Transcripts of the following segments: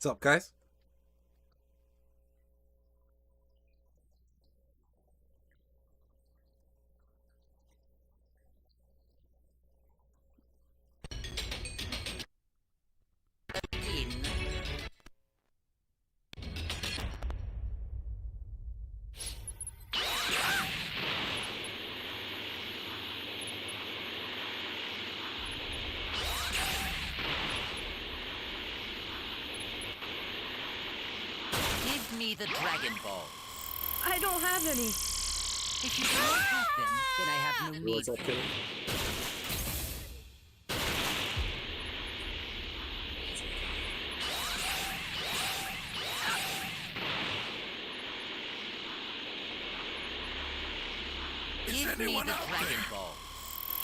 What's up, guys? In. Give me the Dragon Balls. I don't have any. If you don't have them, then I have no need What's up, for Kenny? Give me the Dragon Balls.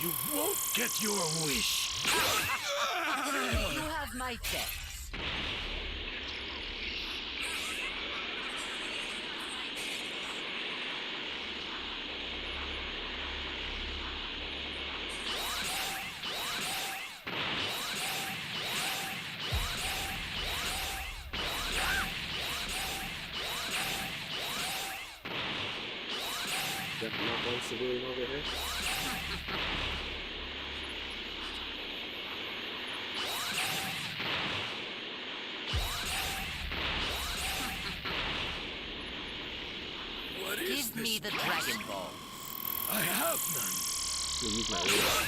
You won't get your wish. You have my thanks. Got not one civilian over here. What is Give me this? the Dragon Balls. I have none. I'm gonna use my radar.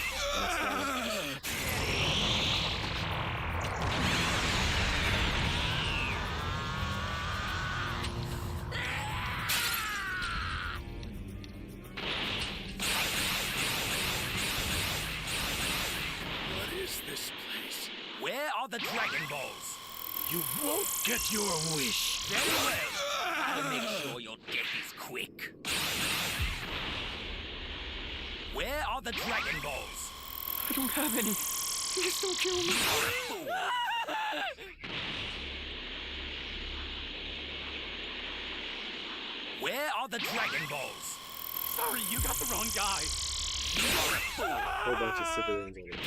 What is this place? Where are the Dragon Balls? You won't get your wish. Very well. I'll make sure your death is quick. Where are the Dragon Balls? I don't have any. Please don't kill me. Where are the Dragon Balls? Sorry, you got the wrong guy. Whole bunch of civilians over here.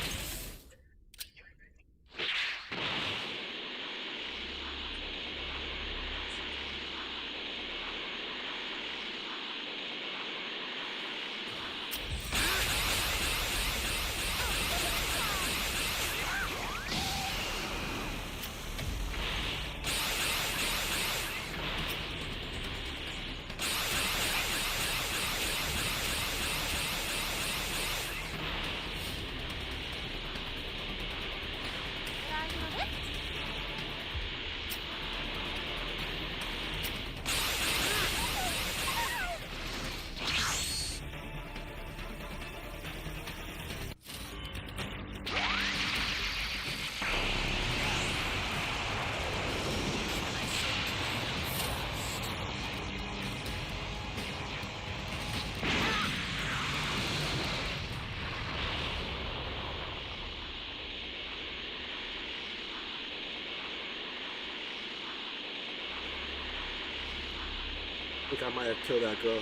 I think I might have killed that girl.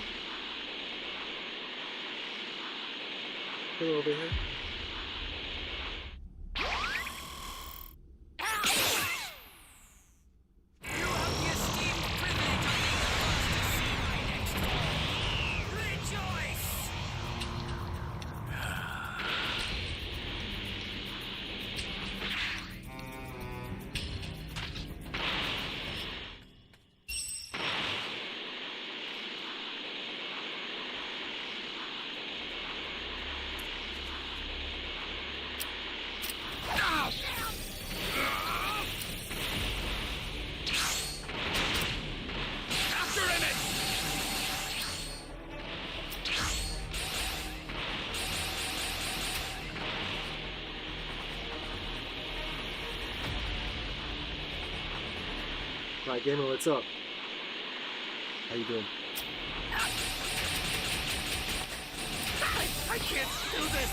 Hello over here. You have the esteemed privilege of being the first to see my next fall. Rejoice! After him! Right, Gamer, what's up? How you doing? I can't do this.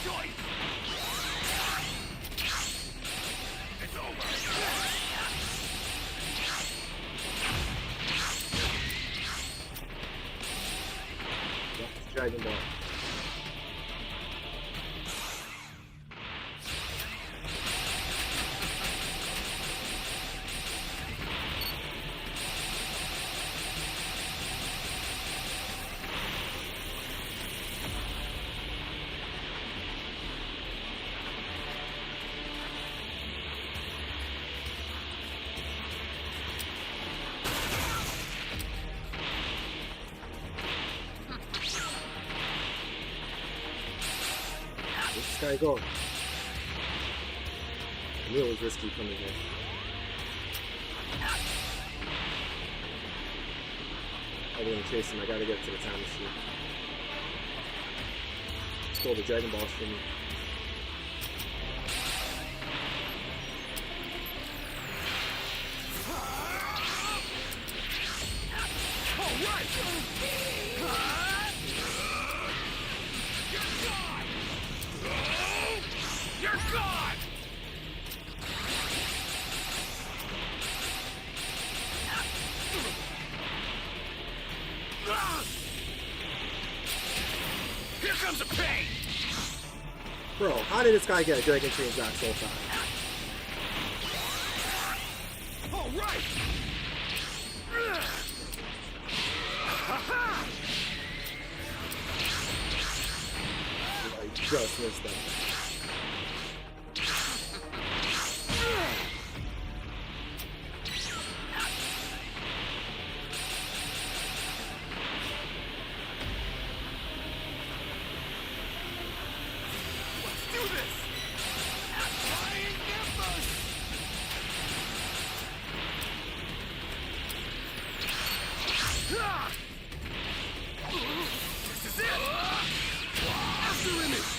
choice! It's over! Dragon Ball. Where's this guy go? I knew it was risky coming here. I'm gonna chase him. I gotta get to the time machine. Stole the Dragon Balls from me. You're gone! Here comes the pain! Bro, how did this guy get a Dragon Change back so fast? All right! I just missed that. Do this! Flying Nimbus! This is it! After image!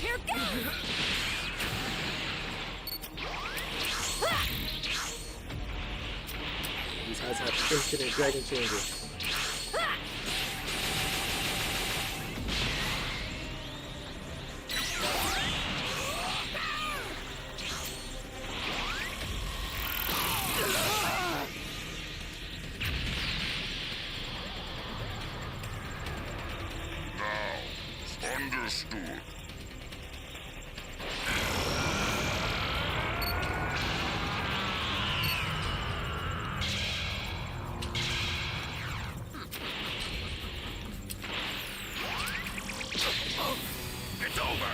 Here goes! These guys have infinite Dragon Changes. Understood. It's over!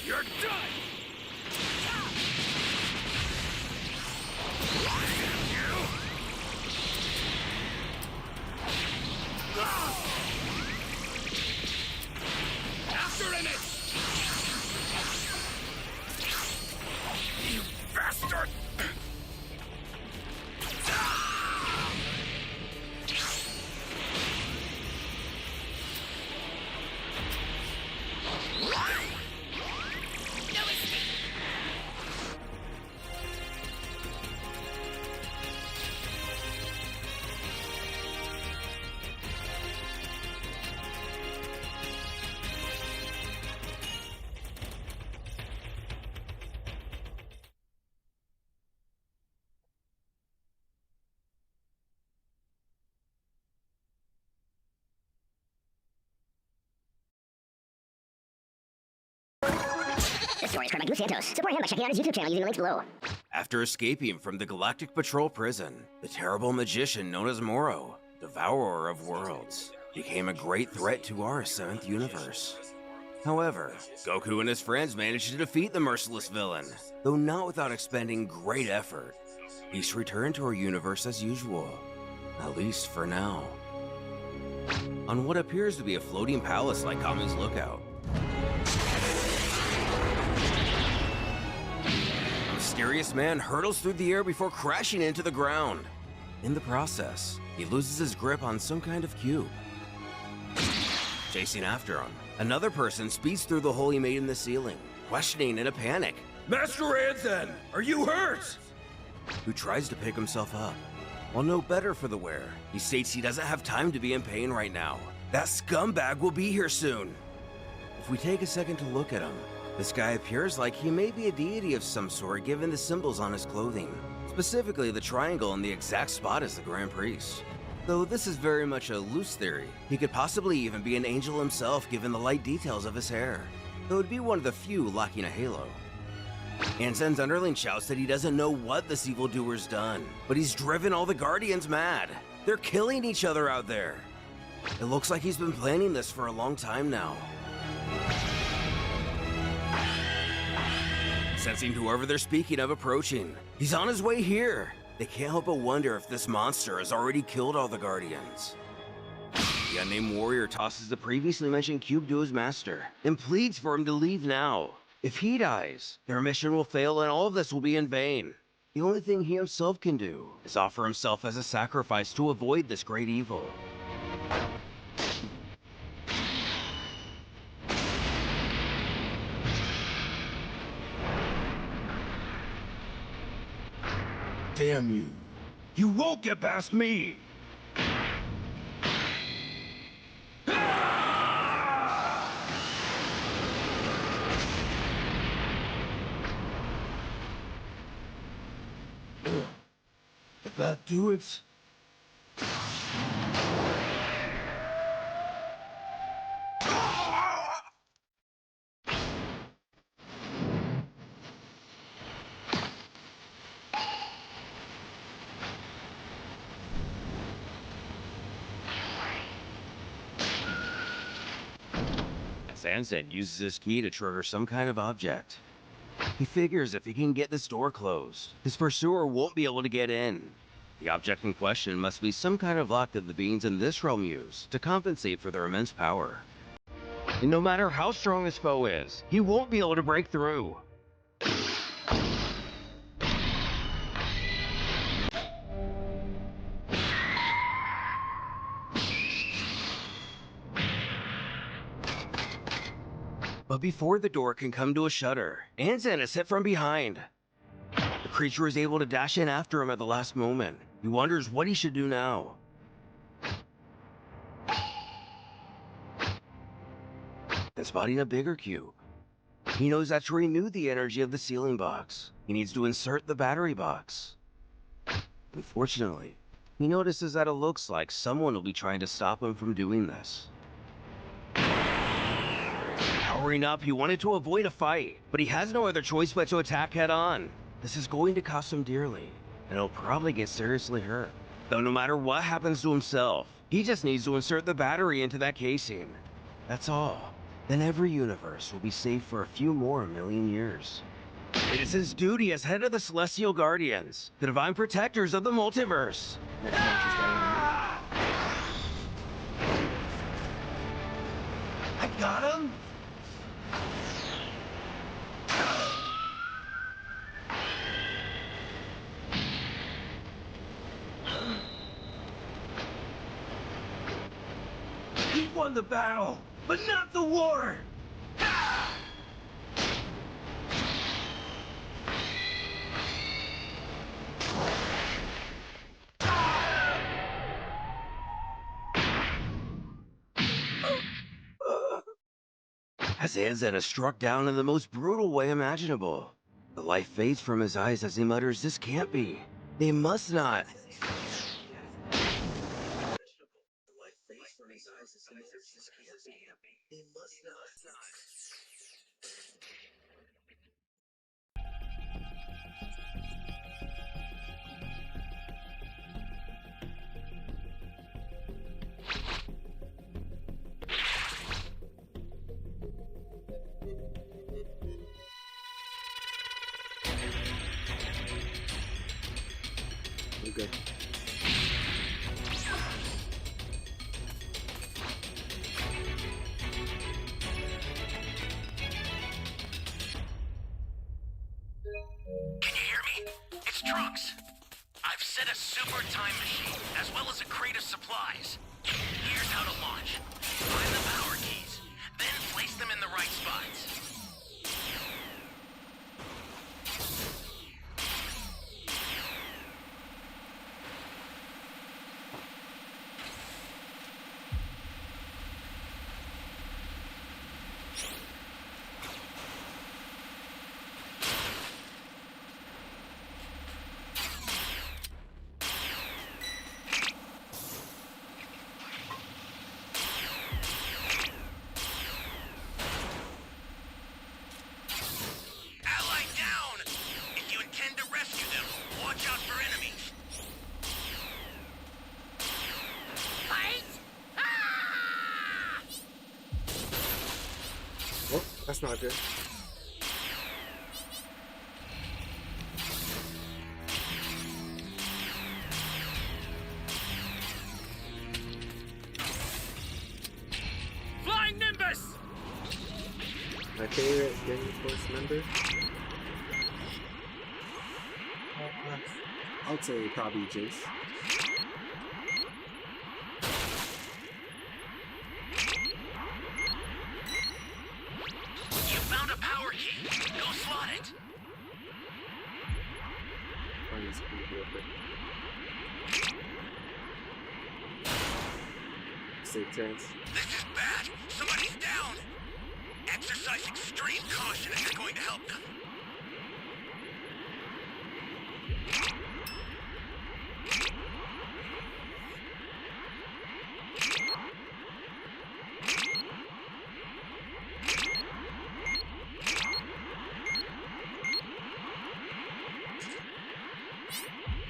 You're done! After image! You bastard! No escape. This story is created by Goose Santos. Support him by checking out his YouTube channel using the links below. After escaping from the Galactic Patrol prison, the terrible magician known as Moro, Devourer of Worlds, became a great threat to our 7th universe. However, Goku and his friends managed to defeat the merciless villain, though not without expending great effort. He's returned to our universe as usual, at least for now. On what appears to be a floating palace like Kamu's Lookout. I'm mysterious man hurtles through the air before crashing into the ground. In the process, he loses his grip on some kind of cube. Chasing after him, another person speeds through the hole he made in the ceiling, questioning in a panic. Master Anson, are you hurt? Who tries to pick himself up. While no better for the wear, he states he doesn't have time to be in pain right now. That scumbag will be here soon. If we take a second to look at him, this guy appears like he may be a deity of some sort given the symbols on his clothing, specifically the triangle in the exact spot as the Grand Priest. Though this is very much a loose theory, he could possibly even be an angel himself given the light details of his hair, though it'd be one of the few lacking a halo. Anson's underling shouts that he doesn't know what this evildoer's done, but he's driven all the Guardians mad. They're killing each other out there. It looks like he's been planning this for a long time now. Sensing whoever they're speaking of approaching, he's on his way here. They can't help but wonder if this monster has already killed all the Guardians. The unnamed warrior tosses the previously mentioned cube to his master and pleads for him to leave now. If he dies, their mission will fail and all of this will be in vain. The only thing he himself can do is offer himself as a sacrifice to avoid this great evil. Damn you. You won't get past me! That do it? Anson uses his key to trigger some kind of object. He figures if he can get this door closed, his pursuer won't be able to get in. The object in question must be some kind of lock that the beings in this realm use to compensate for their immense power. And no matter how strong his foe is, he won't be able to break through. But before the door can come to a shutter, Anson is hit from behind. The creature is able to dash in after him at the last moment. He wonders what he should do now. And spotting a bigger cube, he knows that to renew the energy of the ceiling box, he needs to insert the battery box. Unfortunately, he notices that it looks like someone will be trying to stop him from doing this. Powering up, he wanted to avoid a fight, but he has no other choice but to attack head-on. This is going to cost him dearly, and he'll probably get seriously hurt. Though no matter what happens to himself, he just needs to insert the battery into that casing. That's all. Then every universe will be safe for a few more million years. It is his duty as head of the Celestial Guardians, the divine protectors of the multiverse. I got him! He won the battle, but not the war! As Anson is struck down in the most brutal way imaginable, the light fades from his eyes as he mutters, "This can't be. They must not." Okay. Can you hear Trunks. I've set a super time machine, as well as a crate of supplies. Here's how to launch. Find the power keys, then place them in the right spots. Oh, that's not good. Flying Nimbus! My favorite Gang Force member? I'd say probably Jace. You found a power key. Go slot it. Find this key real quick. Save Terrence. This is bad. Somebody's down. Exercise extreme caution if you're going to help them.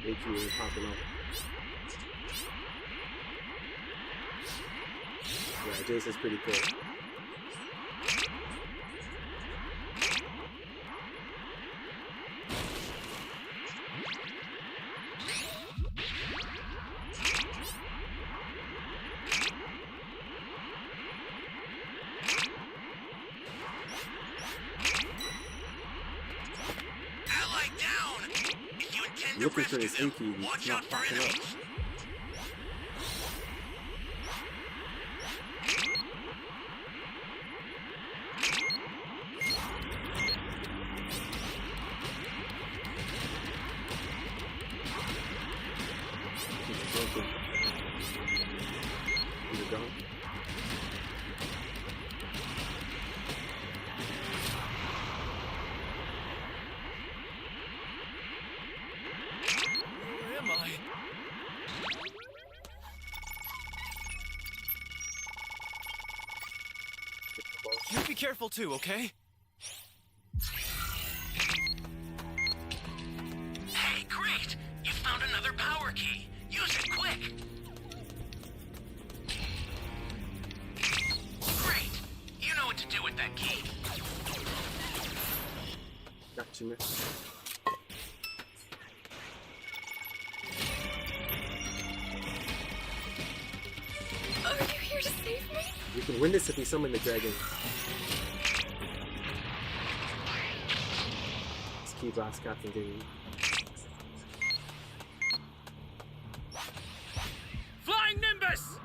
AQ is popping up. Yeah, Jace is pretty cool. Ally down! If you intend to Looking for rescue his them, Inky, watch not out for popping up. enemies. He's broken. Is it gone? Where am I? You be careful too, okay? Hey, great! You found another power key. Use it quick. Great! You know what to do with that key. Got you, man. Are you here to save me? We can win this if we summon the dragon. Let's keep last Captain Game. Flying Nimbus!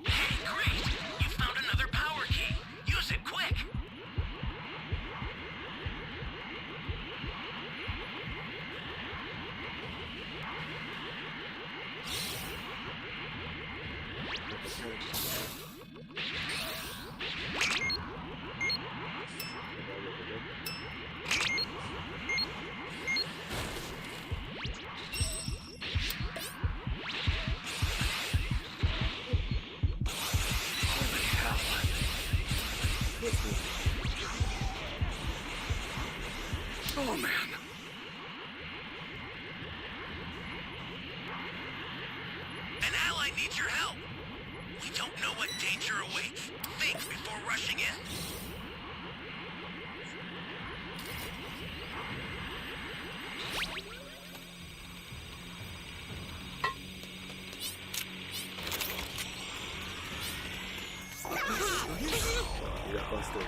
Hey, great! You found another power key. Use it quick. Oh man. An ally needs your help. We don't know what danger awaits. Think before rushing in. We got busted.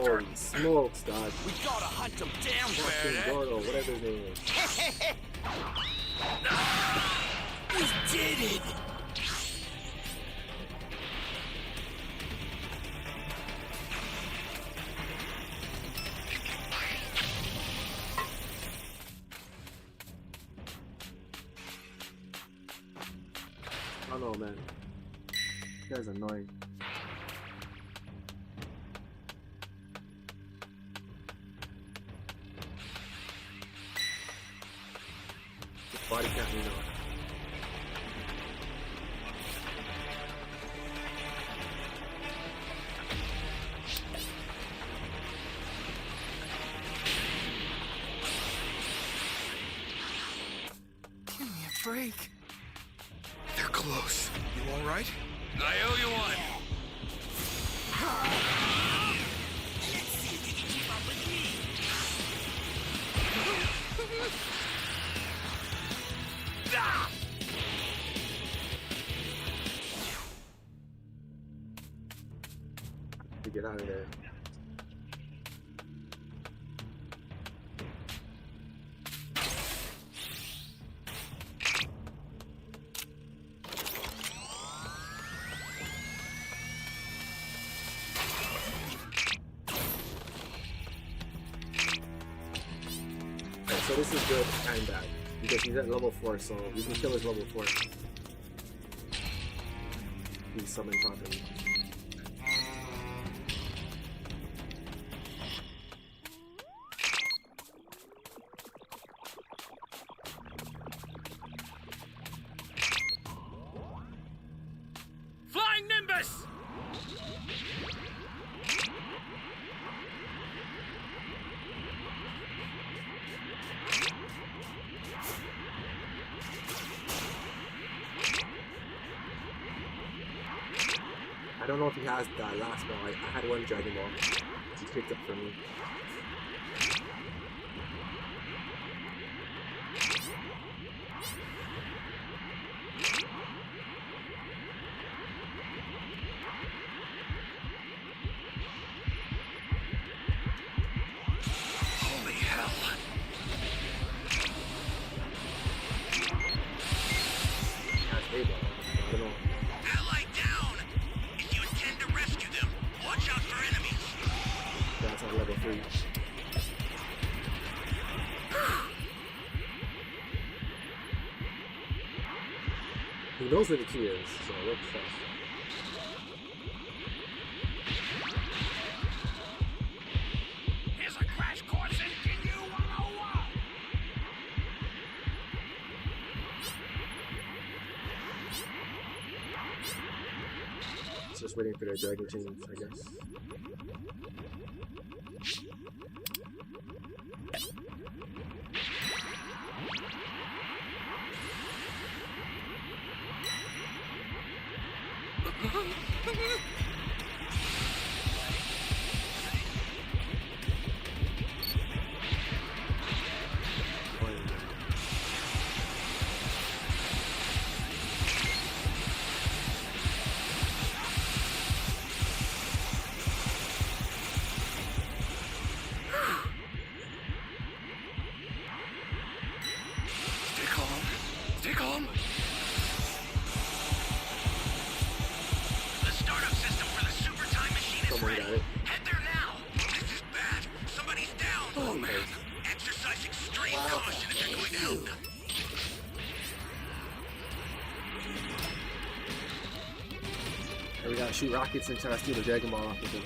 Holy smokes, dog. We gotta hunt them down, Fucking Barret. Gordo, whatever his name is. We did it! I don't know, man. This guy's annoying. His body can't be known. Give me a break. They're close. You alright? I owe you one. To get out of there. Okay, so this is good and bad because he's at level 4, so we can kill his level 4. He's summoned properly. Flying Nimbus! I don't know if he has that last ball. I had one Dragon Ball. He picked up for me. Holy hell. That's a ball. I don't know. Ally down! If you intend to rescue them, watch out for enemies. That's on level 3. He knows where the key is, so it works fast. Here's a crash course in Ginyu 101! It's just waiting for their dragon chains, I guess. Stay calm. Stay calm. The startup system for the super time machine is Someone ready. got it. Head there now. This is bad. Somebody's down. Oh, man. Exercise extreme caution if you're going to help them. And we gotta shoot rockets and try to steal the Dragon Ball off of him.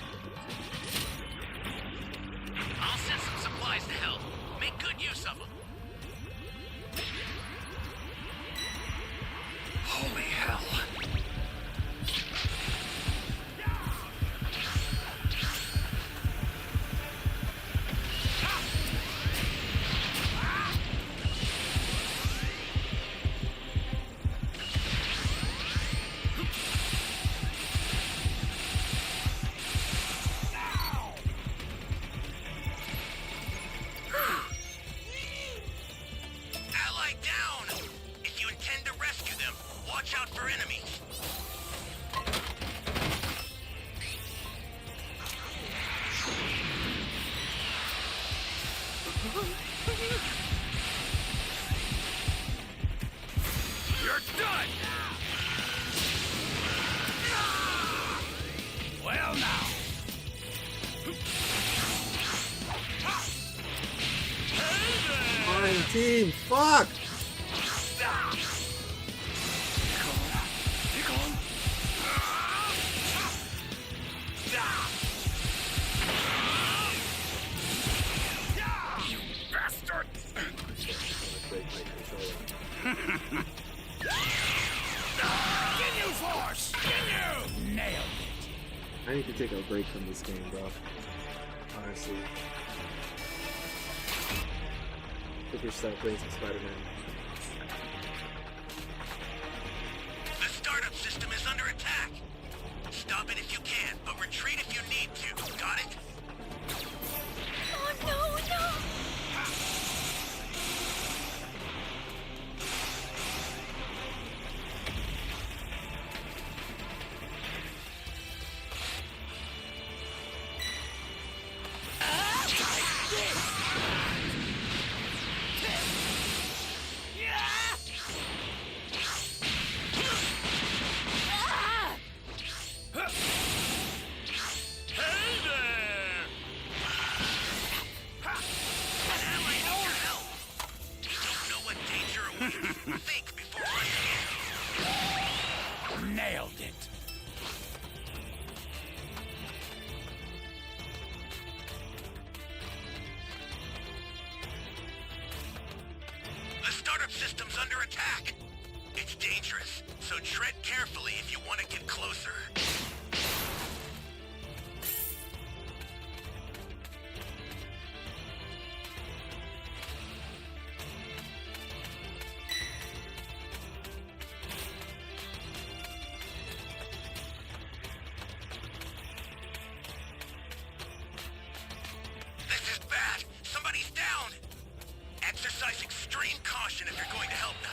I'll send some supplies to help. Make good use of them. Holy hell. Ally down! If you intend to rescue them, watch out for enemies. You're done! Well now. Fine team, fuck! You bastard! Break my controller. Continue, Force! Continue! Nailed it. I need to take a break from this game, bro. Honestly. I think we should start playing some Spider-Man. The startup system is under attack. Stop it if you can, but retreat if you need to. Got it? Oh no, no! Think before running in. Nailed it. The startup system's under attack. It's dangerous, so tread carefully if you want to get closer. This is bad. Somebody's down. Exercise extreme caution if you're going to help them.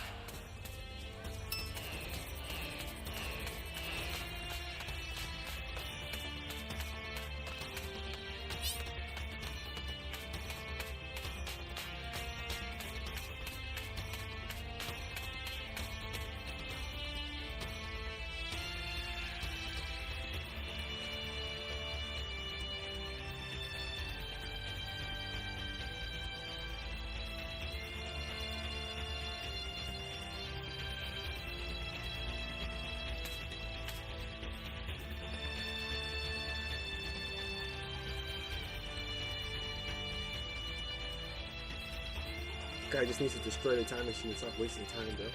Guy just needs to destroy the time machine and stop wasting time, bro.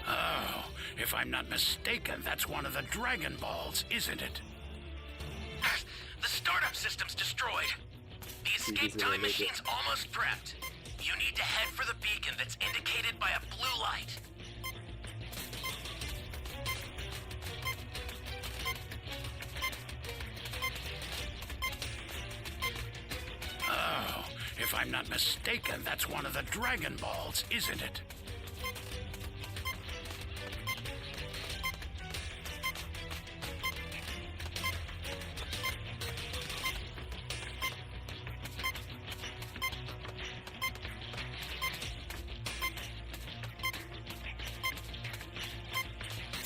Oh, if I'm not mistaken, that's one of the Dragon Balls, isn't it? The startup system's destroyed. The escape time machine's almost prepped. You need to head for the beacon that's indicated by a blue light. Oh, if I'm not mistaken, that's one of the Dragon Balls, isn't it?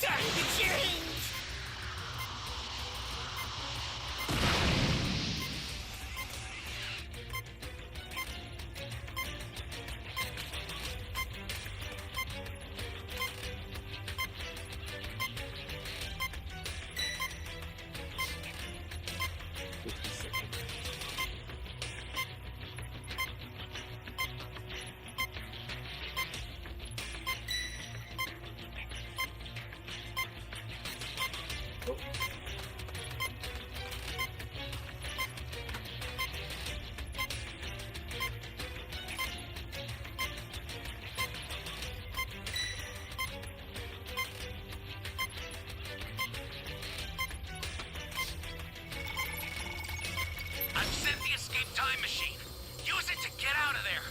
Time to change! I've sent the escape time machine. Use it to get out of there.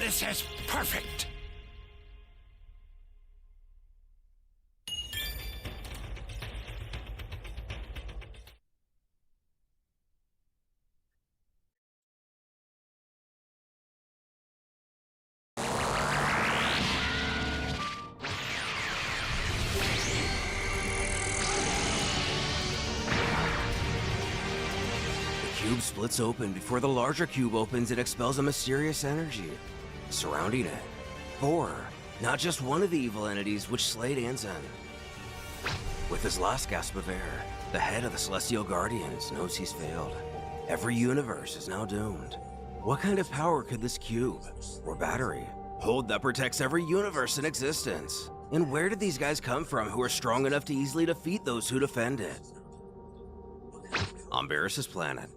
This is perfect. The cube splits open before the larger cube opens and expels a mysterious energy. Surrounding it, 4, not just one of the evil entities which slayed Anzen. With his last gasp of air, the head of the Celestial Guardians knows he's failed. Every universe is now doomed. What kind of power could this cube, or battery, hold that protects every universe in existence? And where did these guys come from who are strong enough to easily defeat those who defend it? On Barris's planet.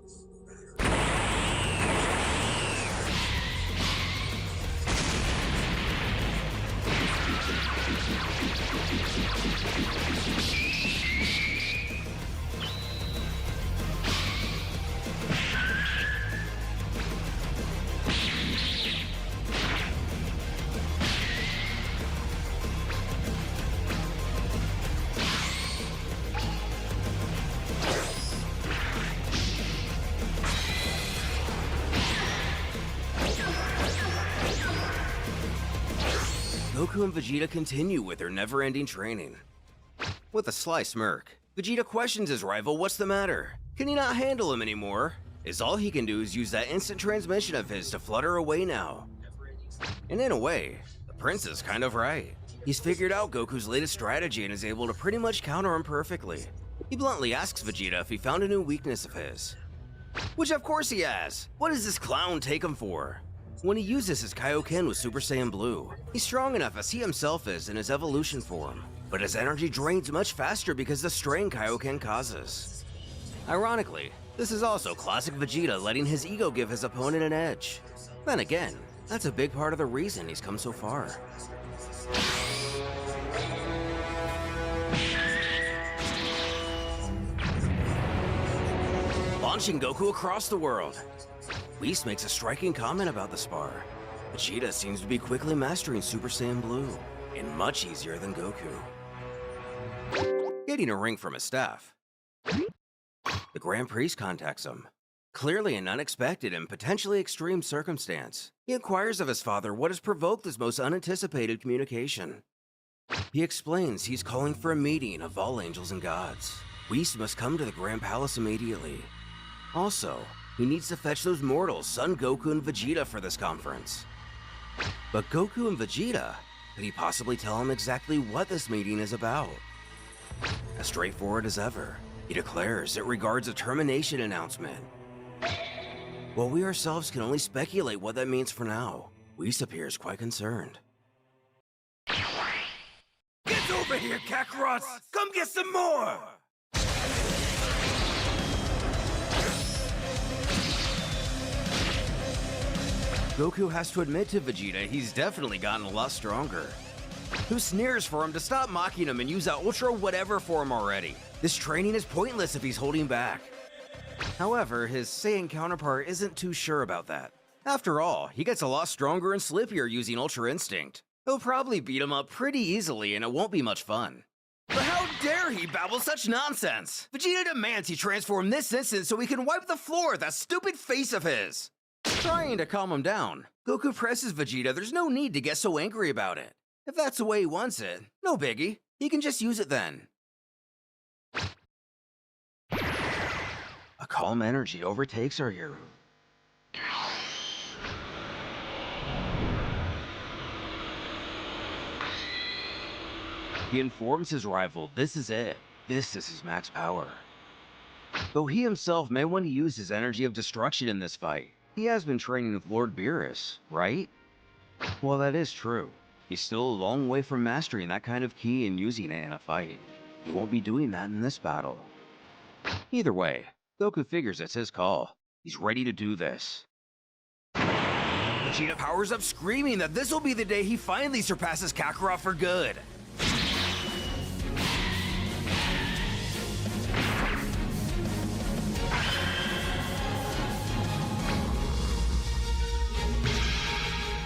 Goku and Vegeta continue with their never-ending training. With a sly smirk, Vegeta questions his rival what's the matter. Can he not handle him anymore? All he can do is use that instant transmission of his to flutter away now. And in a way, the prince is kind of right. He's figured out Goku's latest strategy and is able to pretty much counter him perfectly. He bluntly asks Vegeta if he found a new weakness of his. Which of course he has! What does this clown take him for? When he uses his Kaioken with Super Saiyan Blue, he's strong enough as he himself is in his evolution form, but his energy drains much faster because the strain Kaioken causes. Ironically, this is also classic Vegeta letting his ego give his opponent an edge. Then again, that's a big part of the reason he's come so far. Launching Goku across the world. Whis makes a striking comment about the spar. Vegeta seems to be quickly mastering Super Saiyan Blue, and much easier than Goku. Getting a ring from his staff. The Grand Priest contacts him. Clearly an unexpected and potentially extreme circumstance. He inquires of his father what has provoked this most unanticipated communication. He explains he's calling for a meeting of all angels and gods. Whis must come to the Grand Palace immediately. Also, he needs to fetch those mortals, Son Goku and Vegeta, for this conference. But Goku and Vegeta, could he possibly tell him exactly what this meeting is about? As straightforward as ever, he declares it regards a termination announcement. While we ourselves can only speculate what that means for now, Whis appears quite concerned. Get over here, Kakarot! Come get some more! Goku has to admit to Vegeta he's definitely gotten a lot stronger. Who sneers for him to stop mocking him and use that Ultra whatever for him already. This training is pointless if he's holding back. However, his Saiyan counterpart isn't too sure about that. After all, he gets a lot stronger and slippier using Ultra Instinct. He'll probably beat him up pretty easily and it won't be much fun. But how dare he babble such nonsense? Vegeta demands he transform this instant so he can wipe the floor with that stupid face of his. Trying to calm him down, Goku presses Vegeta there's no need to get so angry about it. If that's the way he wants it, no biggie. He can just use it then. A calm energy overtakes our hero. He informs his rival this is it. This is his max power. Though he himself may want to use his energy of destruction in this fight, he has been training with Lord Beerus, right? Well, that is true. He's still a long way from mastering that kind of ki and using it in a fight. He won't be doing that in this battle. Either way, Goku figures it's his call. He's ready to do this. Vegeta powers up screaming that this will be the day he finally surpasses Kakarot for good.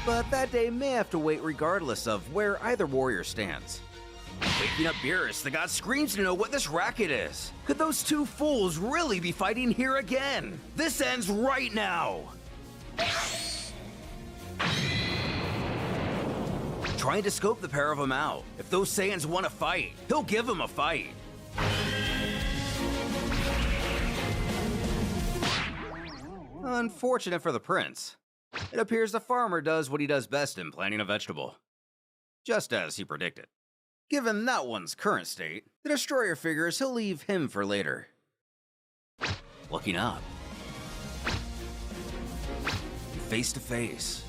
but that day may have to wait regardless of where either warrior stands. Waking up Beerus, the god screams to know what this racket is. Could those two fools really be fighting here again? This ends right now! Trying to scope the pair of them out. If those Saiyans want to fight, he'll give them a fight. Unfortunate for the prince. It appears the farmer does what he does best in planting a vegetable. Just as he predicted. Given that one's current state, the destroyer figures he'll leave him for later. Looking up. Face to face.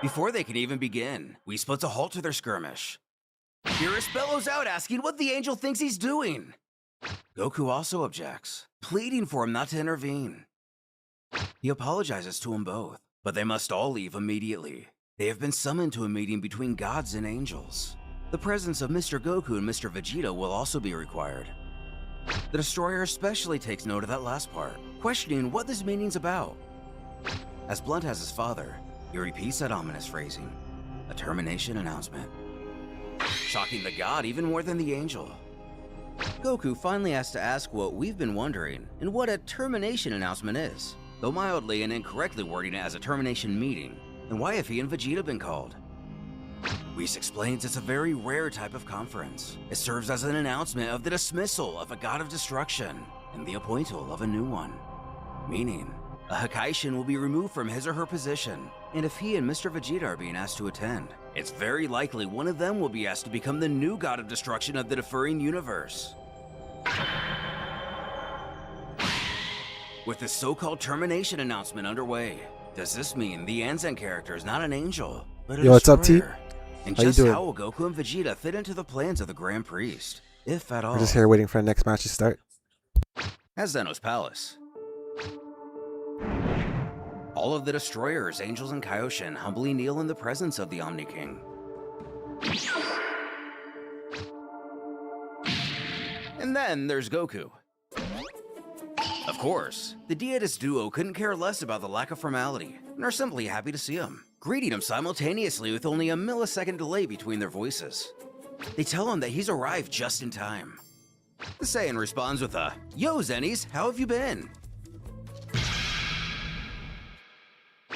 Before they can even begin, Whis puts a halt to their skirmish. Beerus bellows out asking what the angel thinks he's doing. Goku also objects, pleading for him not to intervene. He apologizes to them both, but they must all leave immediately. They have been summoned to a meeting between gods and angels. The presence of Mr. Goku and Mr. Vegeta will also be required. The Destroyer especially takes note of that last part, questioning what this meeting's about. As Blunt as his father, he repeats that ominous phrasing, a termination announcement. Shocking the god even more than the angel. Goku finally has to ask what we've been wondering and what a termination announcement is, though mildly and incorrectly wording it as a termination meeting, and why have he and Vegeta been called? Whis explains it's a very rare type of conference. It serves as an announcement of the dismissal of a god of destruction and the appointal of a new one. Meaning, a Hakaishin will be removed from his or her position, and if he and Mr. Vegeta are being asked to attend, it's very likely one of them will be asked to become the new god of destruction of the deferring universe. With this so-called termination announcement underway, does this mean the Anzen character is not an angel, but a Yo, what's up, T? destroyer? And How you just doing? how will Goku and Vegeta fit into the plans of the Grand Priest, if at all? We're just here waiting for the next match to start. At Zeno's palace. All of the destroyers, angels, and Kaioshin humbly kneel in the presence of the Omni King. And then there's Goku. Of course, the Deitist duo couldn't care less about the lack of formality, and are simply happy to see him, greeting him simultaneously with only a millisecond delay between their voices. They tell him that he's arrived just in time. The Saiyan responds with a, "Yo, Zennies, how have you been?"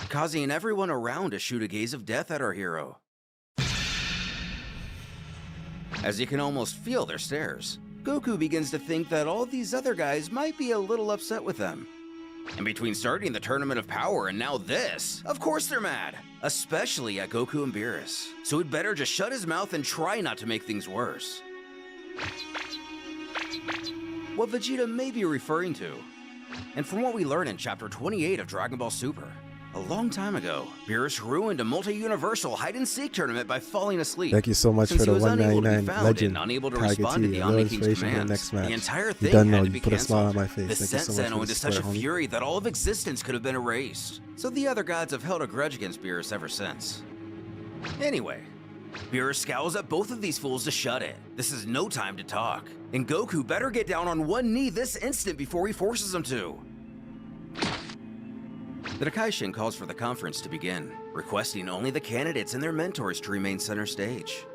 Causing everyone around to shoot a gaze of death at our hero. As you can almost feel their stares, Goku begins to think that all these other guys might be a little upset with them. And between starting the Tournament of Power and now this, of course they're mad, especially at Goku and Beerus. So he'd better just shut his mouth and try not to make things worse. What Vegeta may be referring to, and from what we learn in Chapter 28 of Dragon Ball Super, a long time ago, Beerus ruined a multi-universal hide-and-seek tournament by falling asleep. Thank you so much Since for he the was unable to be 199 found legend. and unable to Tiger respond to T, the a Omni little King's inspiration for the commands, next match. the entire You thing done had know to you be put a smile on canceled. my face. This Thank you sent so much Zeno for into the such a support, homie. fury that all of existence could have been erased. So the other gods have held a grudge against Beerus ever since. Anyway, Beerus scowls at both of these fools to shut it. This is no time to talk. And Goku better get down on one knee this instant before he forces him to. The Dakaishin calls for the conference to begin, requesting only the candidates and their mentors to remain center stage.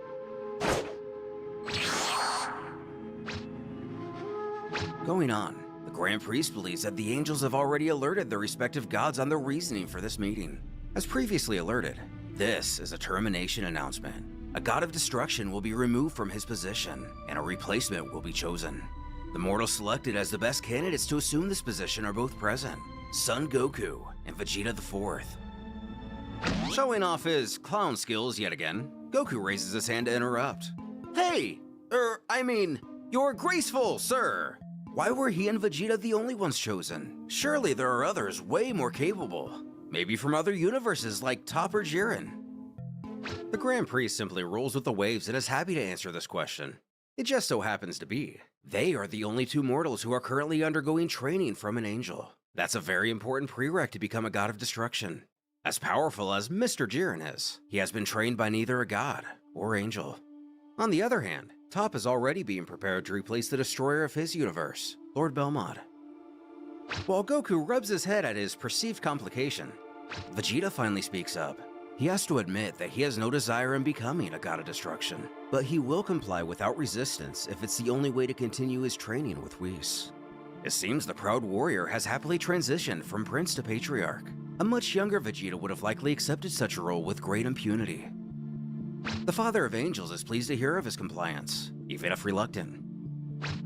Going on, the Grand Priest believes that the angels have already alerted their respective gods on the reasoning for this meeting. As previously alerted, this is a termination announcement. A god of destruction will be removed from his position, and a replacement will be chosen. The mortals selected as the best candidates to assume this position are both present, Son Goku and Vegeta the Fourth. Showing off his clown skills yet again, Goku raises his hand to interrupt. Hey! You're graceful, sir! Why were he and Vegeta the only ones chosen? Surely there are others way more capable. Maybe from other universes like Topper Jiren. The Grand Priest simply rolls with the waves and is happy to answer this question. It just so happens to be, they are the only two mortals who are currently undergoing training from an angel. That's a very important prereq to become a god of destruction. As powerful as Mr. Jiren is, he has been trained by neither a god or angel. On the other hand, Toph is already being prepared to replace the destroyer of his universe, Lord Belmont. While Goku rubs his head at his perceived complication, Vegeta finally speaks up. He has to admit that he has no desire in becoming a god of destruction, but he will comply without resistance if it's the only way to continue his training with Whis. It seems the proud warrior has happily transitioned from prince to patriarch. A much younger Vegeta would have likely accepted such a role with great impunity. The Father of Angels is pleased to hear of his compliance, even if reluctant.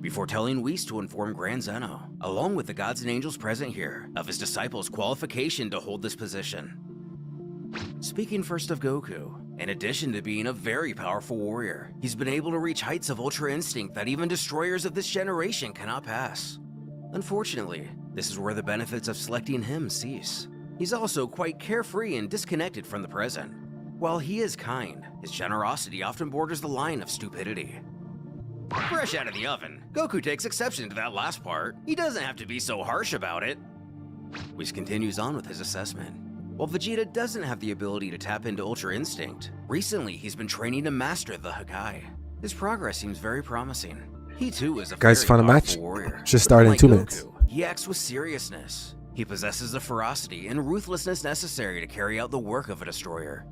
Before telling Whis to inform Grand Zeno, along with the gods and angels present here, of his disciples' qualification to hold this position. Speaking first of Goku, in addition to being a very powerful warrior, he's been able to reach heights of Ultra Instinct that even destroyers of this generation cannot pass. Unfortunately, this is where the benefits of selecting him cease. He's also quite carefree and disconnected from the present. While he is kind, his generosity often borders the line of stupidity. Fresh out of the oven, Goku takes exception to that last part. He doesn't have to be so harsh about it. Whis continues on with his assessment. While Vegeta doesn't have the ability to tap into Ultra Instinct, recently he's been training to master the Hakai. His progress seems very promising. He too is a Guys, very found a powerful match? warrior. Should start in Unlike 2 Goku, minutes. He acts with seriousness. He possesses the ferocity and ruthlessness necessary to carry out the work of a destroyer,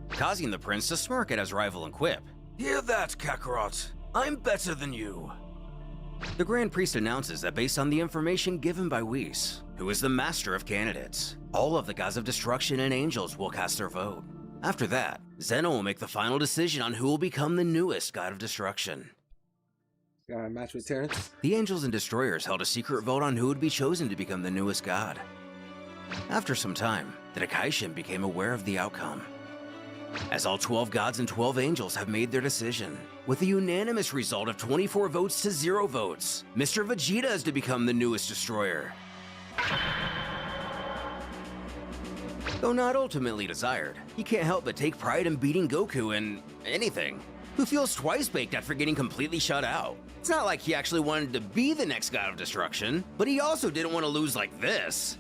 causing the prince to smirk at his rival and quip, "Hear that, Kakarot? I'm better than you." The Grand Priest announces that based on the information given by Whis, who is the master of candidates, all of the gods of destruction and angels will cast their vote. After that, Zeno will make the final decision on who will become the newest god of destruction. Got a match with Terrence. The angels and destroyers held a secret vote on who would be chosen to become the newest god. After some time, the Dakaishin became aware of the outcome, as all 12 gods and 12 angels have made their decision. With a unanimous result of 24 votes to 0 votes, Mr. Vegeta is to become the newest destroyer. Though not ultimately desired, he can't help but take pride in beating Goku in anything, who feels twice baked after getting completely shut out. It's not like he actually wanted to be the next god of destruction, but he also didn't want to lose like this.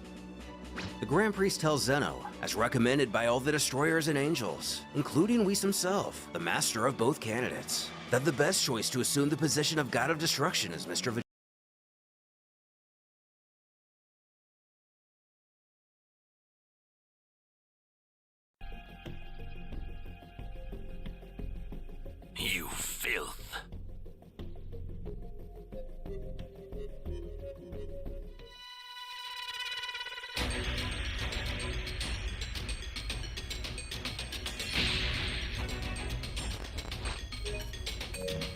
The Grand Priest tells Zeno, as recommended by all the destroyers and angels, including Whis himself, the master of both candidates, that the best choice to assume the position of God of Destruction is Mr. Vegeta. You filth.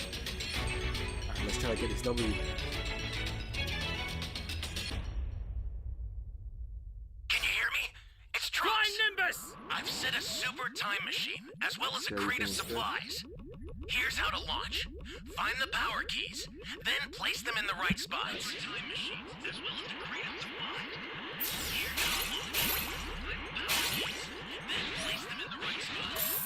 Alright, let's try to get this W. Can you hear me? It's Trunks. Nimbus! I've set a super time machine, as well as a crate of supplies. Here's how to launch. Find the power keys, then place them in the right spots. Time machine, as well as the crate of supplies. Here's how to launch. Find the power keys, then place them in the right spots.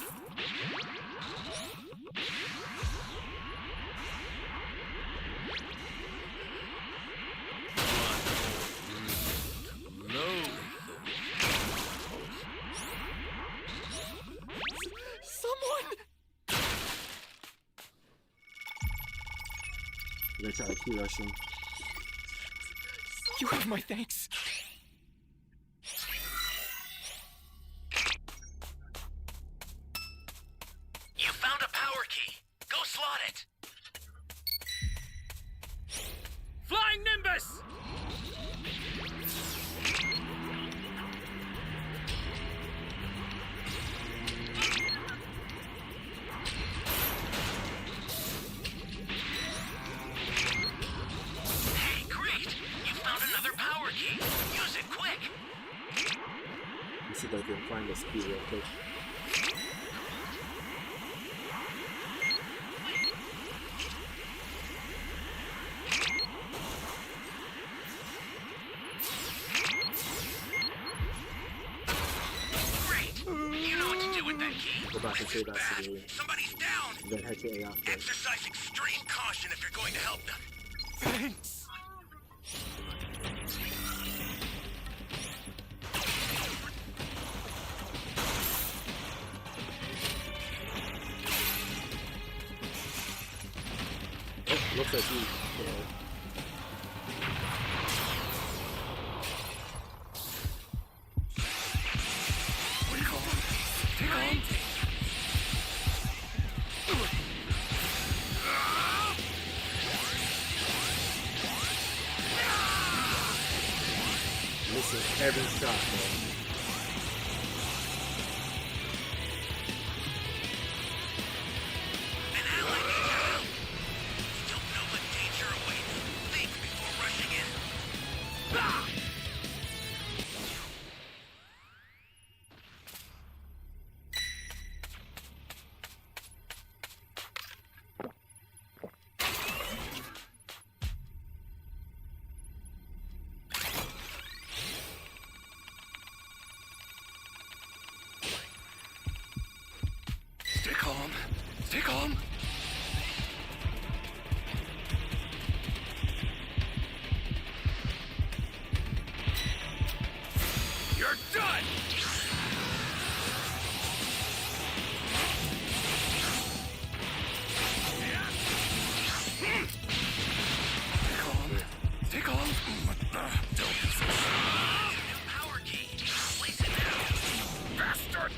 We're gonna try to key rush him. You have my thanks. You found a power key. Go slot it. Flying Nimbus! Hey, great! You found another power key. Use it quick. Let's see if I can find this key real quick. Great. You know what to do with that key. Go back and say that Bad. civilian. Somebody's down. Then head to A after. Exercise extreme caution if you're going to help them. Thanks. Looks like he, you know. Missing every shot, man. An ally needs your help. You don't know what danger awaits. Think before rushing in. Ah! Stay calm. Stay calm. You're done! Stay calm. Stay calm. Don't be so Power key. Place it now. bastard!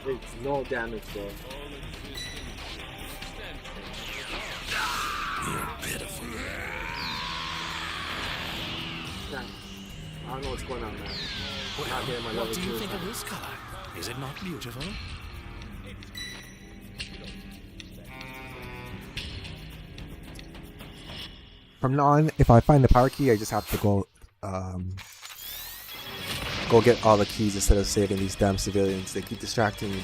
It's no damage, bro. Damn. I don't know what's going on, man. Not getting my level What do you 2 think of attack. this color? Is it not beautiful? From now on, if I find the power key, I just have to go get all the keys instead of saving these damn civilians. They keep distracting me.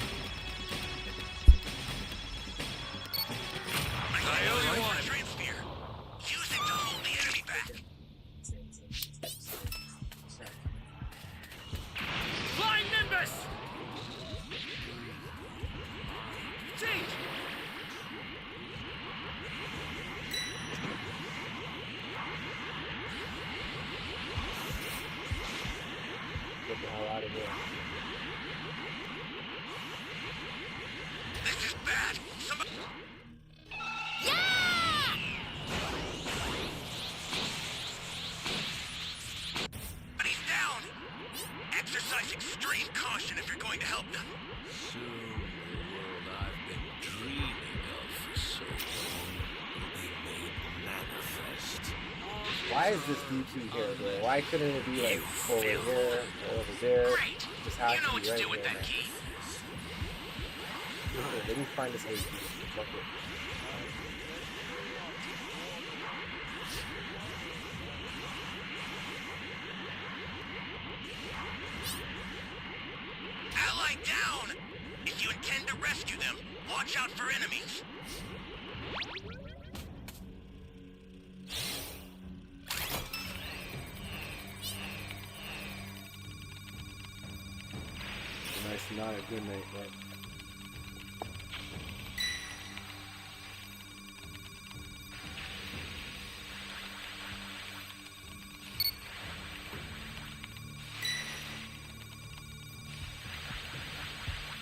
I owe you one. Train spear. Use it to hold the enemy back. Flying Nimbus! Change! Get the hell out of here. This is bad. Somebody. Somebody's down. Exercise extreme caution if you're going to help them. Soon the world I've been dreaming of for so long will be made manifest. Why is this DP here, bro? Why couldn't it be like over here or over there? Great. It just has You know to what be to right do with here, that man. key. Let me find this AP. Fuck it. Ally down! If you intend to rescue them, watch out for enemies. Nice, not a good night, but.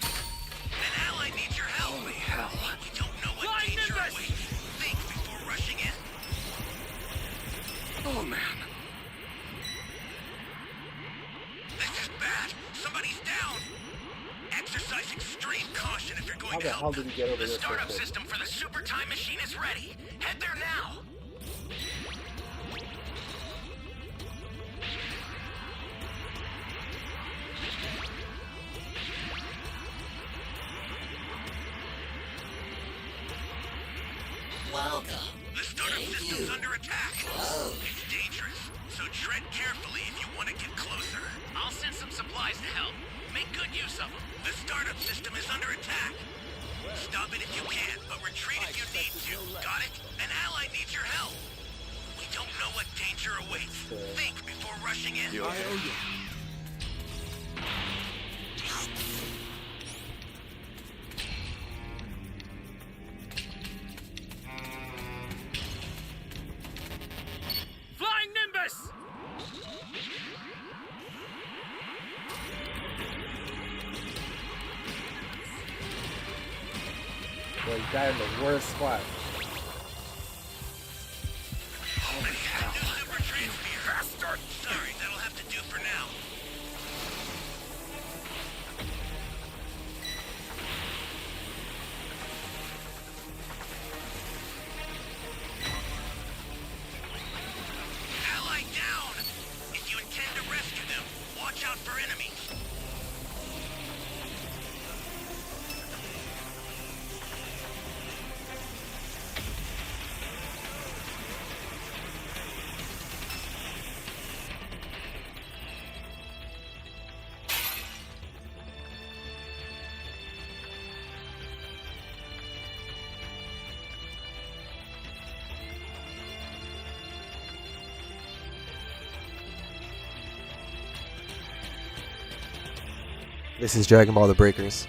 An ally needs your help. Holy hell. You don't know what Flying danger Nimbus! awaits. Think before rushing in. Oh man. This is bad. Somebody's down. Exercise extreme caution if you're going How to the help hell them. did he get over The there so startup quick? system for the super time machine is ready. Head there now. Welcome. The startup system's under attack. It's dangerous, so tread carefully if you want to get closer. I'll send some supplies to help. Make good use of them. The startup system is under attack. Stop it if you can, but retreat if you need to. Got it? An ally needs your help. We don't know what danger awaits. Think before rushing in. I owe you. Flying Nimbus! Well, you got in the worst spot. This is Dragon Ball: The Breakers.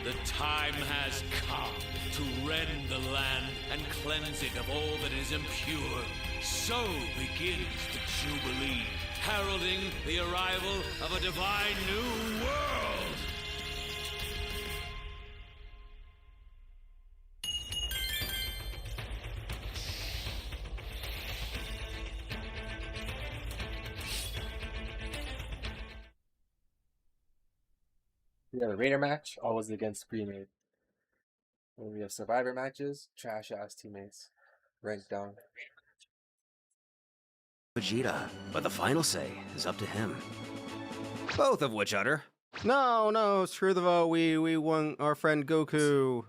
The time has come to rend the land and cleanse it of all that is impure. So begins the Jubilee, heralding the arrival of a divine new world. We have a Raider match, always against pre-made. When we have Survivor matches, trash ass teammates, ranked down. Vegeta, but the final say is up to him. Both of which utter. No, screw the vote. We want our friend Goku.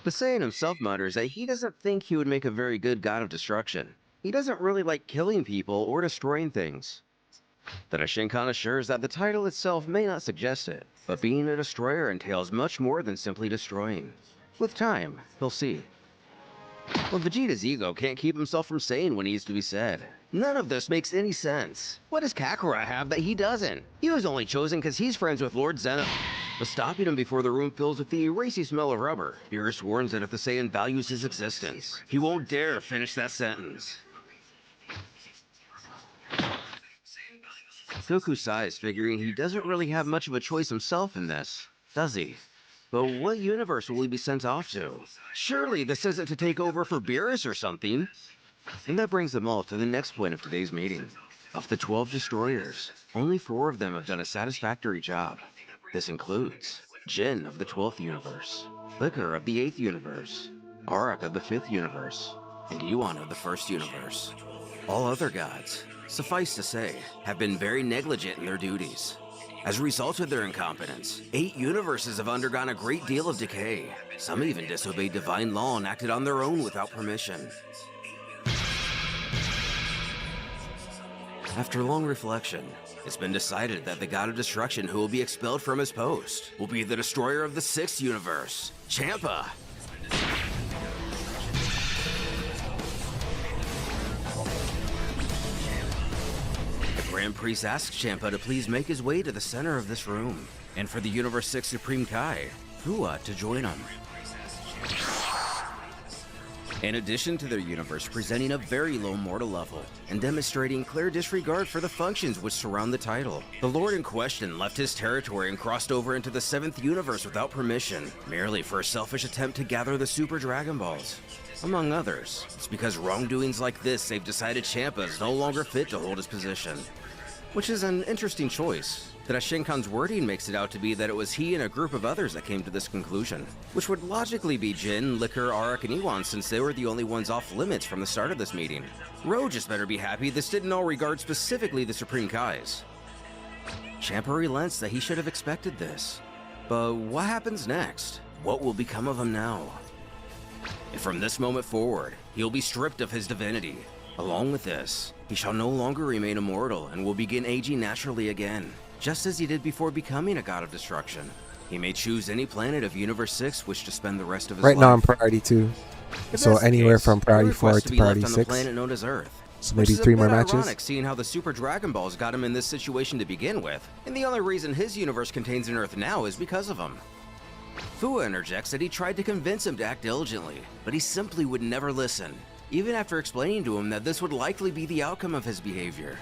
The Saiyan himself mutters that he doesn't think he would make a very good god of destruction. He doesn't really like killing people or destroying things. The Shinkan assures that the title itself may not suggest it, but being a destroyer entails much more than simply destroying. With time, he'll see. Well, Vegeta's ego can't keep himself from saying what needs to be said. None of this makes any sense. What does Kakarot have that he doesn't? He was only chosen because he's friends with Lord Zeno. But stopping him before the room fills with the racy smell of rubber, Beerus warns that if the Saiyan values his existence, he won't dare finish that sentence. Goku sighs, figuring he doesn't really have much of a choice himself in this, does he? But what universe will he be sent off to? Surely this isn't to take over for Beerus or something. And that brings them all to the next point of today's meeting. Of the 12 destroyers, only 4 of them have done a satisfactory job. This includes Jin of the 12th universe, Liquor of the 8th universe, Arak of the 5th universe, and Yuan of the 1st universe. All other gods, suffice to say, have been very negligent in their duties. As a result of their incompetence, 8 universes have undergone a great deal of decay. Some even disobeyed divine law and acted on their own without permission. After long reflection, it's been decided that the God of Destruction who will be expelled from his post will be the destroyer of the 6th universe, Champa. The Grand Priest asks Champa to please make his way to the center of this room, and for the Universe 6 Supreme Kai, Fua, to join him. In addition to their universe presenting a very low mortal level and demonstrating clear disregard for the functions which surround the title, the Lord in question left his territory and crossed over into the 7th universe without permission, merely for a selfish attempt to gather the Super Dragon Balls. Among others, it's because wrongdoings like this they've decided Champa is no longer fit to hold his position. Which is an interesting choice. The Shinkan's wording makes it out to be that it was he and a group of others that came to this conclusion, which would logically be Jin, Liquor, Arak, and Iwan, since they were the only ones off limits from the start of this meeting. Ro just better be happy this didn't all regard specifically the Supreme Kais. Champa relents that he should have expected this. But what happens next? What will become of him now? And from this moment forward, he'll be stripped of his divinity. Along with this, he shall no longer remain immortal and will begin aging naturally again, just as he did before becoming a god of destruction. He may choose any planet of Universe 6 which to spend the rest of his life. Right now I'm priority 2. So anywhere from priority 4 to priority 6. On the planet known as Earth. So maybe 3 more matches. Ironic, seeing how the Super Dragon Balls got him in this situation to begin with, and the only reason his universe contains an Earth now is because of him. Fua interjects that he tried to convince him to act diligently, but he simply would never listen, even after explaining to him that this would likely be the outcome of his behavior.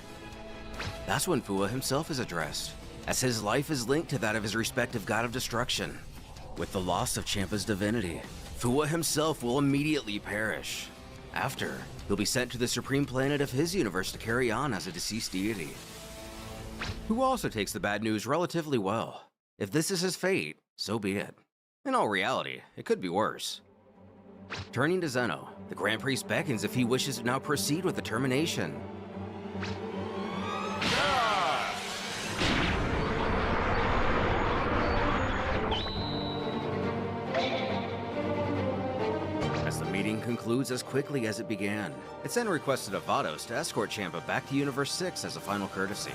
That's when Fua himself is addressed, as his life is linked to that of his respective god of destruction. With the loss of Champa's divinity, Fua himself will immediately perish. After, he'll be sent to the supreme planet of his universe to carry on as a deceased deity. Who also takes the bad news relatively well. If this is his fate, so be it. In all reality, it could be worse. Turning to Zeno, the Grand Priest beckons if he wishes to now proceed with the termination. As the meeting concludes as quickly as it began. It's then requested of Vados to escort Champa back to Universe 6 as a final courtesy.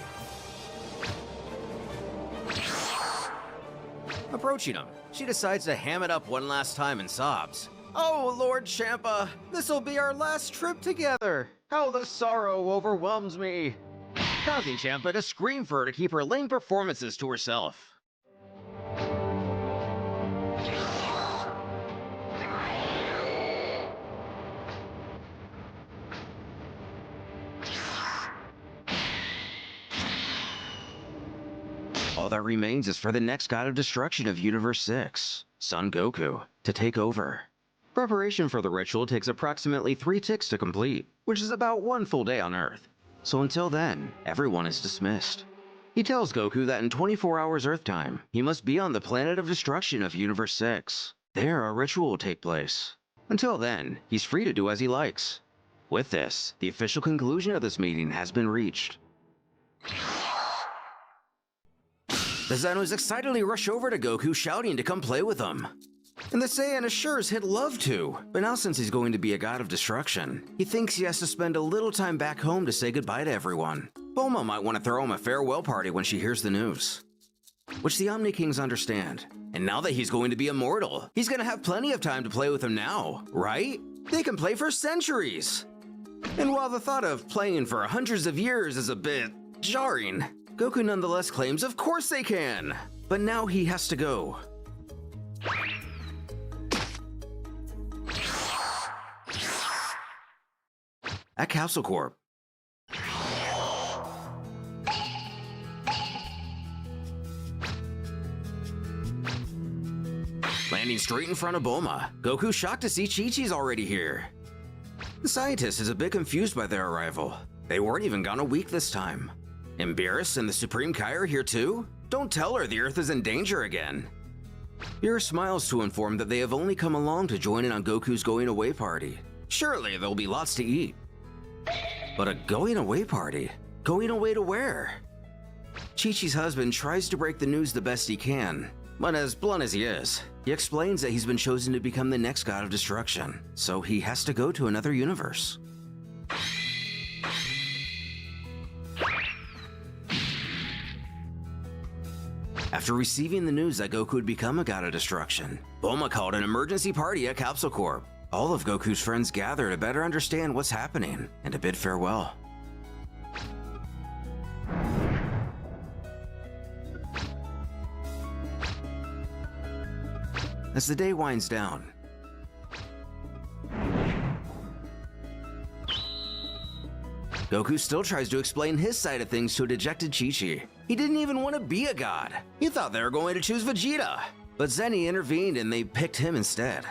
Approaching him, she decides to ham it up one last time and sobs. Oh, Lord Champa, this'll be our last trip together. How the sorrow overwhelms me. Causing Champa to scream for her to keep her lame performances to herself. All that remains is for the next God of Destruction of Universe 6, Son Goku, to take over. Preparation for the ritual takes approximately 3 ticks to complete, which is about 1 full day on Earth. So until then, everyone is dismissed. He tells Goku that in 24 hours Earth time, he must be on the planet of destruction of Universe 6. There, a ritual will take place. Until then, he's free to do as he likes. With this, the official conclusion of this meeting has been reached. The Zenos excitedly rush over to Goku, shouting to come play with them. And the Saiyan assures he'd love to, but now since he's going to be a god of destruction, he thinks he has to spend a little time back home to say goodbye to everyone. Bulma might want to throw him a farewell party when she hears the news, which the Omni Kings understand. And now that he's going to be immortal, he's going to have plenty of time to play with them now, right? They can play for centuries! And while the thought of playing for hundreds of years is a bit jarring, Goku nonetheless claims of course they can! But now he has to go. At Capsule Corp. Landing straight in front of Bulma, Goku's shocked to see Chi-Chi's already here. The scientist is a bit confused by their arrival. They weren't even gone a week this time. And Beerus and the Supreme Kai are here too? Don't tell her the Earth is in danger again. Beerus smiles to inform that they have only come along to join in on Goku's going away party. Surely there'll be lots to eat. But a going away party? Going away to where? Chi-Chi's husband tries to break the news the best he can, but as blunt as he is, he explains that he's been chosen to become the next god of destruction, so he has to go to another universe. After receiving the news that Goku would become a god of destruction, Bulma called an emergency party at Capsule Corp. All of Goku's friends gather to better understand what's happening and to bid farewell. As the day winds down, Goku still tries to explain his side of things to a dejected Chi-Chi. He didn't even want to be a god. He thought they were going to choose Vegeta. But Zenny intervened and they picked him instead.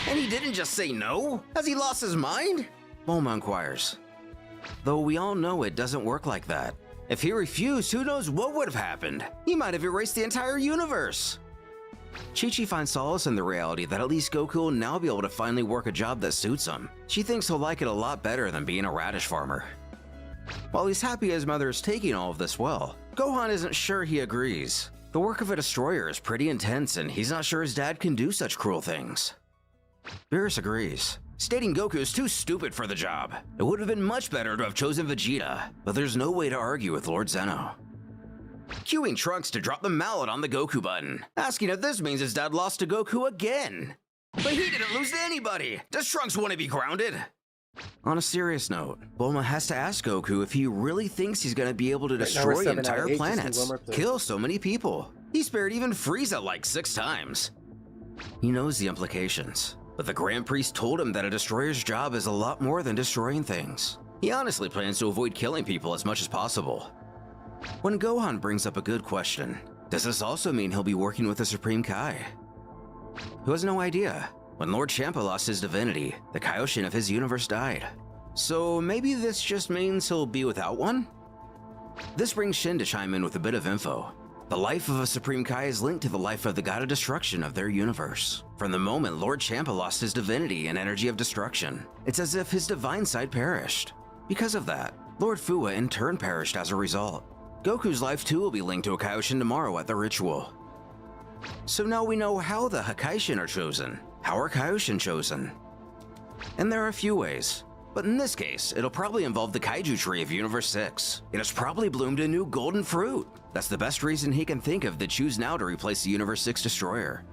And he didn't just say no? Has he lost his mind? Bulma inquires. Though we all know it doesn't work like that. If he refused, who knows what would have happened? He might have erased the entire universe. Chi-Chi finds solace in the reality that at least Goku will now be able to finally work a job that suits him. She thinks he'll like it a lot better than being a radish farmer. While he's happy his mother is taking all of this well, Gohan isn't sure he agrees. The work of a destroyer is pretty intense and he's not sure his dad can do such cruel things. Beerus agrees, stating Goku is too stupid for the job. It would have been much better to have chosen Vegeta, but there's no way to argue with Lord Zeno. Cueing Trunks to drop the mallet on the Goku button, asking if this means his dad lost to Goku again. But he didn't lose to anybody! Does Trunks want to be grounded? On a serious note, Bulma has to ask Goku if he really thinks he's gonna be able to destroy entire planets, kill so many people. He spared even Frieza like 6 times. He knows the implications, but the Grand Priest told him that a destroyer's job is a lot more than destroying things. He honestly plans to avoid killing people as much as possible. When Gohan brings up a good question, does this also mean he'll be working with the Supreme Kai? Who has no idea? When Lord Champa lost his divinity, the Kaioshin of his universe died. So maybe this just means he'll be without one? This brings Shin to chime in with a bit of info. The life of a Supreme Kai is linked to the life of the god of destruction of their universe. From the moment Lord Champa lost his divinity and energy of destruction, it's as if his divine side perished. Because of that, Lord Fuwa in turn perished as a result. Goku's life too will be linked to a Kaioshin tomorrow at the ritual. So now we know how the Hakaishin are chosen. How are Kaioshin chosen? And there are a few ways. But in this case, it'll probably involve the Kaiju Tree of Universe 6. It has probably bloomed a new golden fruit. That's the best reason he can think of to choose now to replace the Universe 6 destroyer.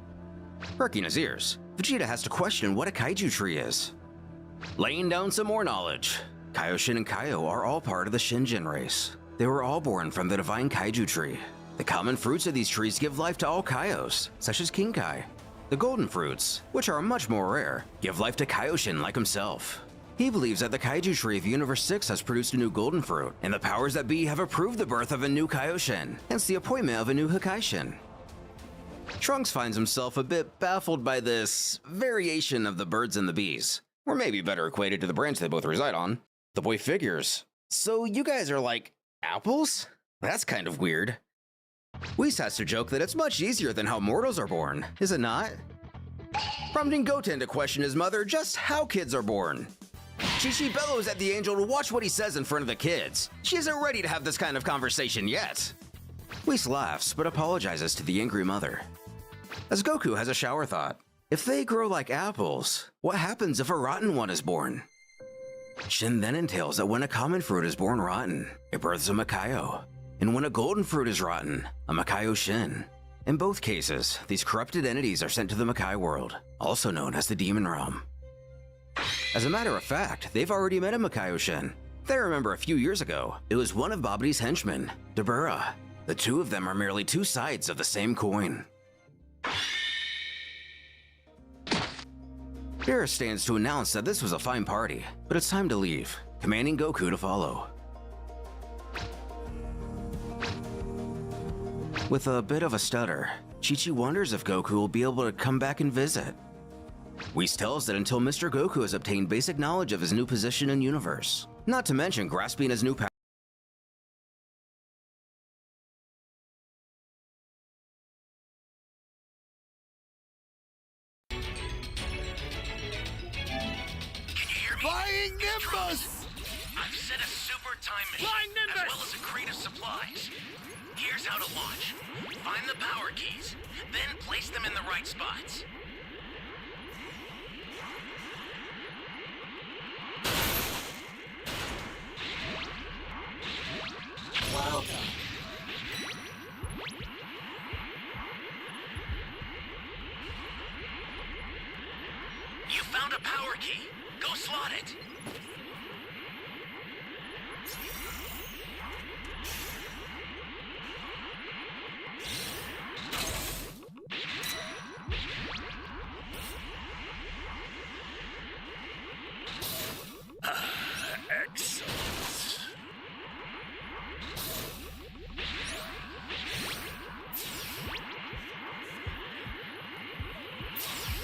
Perking his ears, Vegeta has to question what a Kaiju Tree is. Laying down some more knowledge. Kaioshin and Kaio are all part of the Shinjin race. They were all born from the divine Kaiju Tree. The common fruits of these trees give life to all Kaios, such as King Kai. The golden fruits, which are much more rare, give life to Kaioshin like himself. He believes that the Kaiju Tree of Universe 6 has produced a new golden fruit, and the powers that be have approved the birth of a new Kaioshin, hence the appointment of a new Hakaishin. Trunks finds himself a bit baffled by this variation of the birds and the bees, or maybe better equated to the branch they both reside on. The boy figures, "So you guys are like apples? That's kind of weird." Whis has to joke that it's much easier than how mortals are born, is it not? Prompting Goten to question his mother just how kids are born. Chi-Chi bellows at the angel to watch what he says in front of the kids. She isn't ready to have this kind of conversation yet. Whis laughs, but apologizes to the angry mother. As Goku has a shower thought, if they grow like apples, what happens if a rotten one is born? Shin then entails that when a common fruit is born rotten, it births a Makaio. And when a golden fruit is rotten, a Makaio Shin. In both cases, these corrupted entities are sent to the Makai world, also known as the Demon Realm. As a matter of fact, they've already met a Makaio Shin. They remember a few years ago, it was one of Babidi's henchmen, Dabura. The two of them are merely two sides of the same coin. Beerus stands to announce that this was a fine party, but it's time to leave, commanding Goku to follow. With a bit of a stutter, Chi-Chi wonders if Goku will be able to come back and visit. Whis tells that until Mr. Goku has obtained basic knowledge of his new position in universe, not to mention grasping his new power. Flying Nimbus! I've set a super time machine, as well as a crate of supplies. Here's how to launch. Find the power keys, then place them in the right spots. Welcome. You found a power key. Go slot it. Excellent.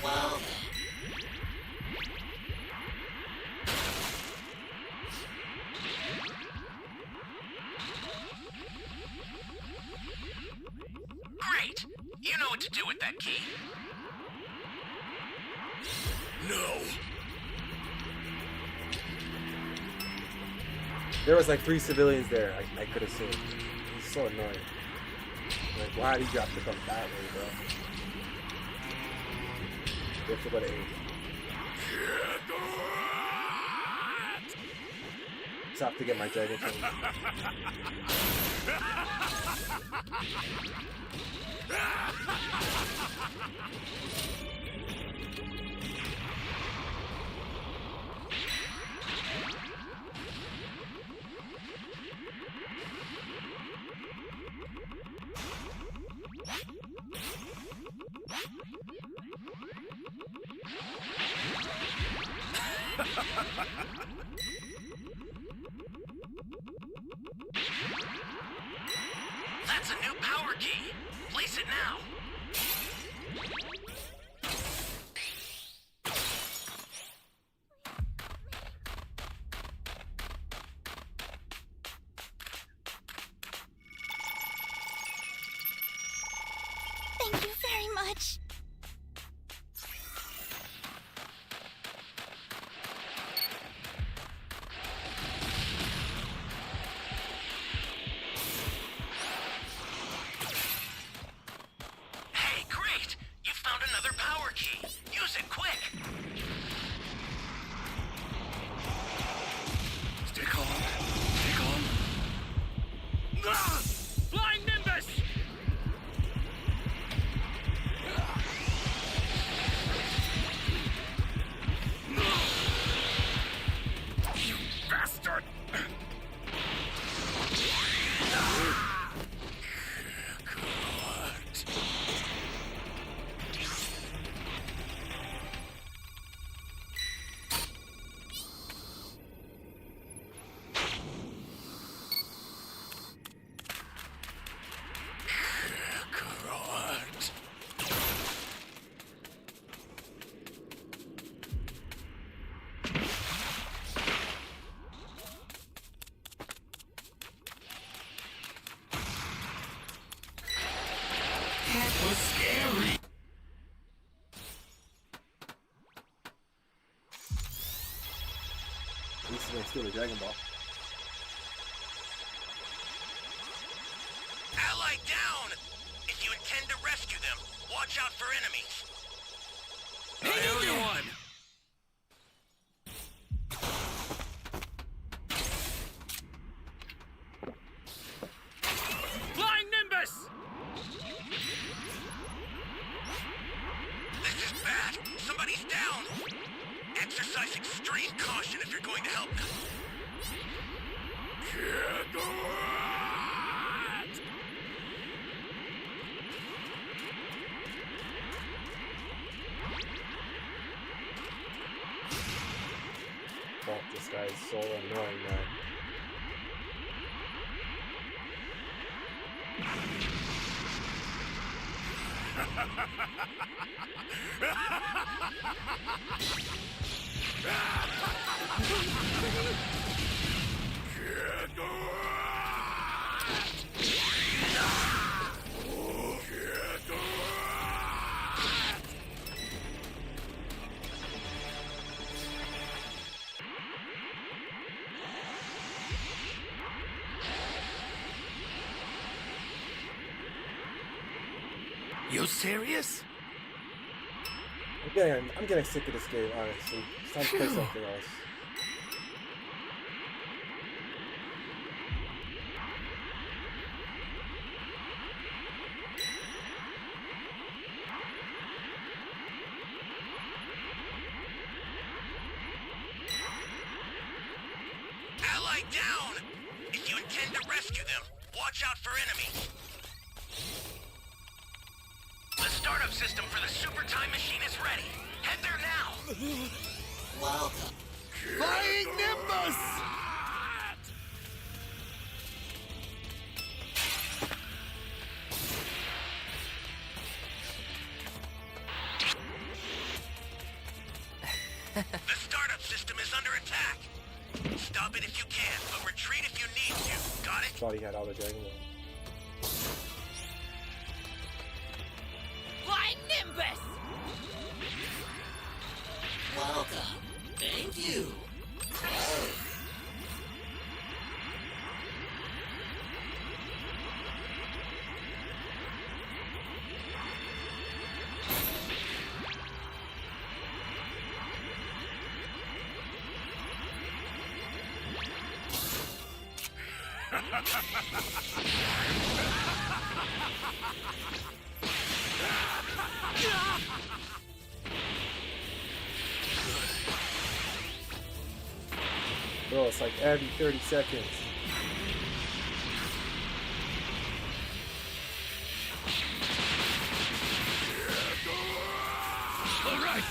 Well, Great. You know what to do with that key. No. There was like 3 civilians there, I could have seen. It's so annoying. Like, why did you drop the gun that way, bro? You have to go to 8. Stop to get my dragon chain. That's a new power key. Place it now. Thank you very much. Flying Nimbus! You bastard! That was scary. At least he's gonna steal the Dragon Ball. Ally down! If you intend to rescue them, watch out for enemies. Hey, everyone! Flying Nimbus! This is bad. Somebody's down. Exercise extreme caution if you're going to help them. Fuck, this guy is so annoying, man. You serious? I'm getting sick of this game, honestly. It's time to play something else. Ally down! If you intend to rescue them, watch out for enemies. The startup system for the Super Time Machine is ready. Head there now. Flying Nimbus! The startup system is under attack. Stop it if you can, but retreat if you need to. Got it? Thought he had all the Dragon Ball. Flying Nimbus! Welcome. Thank you. Bro, it's like every 30 seconds. All right.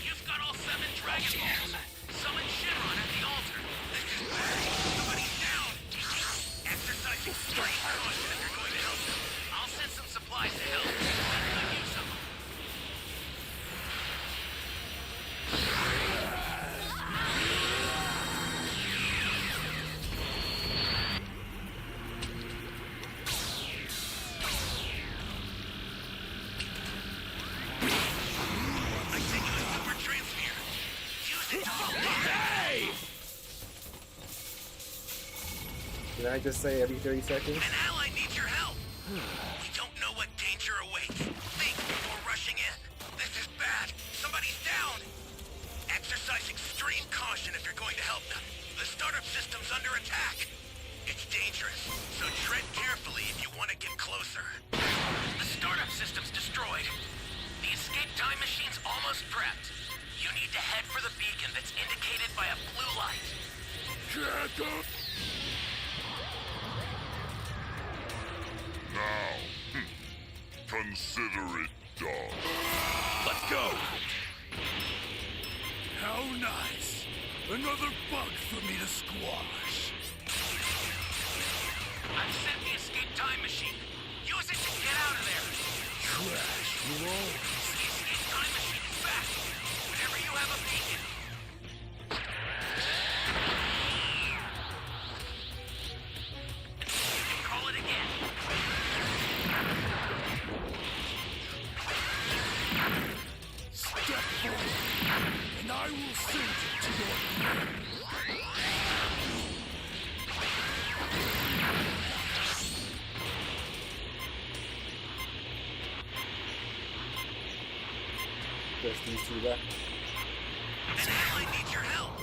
You've got all 7 Dragon Balls. Summon Shenron at the altar. This is bad. Somebody's down. Exercise extreme caution if you're going to help them. I'll send some supplies to help. Better use them. I sent you a super transmitter. Use it to Hey! Did I just say every 30 seconds? An ally needs your help. We don't know what danger awaits. Think before rushing in. This is bad. Somebody's down. Exercise extreme caution if you're going to help them. The startup system's under attack. It's dangerous, so tread carefully if you want to get closer. The startup system's destroyed. The escape time machine's almost prepped. You need to head for the beacon that's indicated by a blue light. Now, consider it done. Let's go! How nice! Another bug for me to squash. I've sent the escape time machine. Use it to get out of there. Trash roll. The escape time machine is back. Whenever you have a beacon. You can call it again. Step forward, and I will send you to your grave. Just these two left. An ally needs your help.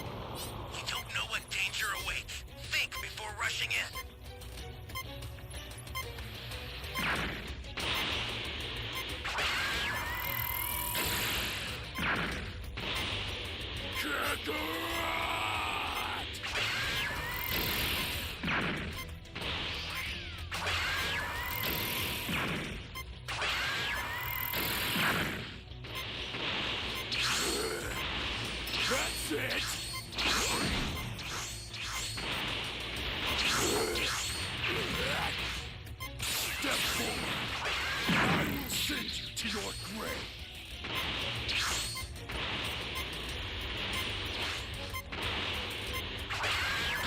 You don't know what danger awaits. Think before rushing in. That's it! Step forward. I will send you to your grave.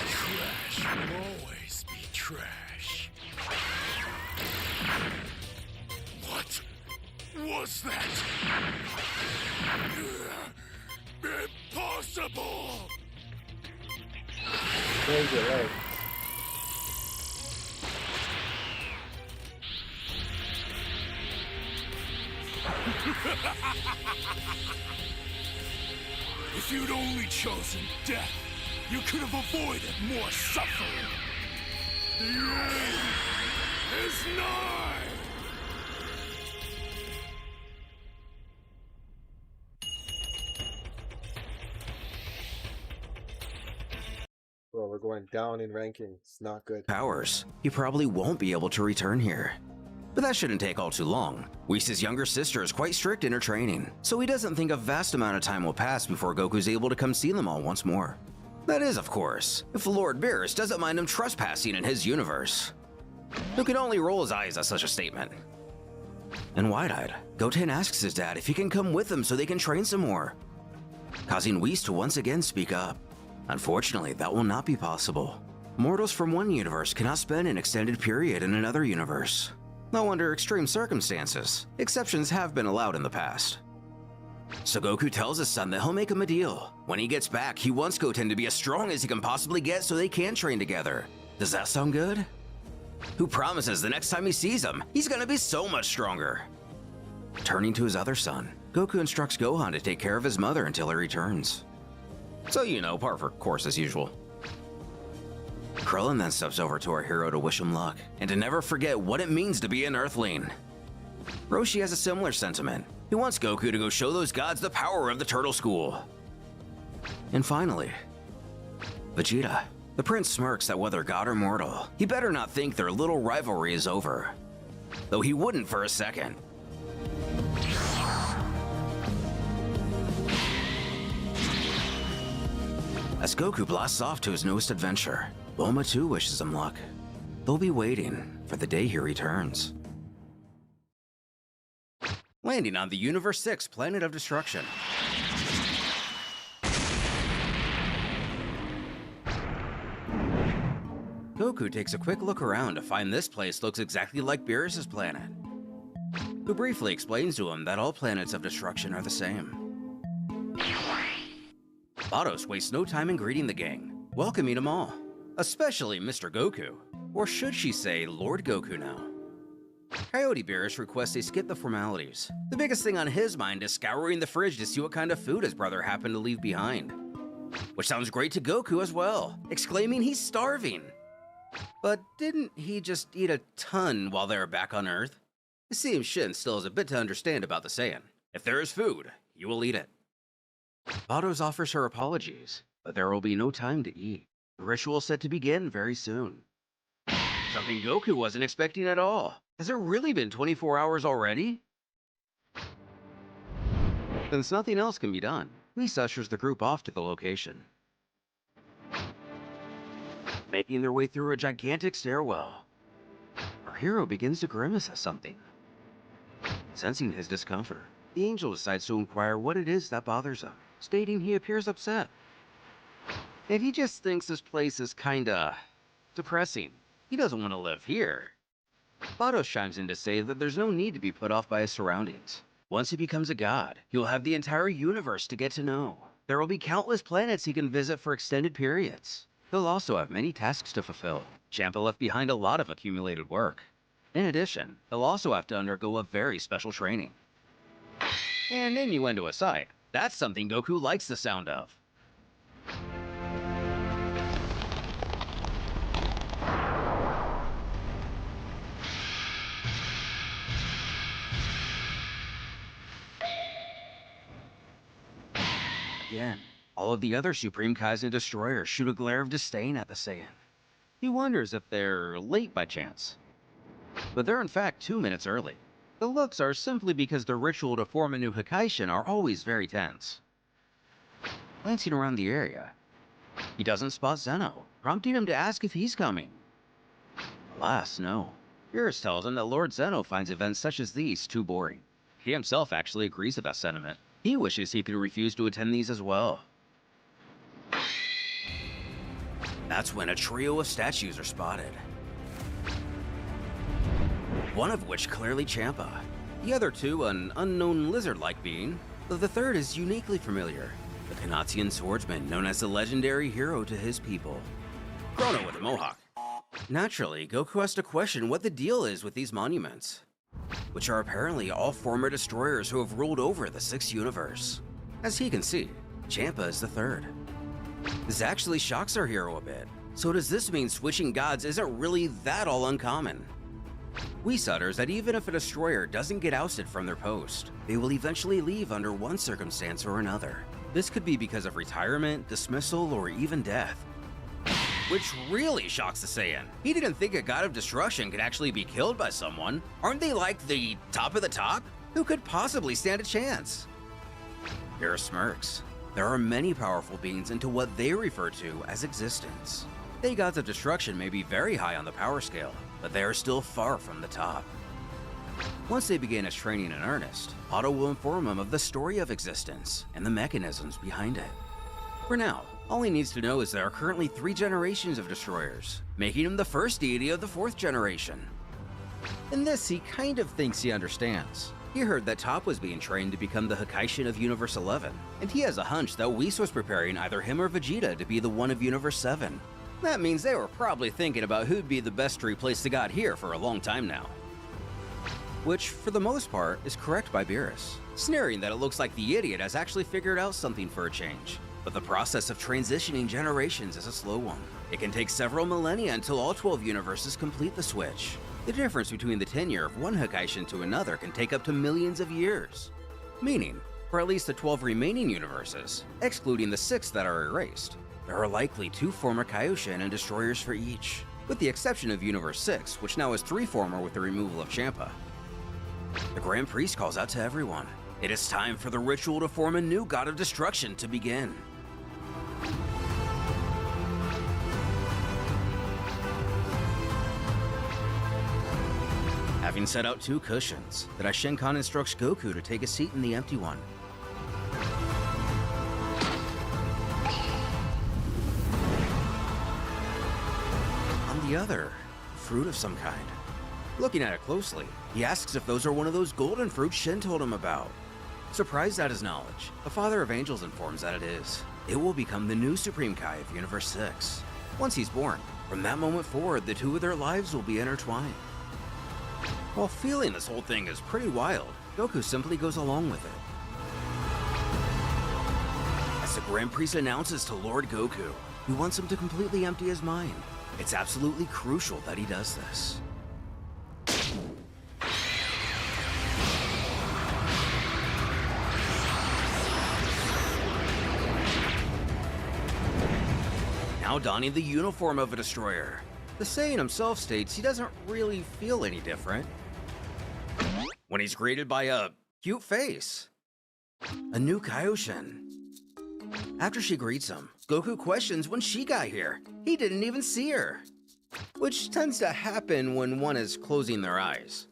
Trash will always be trash. What was that? Impossible! There's your leg. If you'd only chosen death, you could have avoided more suffering. The end is nigh! Bro, we're going down in rankings. Not good. Powers, he probably won't be able to return here. But that shouldn't take all too long. Whis' younger sister is quite strict in her training, so he doesn't think a vast amount of time will pass before Goku's able to come see them all once more. That is, of course, if Lord Beerus doesn't mind him trespassing in his universe. Who can only roll his eyes at such a statement. And wide-eyed, Goten asks his dad if he can come with them so they can train some more, causing Whis to once again speak up. Unfortunately, that will not be possible. Mortals from one universe cannot spend an extended period in another universe. Though under extreme circumstances, exceptions have been allowed in the past. So Goku tells his son that he'll make him a deal. When he gets back, he wants Goten to be as strong as he can possibly get so they can train together. Does that sound good? Who promises the next time he sees him, he's gonna be so much stronger. Turning to his other son, Goku instructs Gohan to take care of his mother until he returns. So, you know, par for course as usual. Krillin then steps over to our hero to wish him luck, and to never forget what it means to be an Earthling. Roshi has a similar sentiment. He wants Goku to go show those gods the power of the Turtle School. And finally, Vegeta. The prince smirks that whether god or mortal, he better not think their little rivalry is over. Though he wouldn't for a second. As Goku blasts off to his newest adventure, Bulma too wishes him luck. They'll be waiting for the day he returns. Landing on the Universe 6 Planet of Destruction. Goku takes a quick look around to find this place looks exactly like Beerus' planet, who briefly explains to him that all planets of destruction are the same. Vados wastes no time in greeting the gang, welcoming them all, especially Mr. Goku, or should she say Lord Goku now. Coyote Beerus requests they skip the formalities. The biggest thing on his mind is scouring the fridge to see what kind of food his brother happened to leave behind. which sounds great to Goku as well, exclaiming he's starving. But didn't he just eat a ton while they were back on Earth? It seems Shin still has a bit to understand about the Saiyan. If there is food, you will eat it. Vados offers her apologies, but there will be no time to eat. The ritual is set to begin very soon. Something Goku wasn't expecting at all. Has it really been 24 hours already? Since nothing else can be done, Whis ushers the group off to the location. Making their way through a gigantic stairwell, our hero begins to grimace at something. Sensing his discomfort, the angel decides to inquire what it is that bothers him, stating he appears upset. And he just thinks this place is kinda depressing. He doesn't want to live here. Vados chimes in to say that there's no need to be put off by his surroundings. Once he becomes a god, he will have the entire universe to get to know. There will be countless planets he can visit for extended periods. He'll also have many tasks to fulfill. Champa left behind a lot of accumulated work. In addition, he'll also have to undergo a very special training. And innuendo aside, that's something Goku likes the sound of. Again, all of the other Supreme Kaizen destroyers shoot a glare of disdain at the Saiyan. He wonders if they're late by chance. But they're in fact 2 minutes early. The looks are simply because the ritual to form a new Hakaishin are always very tense. Glancing around the area, he doesn't spot Zeno, prompting him to ask if he's coming. Alas, no. Beerus tells him that Lord Zeno finds events such as these too boring. He himself actually agrees with that sentiment. He wishes he could refuse to attend these as well. That's when a trio of statues are spotted. One of which clearly Champa. The other two an unknown lizard-like being, though the third is uniquely familiar. The Kanatian swordsman known as the legendary hero to his people. Chrono with a mohawk. Naturally, Goku has to question what the deal is with these monuments, which are apparently all former destroyers who have ruled over the 6th universe. As he can see, Champa is the third. This actually shocks our hero a bit. So does this mean switching gods isn't really that all uncommon? Whis utters that even if a destroyer doesn't get ousted from their post, they will eventually leave under one circumstance or another. This could be because of retirement, dismissal, or even death. Which really shocks the Saiyan. He didn't think a god of destruction could actually be killed by someone. Aren't they like the top of the top? Who could possibly stand a chance? Beerus smirks. There are many powerful beings into what they refer to as existence. They gods of destruction may be very high on the power scale, but they are still far from the top. Once they begin his training in earnest, Otto will inform him of the story of existence and the mechanisms behind it. For now, all he needs to know is there are currently 3 generations of destroyers, making him the first deity of the 4th generation. In this, he kind of thinks he understands. He heard that Toph was being trained to become the Hakaishin of Universe 11, and he has a hunch that Whis was preparing either him or Vegeta to be the one of Universe 7. That means they were probably thinking about who'd be the best to replace the god here for a long time now. Which, for the most part, is correct by Beerus, sneering that it looks like the idiot has actually figured out something for a change. But the process of transitioning generations is a slow one. It can take several millennia until all 12 universes complete the switch. The difference between the tenure of one Hakaishin to another can take up to millions of years. Meaning, for at least the 12 remaining universes, excluding the 6 that are erased, there are likely 2 former Kaioshin and destroyers for each, with the exception of Universe 6, which now has 3 former with the removal of Champa. The Grand Priest calls out to everyone. It is time for the ritual to form a new god of destruction to begin. Having set out 2 cushions, the Daishinkan instructs Goku to take a seat in the empty one. On the other, fruit of some kind. Looking at it closely, he asks if those are one of those golden fruits Shin told him about. Surprised at his knowledge, the Father of Angels informs that it is. It will become the new Supreme Kai of Universe 6. Once he's born, from that moment forward, the 2 of their lives will be intertwined. While feeling this whole thing is pretty wild, Goku simply goes along with it. As the Grand Priest announces to Lord Goku he wants him to completely empty his mind. It's absolutely crucial that he does this. Now donning the uniform of a destroyer, the Saiyan himself states he doesn't really feel any different when he's greeted by a cute face. A new Kaioshin. After she greets him, Goku questions when she got here. He didn't even see her. Which tends to happen when one is closing their eyes.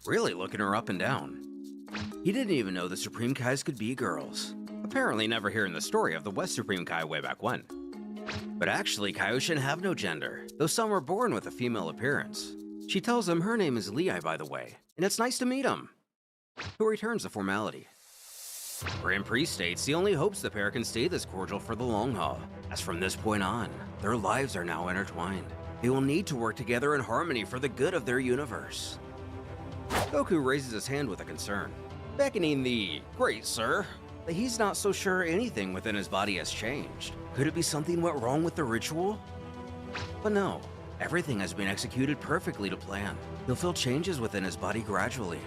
Really looking her up and down. He didn't even know the Supreme Kais could be girls. Apparently never hearing the story of the West Supreme Kai way back when. But actually, Kaioshin have no gender, though some were born with a female appearance. She tells him her name is Lei, by the way, and it's nice to meet him. Who returns the formality. Grand Priest states he only hopes the pair can stay this cordial for the long haul, as from this point on, their lives are now intertwined. They will need to work together in harmony for the good of their universe. Goku raises his hand with a concern, beckoning the great sir that he's not so sure anything within his body has changed. Could it be something went wrong with the ritual? But no, everything has been executed perfectly to plan. He'll feel changes within his body gradually.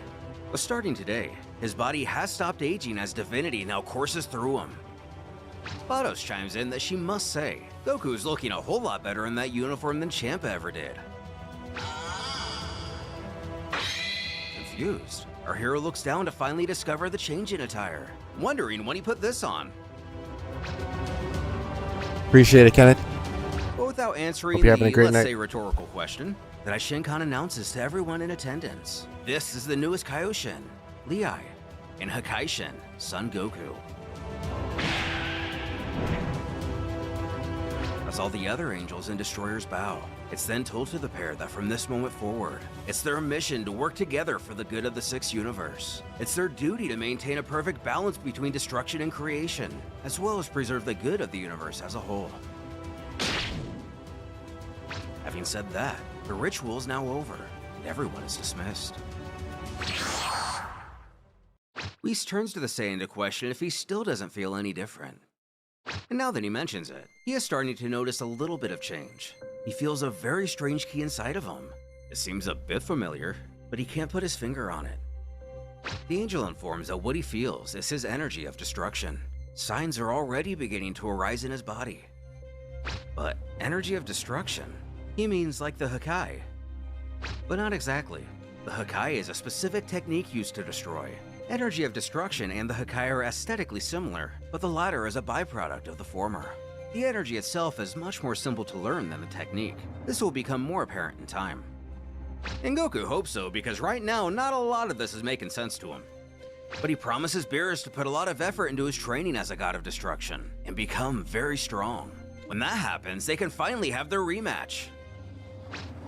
But starting today, his body has stopped aging as divinity now courses through him. Vados chimes in that she must say, Goku's looking a whole lot better in that uniform than Champa ever did. Confused, our hero looks down to finally discover the change in attire, wondering when he put this on. Appreciate it, Kenneth. But without answering Hope you're having a great let's night. say rhetorical question, that Shinkan announces to everyone in attendance. This is the newest Kaioshin, Lei, and Hakaishin, Son Goku. As all the other angels and destroyers bow, it's then told to the pair that from this moment forward, it's their mission to work together for the good of the Sixth Universe. It's their duty to maintain a perfect balance between destruction and creation, as well as preserve the good of the universe as a whole. Having said that, the ritual is now over, and everyone is dismissed. Whis turns to the Saiyan to question if he still doesn't feel any different. And now that he mentions it, he is starting to notice a little bit of change. He feels a very strange key inside of him. It seems a bit familiar, but he can't put his finger on it. The angel informs that what he feels is his energy of destruction. Signs are already beginning to arise in his body. But energy of destruction? He means like the Hakai. But not exactly. The Hakai is a specific technique used to destroy. Energy of destruction and the Hakai are aesthetically similar, but the latter is a byproduct of the former. The energy itself is much more simple to learn than the technique. This will become more apparent in time. And Goku hopes so, because right now not a lot of this is making sense to him. But he promises Beerus to put a lot of effort into his training as a god of destruction, and become very strong. When that happens, they can finally have their rematch.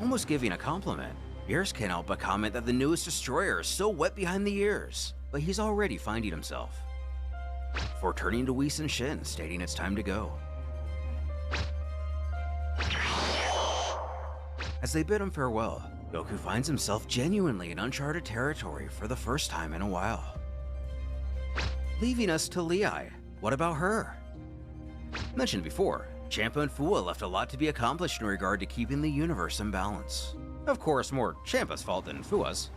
Almost giving a compliment, Beerus can't help but comment that the newest destroyer is so wet behind the ears, but he's already finding himself. Before turning to Whis and Shin, stating it's time to go. As they bid him farewell, Goku finds himself genuinely in uncharted territory for the first time in a while. Leaving us to Lei, what about her? Mentioned before, Champa and Fua left a lot to be accomplished in regard to keeping the universe in balance. Of course, more Champa's fault than Fua's.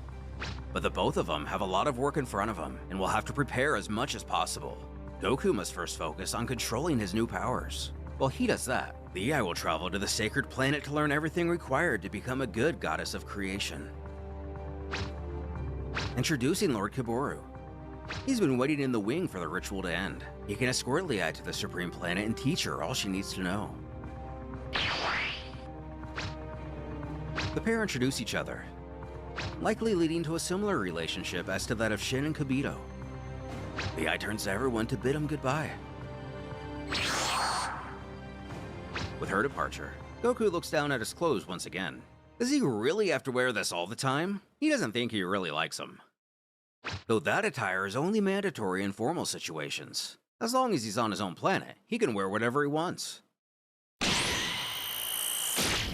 But the both of them have a lot of work in front of them, and will have to prepare as much as possible. Goku must first focus on controlling his new powers. While he does that, Lei will travel to the sacred planet to learn everything required to become a good goddess of creation. Introducing Lord Kiboru. He's been waiting in the wing for the ritual to end. He can escort Lei to the Supreme Planet and teach her all she needs to know. The pair introduce each other, likely leading to a similar relationship as to that of Shin and Kibito. Lei turns to everyone to bid him goodbye. With her departure, Goku looks down at his clothes once again. Does he really have to wear this all the time? He doesn't think he really likes them. Though that attire is only mandatory in formal situations. As long as he's on his own planet, he can wear whatever he wants.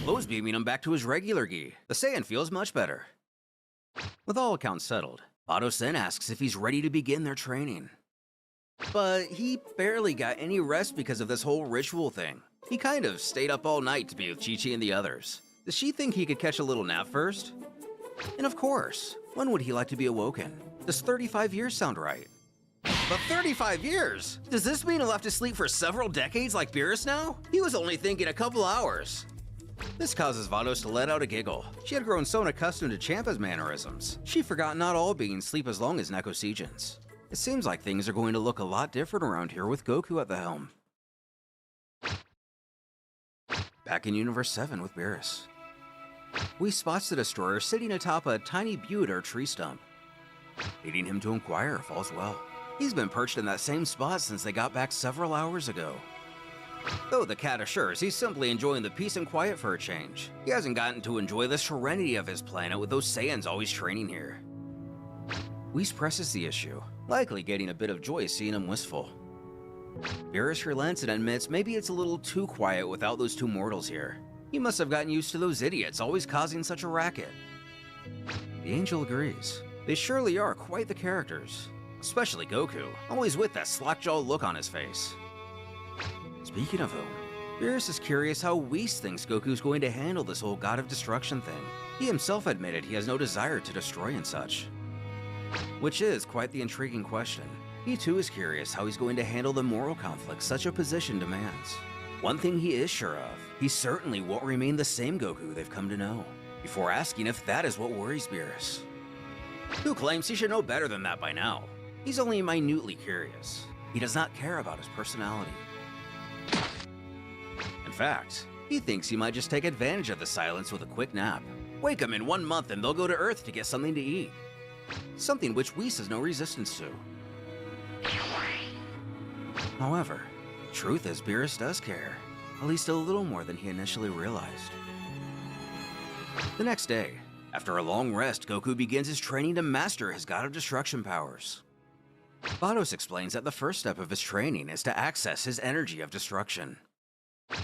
Clothes beaming him back to his regular gi. The Saiyan feels much better. With all accounts settled, Vados then asks if he's ready to begin their training. But he barely got any rest because of this whole ritual thing. He kind of stayed up all night to be with Chi-Chi and the others. Does she think he could catch a little nap first? And of course, when would he like to be awoken? Does 35 years sound right? But 35 years? Does this mean he'll have to sleep for several decades like Beerus now? He was only thinking a couple hours. This causes Vados to let out a giggle. She had grown so accustomed to Champa's mannerisms, she forgot not all beings sleep as long as Nekosejans. It seems like things are going to look a lot different around here with Goku at the helm. Back in Universe 7 with Beerus. We spots the Destroyer sitting atop a tiny butte or tree stump, leading him to inquire if all's well. He's been perched in that same spot since they got back several hours ago. Though the cat assures he's simply enjoying the peace and quiet for a change. He hasn't gotten to enjoy the serenity of his planet with those Saiyans always training here. Whis presses the issue, likely getting a bit of joy seeing him wistful. Beerus relents and admits maybe it's a little too quiet without those two mortals here. He must have gotten used to those idiots always causing such a racket. The angel agrees. They surely are quite the characters. Especially Goku, always with that slack-jawed look on his face. Speaking of whom, Beerus is curious how Whis thinks Goku's going to handle this whole God of Destruction thing. He himself admitted he has no desire to destroy and such. Which is quite the intriguing question. He too is curious how he's going to handle the moral conflict such a position demands. One thing he is sure of, he certainly won't remain the same Goku they've come to know, before asking if that is what worries Beerus. Who claims he should know better than that by now? He's only minutely curious. He does not care about his personality. In fact, he thinks he might just take advantage of the silence with a quick nap. Wake him in 1 month and they'll go to Earth to get something to eat. Something which Whis has no resistance to. However, truth is Beerus does care, at least a little more than he initially realized. The next day, after a long rest, Goku begins his training to master his God of Destruction powers. Vados explains that the first step of his training is to access his energy of destruction.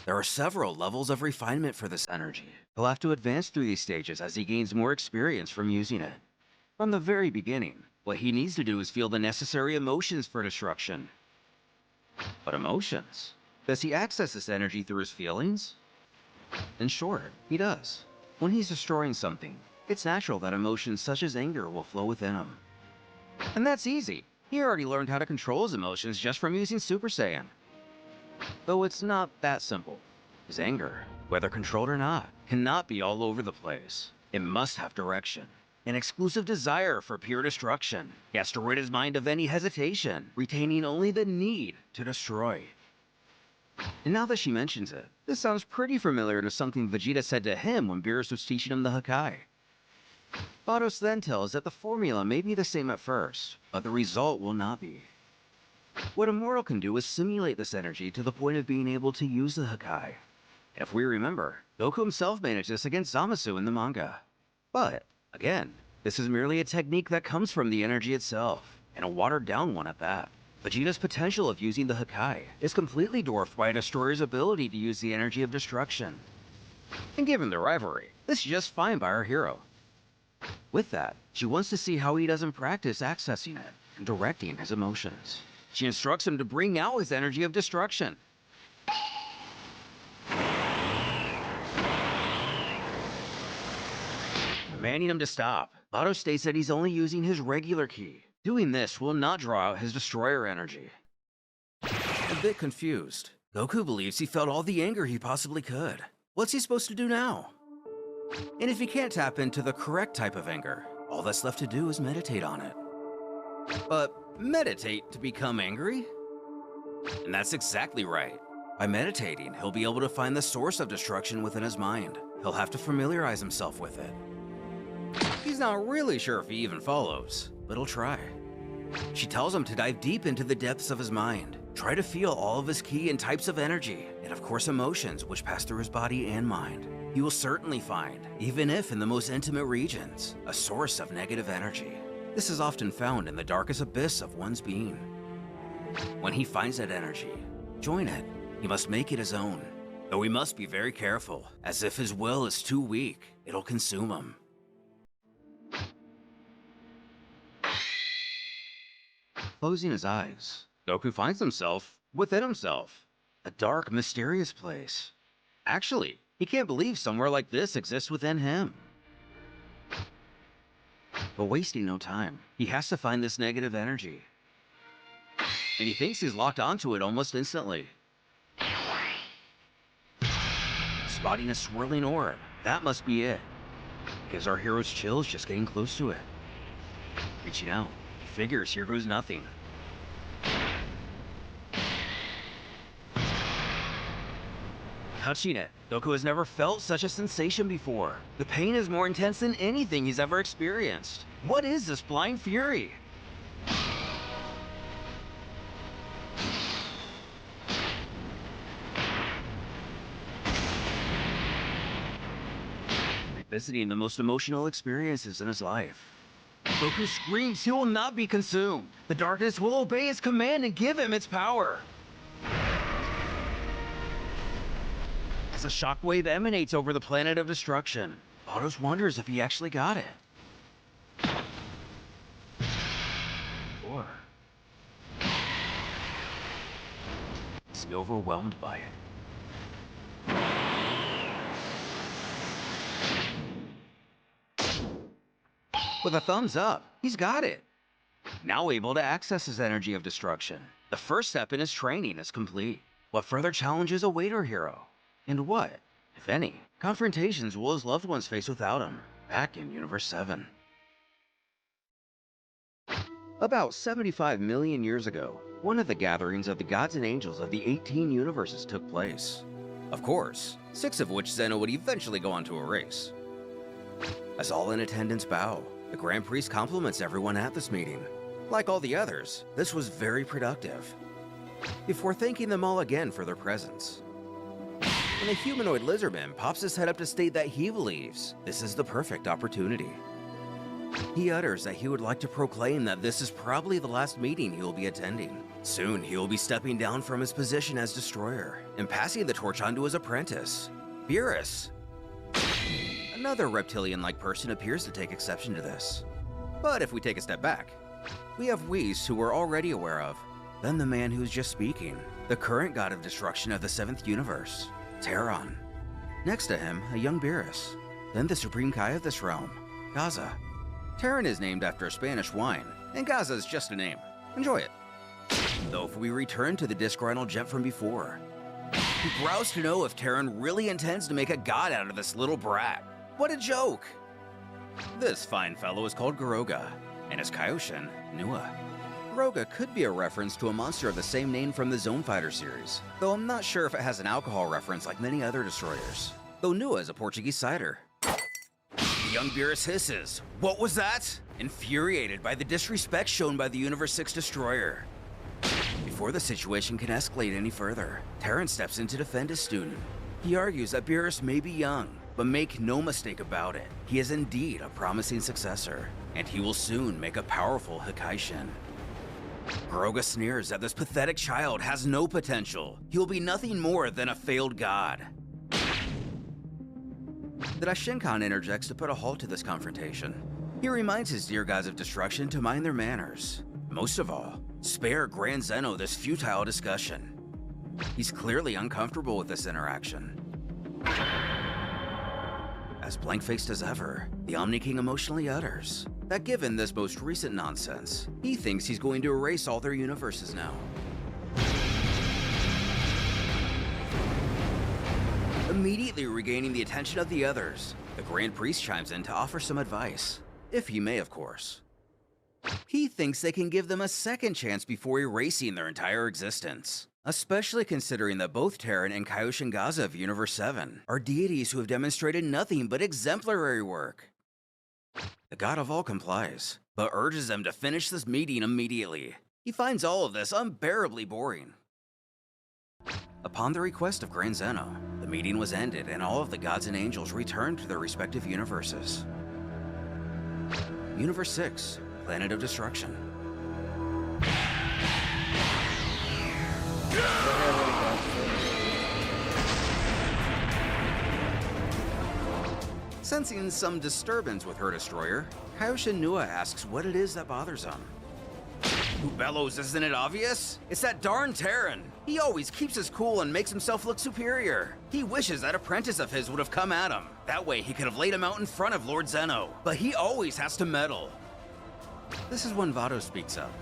There are several levels of refinement for this energy. He'll have to advance through these stages as he gains more experience from using it. From the very beginning, what he needs to do is feel the necessary emotions for destruction. But emotions? Does he access this energy through his feelings? In short, he does. When he's destroying something, it's natural that emotions such as anger will flow within him. And that's easy. He already learned how to control his emotions just from using Super Saiyan. Though it's not that simple. His anger, whether controlled or not, cannot be all over the place. It must have direction. An exclusive desire for pure destruction. He has to rid his mind of any hesitation, retaining only the need to destroy. And now that she mentions it, this sounds pretty familiar to something Vegeta said to him when Beerus was teaching him the Hakai. Vados then tells that the formula may be the same at first, but the result will not be. What a mortal can do is simulate this energy to the point of being able to use the Hakai. If we remember, Goku himself managed this against Zamasu in the manga. But, again, this is merely a technique that comes from the energy itself, and a watered-down one at that. Vegeta's potential of using the Hakai is completely dwarfed by a Destroyer's ability to use the energy of destruction. And given the rivalry, this is just fine by our hero. With that, she wants to see how he does in practice accessing it and directing his emotions. She instructs him to bring out his energy of destruction. Commanding him to stop, Vados states that he's only using his regular ki. Doing this will not draw out his destroyer energy. A bit confused, Goku believes he felt all the anger he possibly could. What's he supposed to do now? And if he can't tap into the correct type of anger, all that's left to do is meditate on it. But meditate to become angry? And that's exactly right. By meditating, he'll be able to find the source of destruction within his mind. He'll have to familiarize himself with it. He's not really sure if he even follows, but he'll try. She tells him to dive deep into the depths of his mind, try to feel all of his ki and types of energy, and of course emotions which pass through his body and mind. He will certainly find, even if in the most intimate regions, a source of negative energy. This is often found in the darkest abyss of one's being. When he finds that energy, join it. He must make it his own. Though he must be very careful, as if his will is too weak, it'll consume him. Closing his eyes, Goku finds himself within himself. A dark, mysterious place. Actually, he can't believe somewhere like this exists within him. But wasting no time, he has to find this negative energy. And he thinks he's locked onto it almost instantly. Spotting a swirling orb, that must be it. Gives our heroes chills just getting close to it. Reaching out, he figures here goes nothing. Touching it, Goku has never felt such a sensation before. The pain is more intense than anything he's ever experienced. What is this blind fury? Revisiting the most emotional experiences in his life. Goku screams he will not be consumed. The darkness will obey his command and give him its power. As a shockwave emanates over the planet of destruction, Vados wonders if he actually got it. Or is he overwhelmed by it? With a thumbs up, he's got it. Now able to access his energy of destruction. The first step in his training is complete. What further challenges await our hero? And what, if any, confrontations will his loved ones face without him, back in Universe 7? About 75 million years ago, one of the gatherings of the gods and angels of the 18 universes took place. Of course, 6 of which Zeno would eventually go on to erase. As all in attendance bow, the Grand Priest compliments everyone at this meeting. Like all the others, this was very productive. Before thanking them all again for their presence, when a humanoid lizardman pops his head up to state that he believes this is the perfect opportunity. He utters that he would like to proclaim that this is probably the last meeting he will be attending. Soon he will be stepping down from his position as destroyer and passing the torch on to his apprentice, Beerus. Another reptilian-like person appears to take exception to this. But if we take a step back, we have Whis, who we're already aware of. Then the man who's just speaking, the current god of destruction of the 7th universe, Terran. Next to him, a young Beerus. Then the supreme Kai of this realm, Gaza. Terran is named after a Spanish wine, and Gaza is just a name. Enjoy it. Though if we return to the disgruntled gent from before, he growls to know if Terran really intends to make a god out of this little brat. What a joke! This fine fellow is called Garoga, and his Kaioshin, Nua. Garoga could be a reference to a monster of the same name from the Zone Fighter series, though I'm not sure if it has an alcohol reference like many other destroyers. Though Nua is a Portuguese cider. The young Beerus hisses, "What was that?" Infuriated by the disrespect shown by the Universe 6 destroyer. Before the situation can escalate any further, Terran steps in to defend his student. He argues that Beerus may be young, but make no mistake about it, he is indeed a promising successor, and he will soon make a powerful Hikaishin. Garoga sneers that this pathetic child has no potential. He will be nothing more than a failed god. The Daishinkan interjects to put a halt to this confrontation. He reminds his dear gods of destruction to mind their manners. Most of all, spare Grand Zeno this futile discussion. He's clearly uncomfortable with this interaction. As blank-faced as ever, the Omni King emotionally utters that given this most recent nonsense, he thinks he's going to erase all their universes now. Immediately regaining the attention of the others, the Grand Priest chimes in to offer some advice, if he may, of course. He thinks they can give them a second chance before erasing their entire existence, especially considering that both Terran and Kaioshin Gaza of Universe 7 are deities who have demonstrated nothing but exemplary work. The god of all complies, but urges them to finish this meeting immediately. He finds all of this unbearably boring. Upon the request of Grand Zeno, the meeting was ended and all of the gods and angels returned to their respective universes. Universe 6, Planet of Destruction. Sensing some disturbance with her destroyer, Kaioshin Nua asks what it is that bothers him. Who bellows, isn't it obvious? It's that darn Terran. He always keeps his cool and makes himself look superior. He wishes that apprentice of his would have come at him. That way he could have laid him out in front of Lord Zeno. But he always has to meddle. This is when Vado speaks up.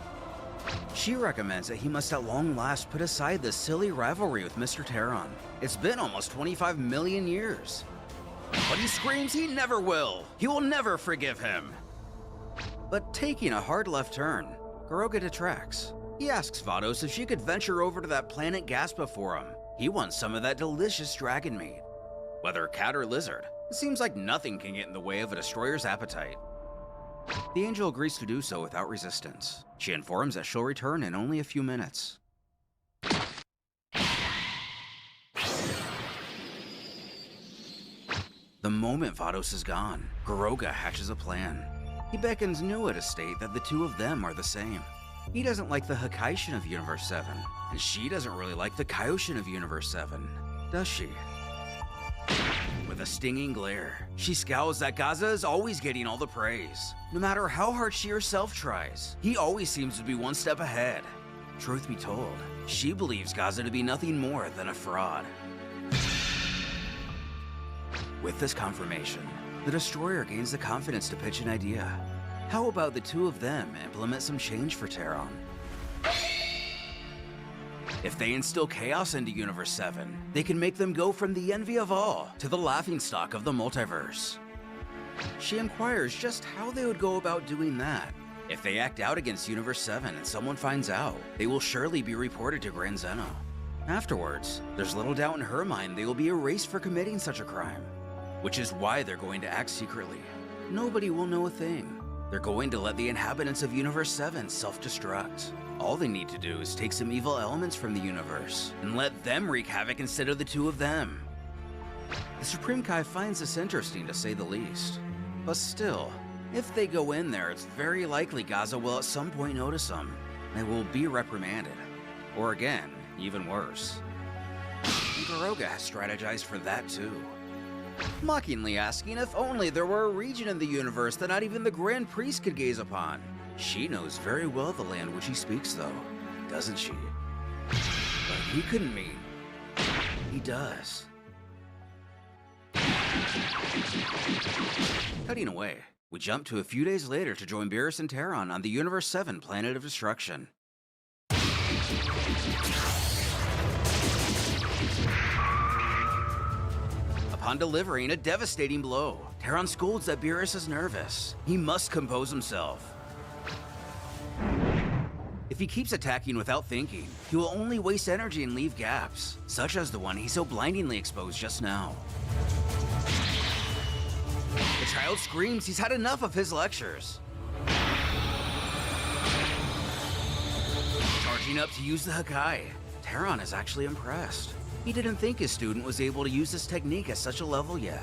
She recommends that he must at long last put aside this silly rivalry with Mr. Terran. It's been almost 25 million years. But he screams he never will. He will never forgive him. But taking a hard left turn, Garoga detracts. He asks Vados if she could venture over to that planet Gaspa for him. He wants some of that delicious dragon meat. Whether cat or lizard, it seems like nothing can get in the way of a destroyer's appetite. The angel agrees to do so without resistance. She informs that she'll return in only a few minutes. The moment Vados is gone, Garoga hatches a plan. He beckons Nua to state that the two of them are the same. He doesn't like the Hakaishin of Universe 7, and she doesn't really like the Kaioshin of Universe 7, does she? With a stinging glare, she scowls that Gaza is always getting all the praise. No matter how hard she herself tries, he always seems to be one step ahead. Truth be told, she believes Gaza to be nothing more than a fraud. With this confirmation, the Destroyer gains the confidence to pitch an idea. How about the two of them implement some change for Terran? If they instill chaos into Universe 7, they can make them go from the envy of all to the laughingstock of the multiverse. She inquires just how they would go about doing that. If they act out against Universe 7 and someone finds out, they will surely be reported to Grand Zeno. Afterwards, there's little doubt in her mind they will be erased for committing such a crime. Which is why they're going to act secretly. Nobody will know a thing. They're going to let the inhabitants of Universe 7 self-destruct. All they need to do is take some evil elements from the universe and let them wreak havoc instead of the two of them. The Supreme Kai finds this interesting to say the least. But still, if they go in there, it's very likely Gaza will at some point notice them. They will be reprimanded. Or again, even worse. And Garoga has strategized for that too. Mockingly asking if only there were a region in the universe that not even the Grand Priest could gaze upon. She knows very well the land which he speaks though, doesn't she? But he couldn't mean. He does. Cutting away, we jump to a few days later to join Beerus and Terran on the Universe 7 Planet of Destruction. Upon delivering a devastating blow, Terran scolds that Beerus is nervous. He must compose himself. If he keeps attacking without thinking, he will only waste energy and leave gaps, such as the one he so blindingly exposed just now. The child screams he's had enough of his lectures. Charging up to use the Hakai, Terran is actually impressed. He didn't think his student was able to use this technique at such a level yet.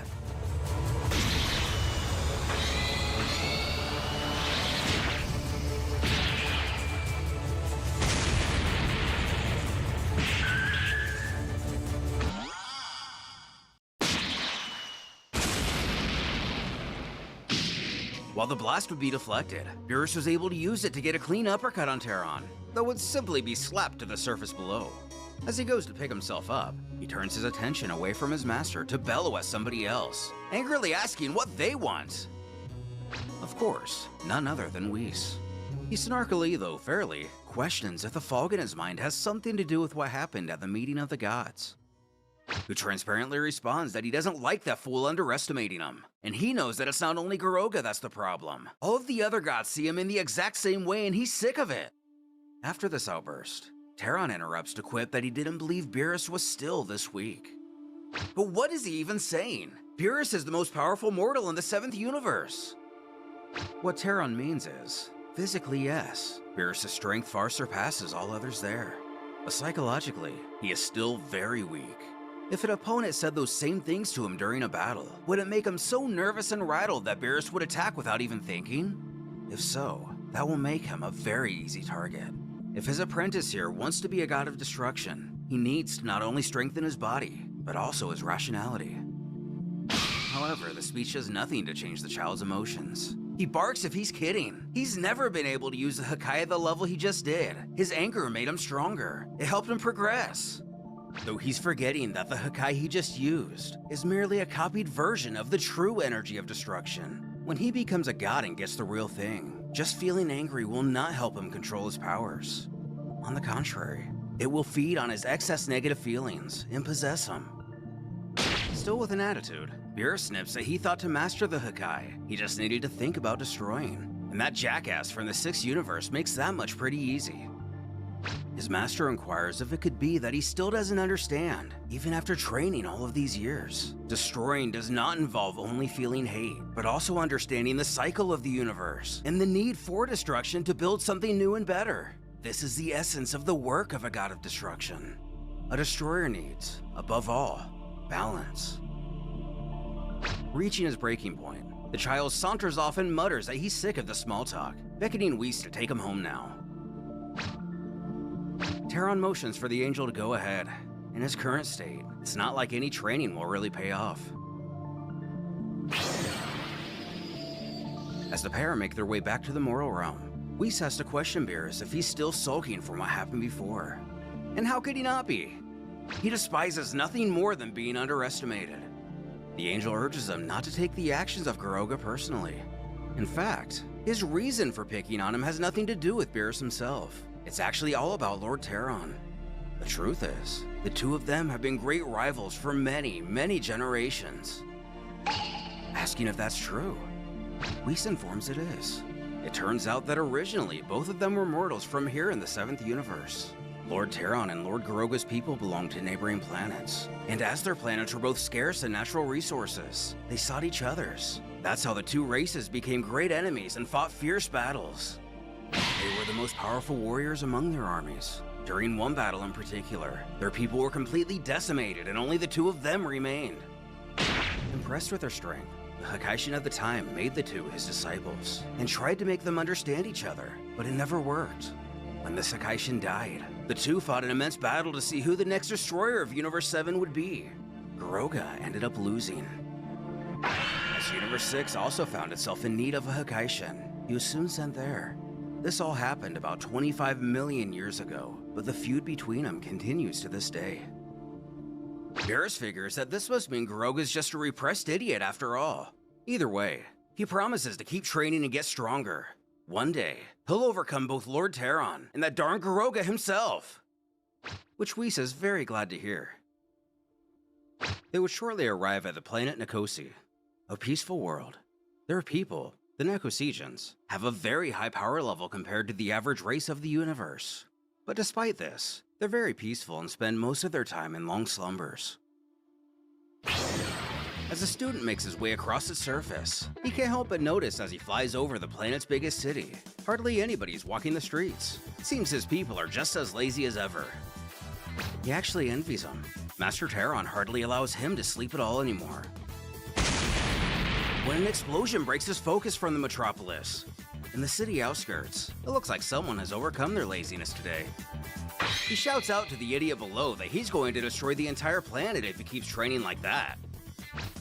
While the blast would be deflected, Beerus was able to use it to get a clean uppercut on Terran, though would simply be slapped to the surface below. As he goes to pick himself up, he turns his attention away from his master to bellow at somebody else, angrily asking what they want. Of course, none other than Whis. He snarkily, though fairly, questions if the fog in his mind has something to do with what happened at the meeting of the gods. Who transparently responds that he doesn't like that fool underestimating him, and he knows that it's not only Garoga that's the problem. All of the other gods see him in the exact same way and he's sick of it. After this outburst, Terran interrupts to quip that he didn't believe Beerus was still this weak. But what is he even saying? Beerus is the most powerful mortal in the 7th universe. What Terran means is, physically yes, Beerus' strength far surpasses all others there. But psychologically, he is still very weak. If an opponent said those same things to him during a battle, would it make him so nervous and rattled that Beerus would attack without even thinking? If so, that will make him a very easy target. If his apprentice here wants to be a god of destruction, he needs to not only strengthen his body, but also his rationality. However, the speech does nothing to change the child's emotions. He barks if he's kidding. He's never been able to use the Hakai at the level he just did. His anger made him stronger. It helped him progress. Though he's forgetting that the Hakai he just used is merely a copied version of the true energy of destruction. When he becomes a god and gets the real thing, just feeling angry will not help him control his powers. On the contrary, it will feed on his excess negative feelings and possess him. Still with an attitude, Beerus snips that he thought to master the Hakai, he just needed to think about destroying. And that jackass from the 6th universe makes that much pretty easy. His master inquires if it could be that he still doesn't understand, even after training all of these years. Destroying does not involve only feeling hate, but also understanding the cycle of the universe and the need for destruction to build something new and better. This is the essence of the work of a god of destruction. A destroyer needs, above all, balance. Reaching his breaking point, the child saunters off and mutters that he's sick of the small talk, beckoning Whis to take him home now. Terran motions for the angel to go ahead. In his current state, it's not like any training will really pay off. As the pair make their way back to the mortal realm, Whis has to question Beerus if he's still sulking from what happened before. And how could he not be? He despises nothing more than being underestimated. The angel urges him not to take the actions of Garoga personally. In fact, his reason for picking on him has nothing to do with Beerus himself. It's actually all about Lord Terran. The truth is, the two of them have been great rivals for many, many generations. Asking if that's true, Whis informs it is. It turns out that originally, both of them were mortals from here in the 7th universe. Lord Terran and Lord Garoga's people belonged to neighboring planets, and as their planets were both scarce in natural resources, they sought each other's. That's how the two races became great enemies and fought fierce battles. They were the most powerful warriors among their armies. During one battle in particular, their people were completely decimated and only the two of them remained. Impressed with their strength, the Hakaishin at the time made the two his disciples and tried to make them understand each other, but it never worked. When the Hakaishin died, the two fought an immense battle to see who the next destroyer of Universe 7 would be. Garoga ended up losing. As Universe 6 also found itself in need of a Hakaishin, he was soon sent there. This all happened about 25 million years ago, but the feud between them continues to this day. Beerus figures that this must mean Garoga's just a repressed idiot after all. Either way, he promises to keep training and get stronger. One day, he'll overcome both Lord Terran and that darn Garoga himself. Which Whis is very glad to hear. They would shortly arrive at the planet Nikosi, a peaceful world. Their people, the Nikosians, have a very high power level compared to the average race of the universe. But despite this, they're very peaceful and spend most of their time in long slumbers. As the student makes his way across its surface, he can't help but notice as he flies over the planet's biggest city, hardly anybody's walking the streets. It seems his people are just as lazy as ever. He actually envies them. Master Terran hardly allows him to sleep at all anymore. When an explosion breaks his focus from the metropolis. In the city outskirts, it looks like someone has overcome their laziness today. He shouts out to the idiot below that he's going to destroy the entire planet if he keeps training like that.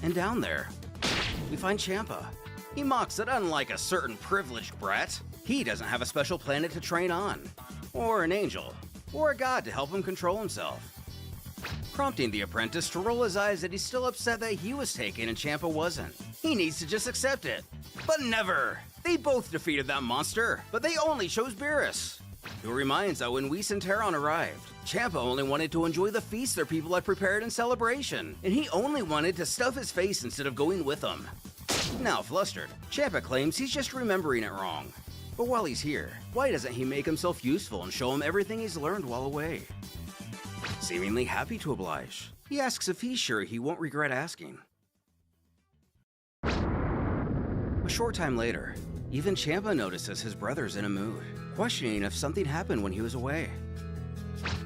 And down there, we find Champa. He mocks that unlike a certain privileged brat, he doesn't have a special planet to train on, or an angel, or a god to help him control himself. Prompting the apprentice to roll his eyes that he's still upset that he was taken and Champa wasn't. He needs to just accept it. But never! They both defeated that monster, but they only chose Beerus. Who reminds that when Whis and Terran arrived, Champa only wanted to enjoy the feast their people had prepared in celebration, and he only wanted to stuff his face instead of going with them. Now flustered, Champa claims he's just remembering it wrong. But while he's here, why doesn't he make himself useful and show him everything he's learned while away? Seemingly happy to oblige, he asks if he's sure he won't regret asking. A short time later, even Champa notices his brother's in a mood, questioning if something happened when he was away.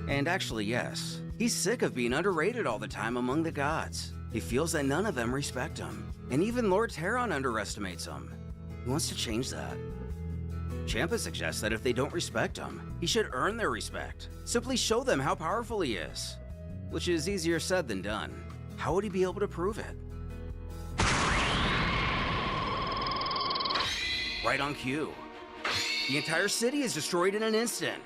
And actually, yes, he's sick of being underrated all the time among the gods. He feels that none of them respect him, and even Lord Terran underestimates him. He wants to change that. Champa suggests that if they don't respect him, he should earn their respect. Simply show them how powerful he is. Which is easier said than done. How would he be able to prove it? right on cue. The entire city is destroyed in an instant.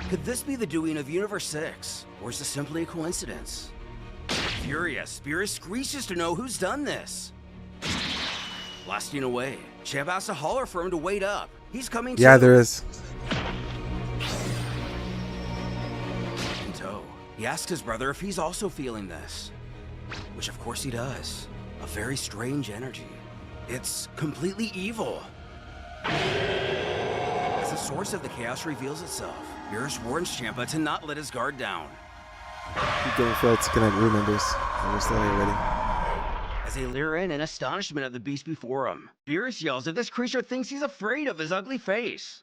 Could this be the doing of Universe 6? Or is this simply a coincidence? Furious, Beerus screeches to know who's done this. Blasting away, Champ has to holler for him to wait up. He's coming Yeah, too. there is. In tow, he asks his brother if he's also feeling this. Which of course he does. A very strange energy. It's completely evil. As the source of the chaos reveals itself, Beerus warns Champa to not let his guard down. Keep going for it to connect room members. We're still here waiting. As they leer in astonishment at the beast before him, Beerus yells that this creature thinks he's afraid of his ugly face.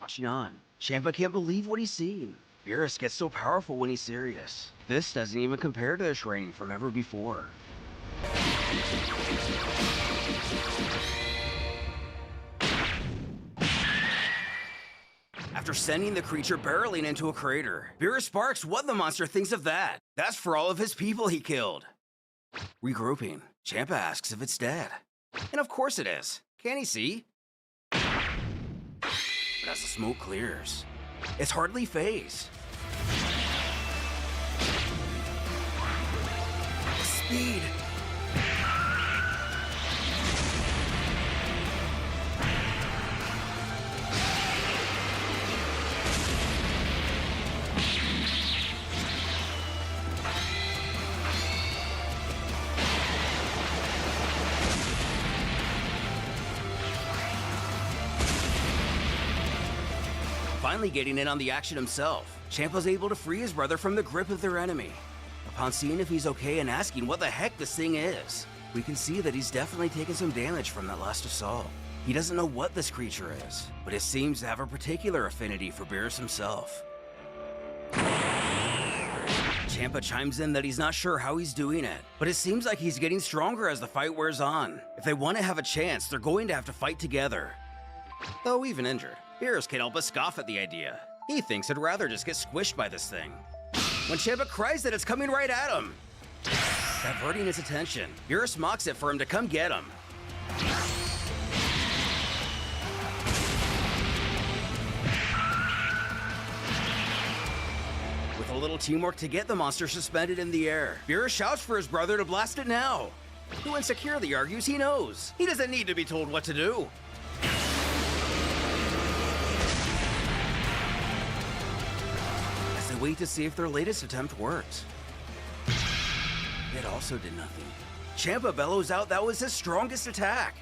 Watching on, Champa can't believe what he's seeing. Beerus gets so powerful when he's serious. This doesn't even compare to the training from ever before. After sending the creature barreling into a crater, Beerus sparks what the monster thinks of that. That's for all of his people he killed. Regrouping, Champa asks if it's dead. And of course it is. Can't he see? But as the smoke clears, it's hardly phased. Speed! Finally getting in on the action himself, Champa's able to free his brother from the grip of their enemy. Upon seeing if he's okay and asking what the heck this thing is, we can see that he's definitely taken some damage from that last assault. He doesn't know what this creature is, but it seems to have a particular affinity for Beerus himself. Champa chimes in that he's not sure how he's doing it, but it seems like he's getting stronger as the fight wears on. If they want to have a chance, they're going to have to fight together. Though even injured, Beerus can't help but scoff at the idea. He thinks he'd rather just get squished by this thing. When Champa cries that it's coming right at him, diverting his attention, Beerus mocks it for him to come get him. With a little teamwork to get the monster suspended in the air, Beerus shouts for his brother to blast it now. Who insecurely argues he knows. He doesn't need to be told what to do. Wait to see if their latest attempt worked. It also did nothing. Champa bellows out that was his strongest attack.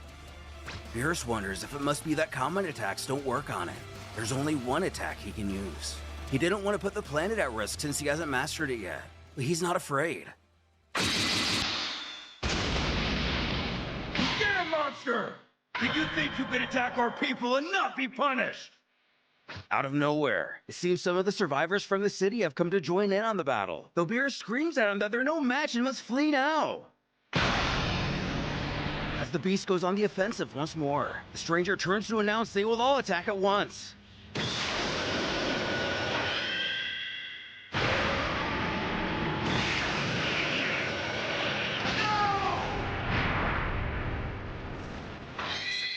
Beerus wonders if it must be that common attacks don't work on it. There's only one attack he can use. He didn't want to put the planet at risk since he hasn't mastered it yet, but he's not afraid. Get him, monster! Do you think you can attack our people and not be punished? Out of nowhere, it seems some of the survivors from the city have come to join in on the battle, though Beerus screams at him that they're no match and must flee now. As the beast goes on the offensive once more, the stranger turns to announce they will all attack at once.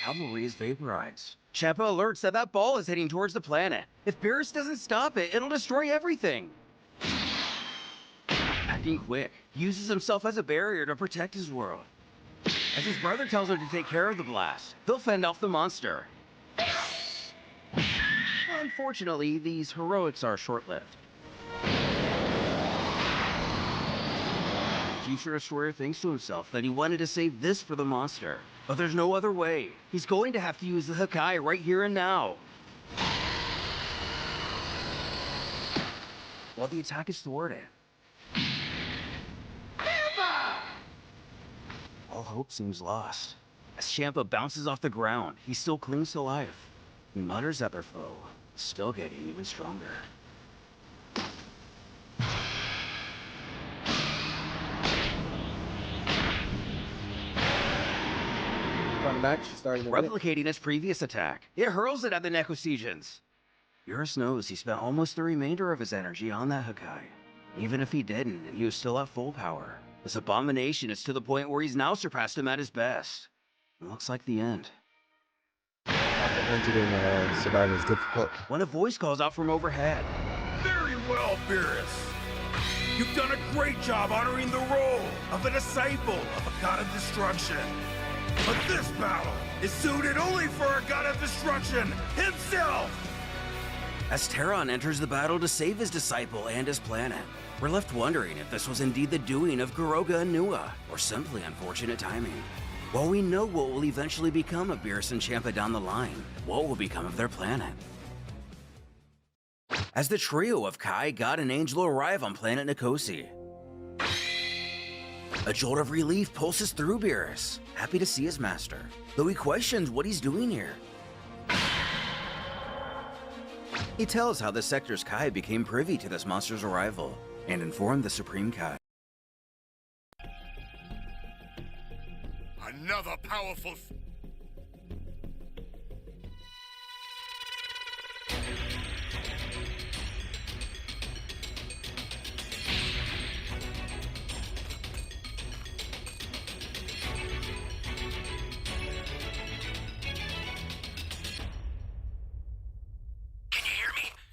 Cavalry is vaporized. Champa alerts that that ball is heading towards the planet. If Beerus doesn't stop it, it'll destroy everything. Acting quick, he uses himself as a barrier to protect his world. As his brother tells him to take care of the blast, they'll fend off the monster. Unfortunately, these heroics are short-lived. Future Destroyer thinks to himself that he wanted to save this for the monster. But there's no other way. He's going to have to use the Hakai right here and now. While the attack is thwarted. All hope seems lost. As Champa bounces off the ground, he still clings to life. He mutters at their foe, still getting even stronger. fun match starting in a minute. Replicating his previous attack, it hurls it at the Nekoseijans. Beerus knows he spent almost the remainder of his energy on that Hakai. Even if he didn't, and he was still at full power, this abomination is to the point where he's now surpassed him at his best. It looks like the end. Entering Survivor is difficult. When a voice calls out from overhead. Very well, Beerus. You've done a great job honoring the role of a disciple of a god of destruction. But this battle is suited only for a god of destruction himself! As Terran enters the battle to save his disciple and his planet, we're left wondering if this was indeed the doing of Kuroga and Nua, or simply unfortunate timing. While we know what will eventually become of Beerus and Champa down the line, what will become of their planet? As the trio of Kai, God, and Angel arrive on planet Nikosi, a jolt of relief pulses through Beerus, happy to see his master, though he questions what he's doing here. He tells how the sector's Kai became privy to this monster's arrival, and informed the Supreme Kai. Another powerful...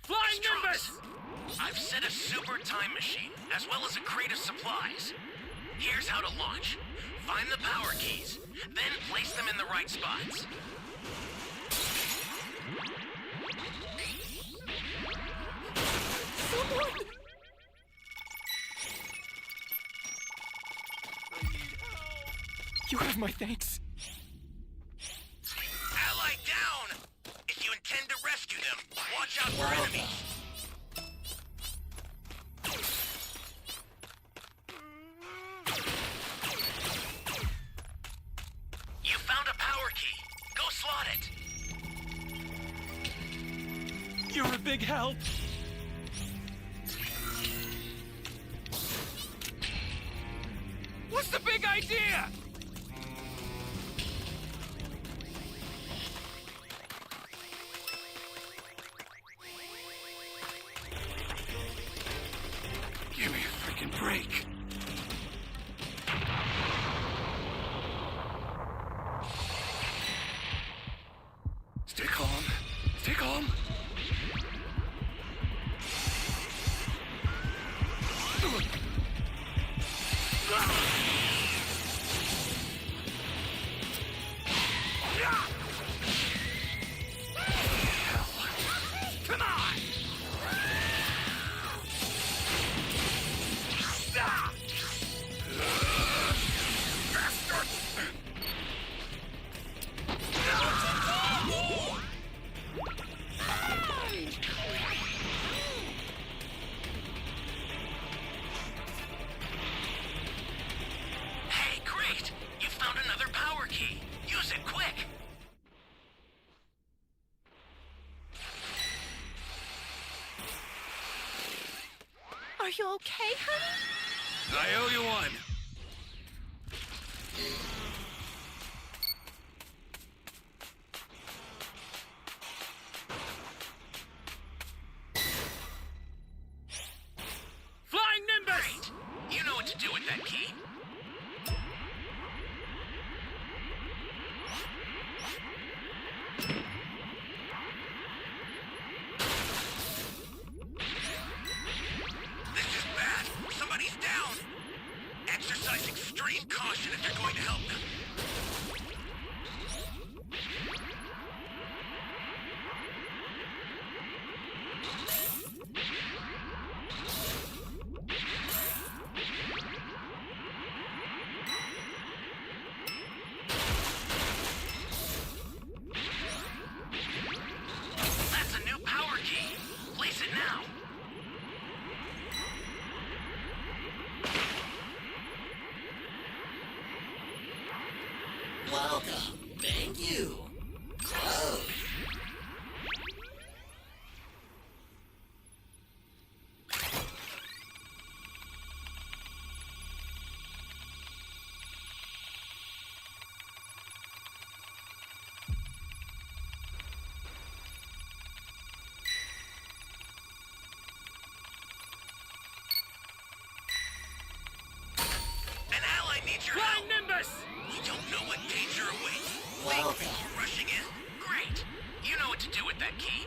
Flying Nimbus! I've set a super time machine, as well as a crate of supplies. Here's how to launch. Find the power keys, then place them in the right spots. You have my thanks. Ally down! If you intend to rescue them, watch out for enemies. You found a power key. Go slot it. You're a big help. What's the big idea? Give me a freaking break. Stay calm. Stay calm. Come on! Hey, great! You found another power key. Use it quick. Are you okay, honey? I owe you one. Flying Nimbus! Great! You know what to do with that key. This is bad. Somebody's down. Exercise extreme caution if you're going to help them. That's a new power key. Place it now. Welcome. Thank you. Close. need your help. Nimbus! You don't know what danger awaits. Think before rushing in. Great. You know what to do with that key.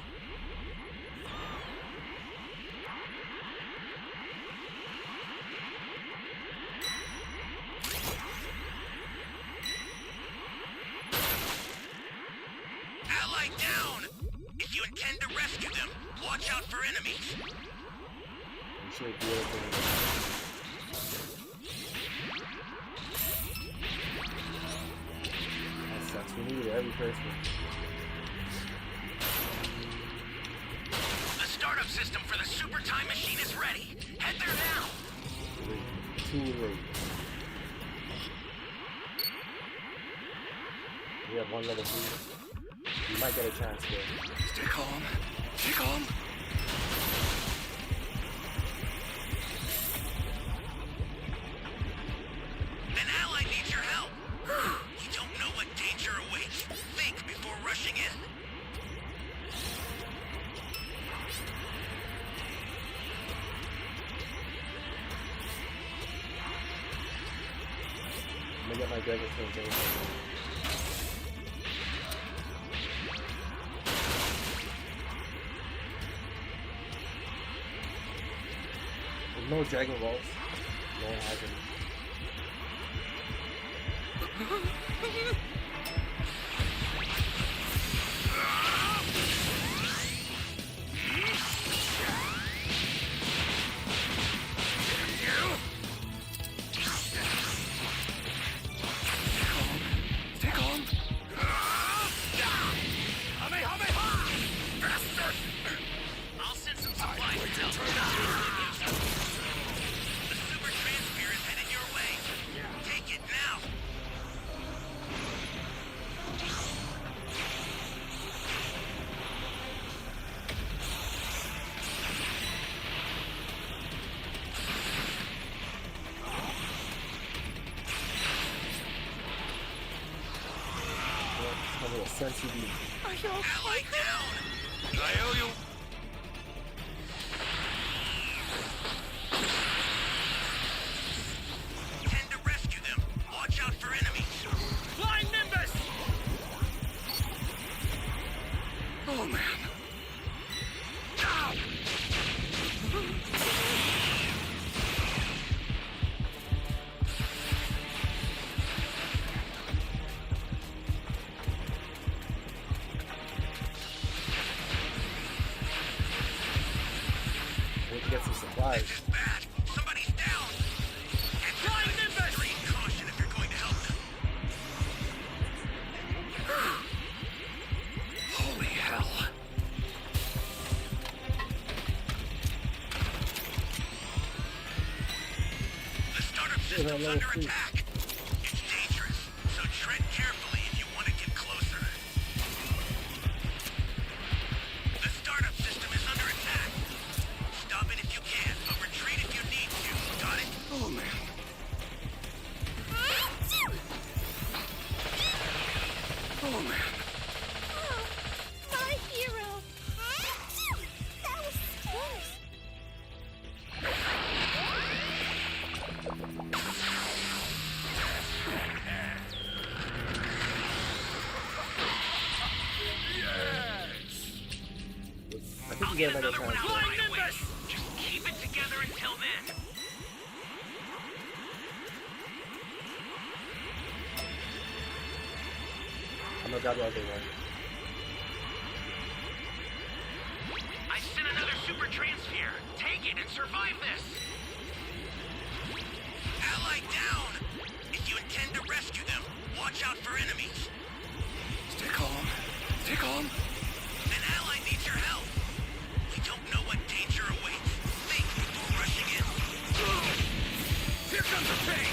Ally down! If you intend to rescue them, watch out for enemies. You should be able to. That sucks. We needed every person. The startup system for the super time machine is ready. Head there now. Too late. We have one level 3. You might get a chance there. Stay calm. Stay calm. An ally needs your help. You don't know what danger awaits. Think before rushing in. Let me get my Dragon Twins. There's no Dragon Balls. No one has any. Stay calm. I'll send some supplies to help. The super transfer is headed your way. Take it now. A little sensu beam. Are you Ally okay? down. I owe you. Intend to rescue them. Watch out for enemies. Flying Nimbus! Oh man. We can get some supplies. This is bad. Somebody's down. Flying Nimbus! Extreme caution if you're going to help them. Holy hell. The startup system's under attack. It's dangerous, so tread carefully if you want to get closer. The startup system is under attack. Stop it if you can, but retreat if you need to. Got it? Oh man. Oh man. Oh, my hero. That was close. I think we get another Another one chance. out right away. Just keep it together until then. I'm gonna grab the other one. I sent another super transfer. Take it and survive this. Ally down. If you intend to rescue them, watch out for enemies. Stay calm. Stay calm. An ally needs your help. You don't know what danger awaits. Think before rushing in. Here comes the pain.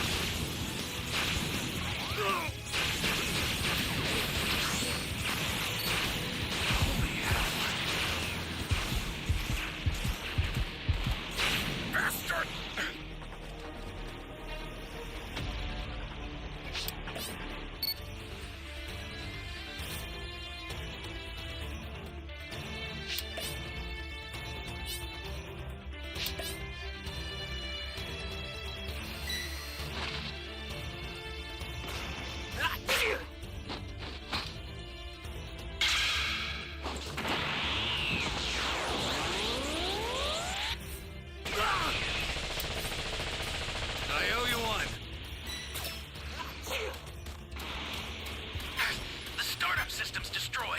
Holy hell. Bastard!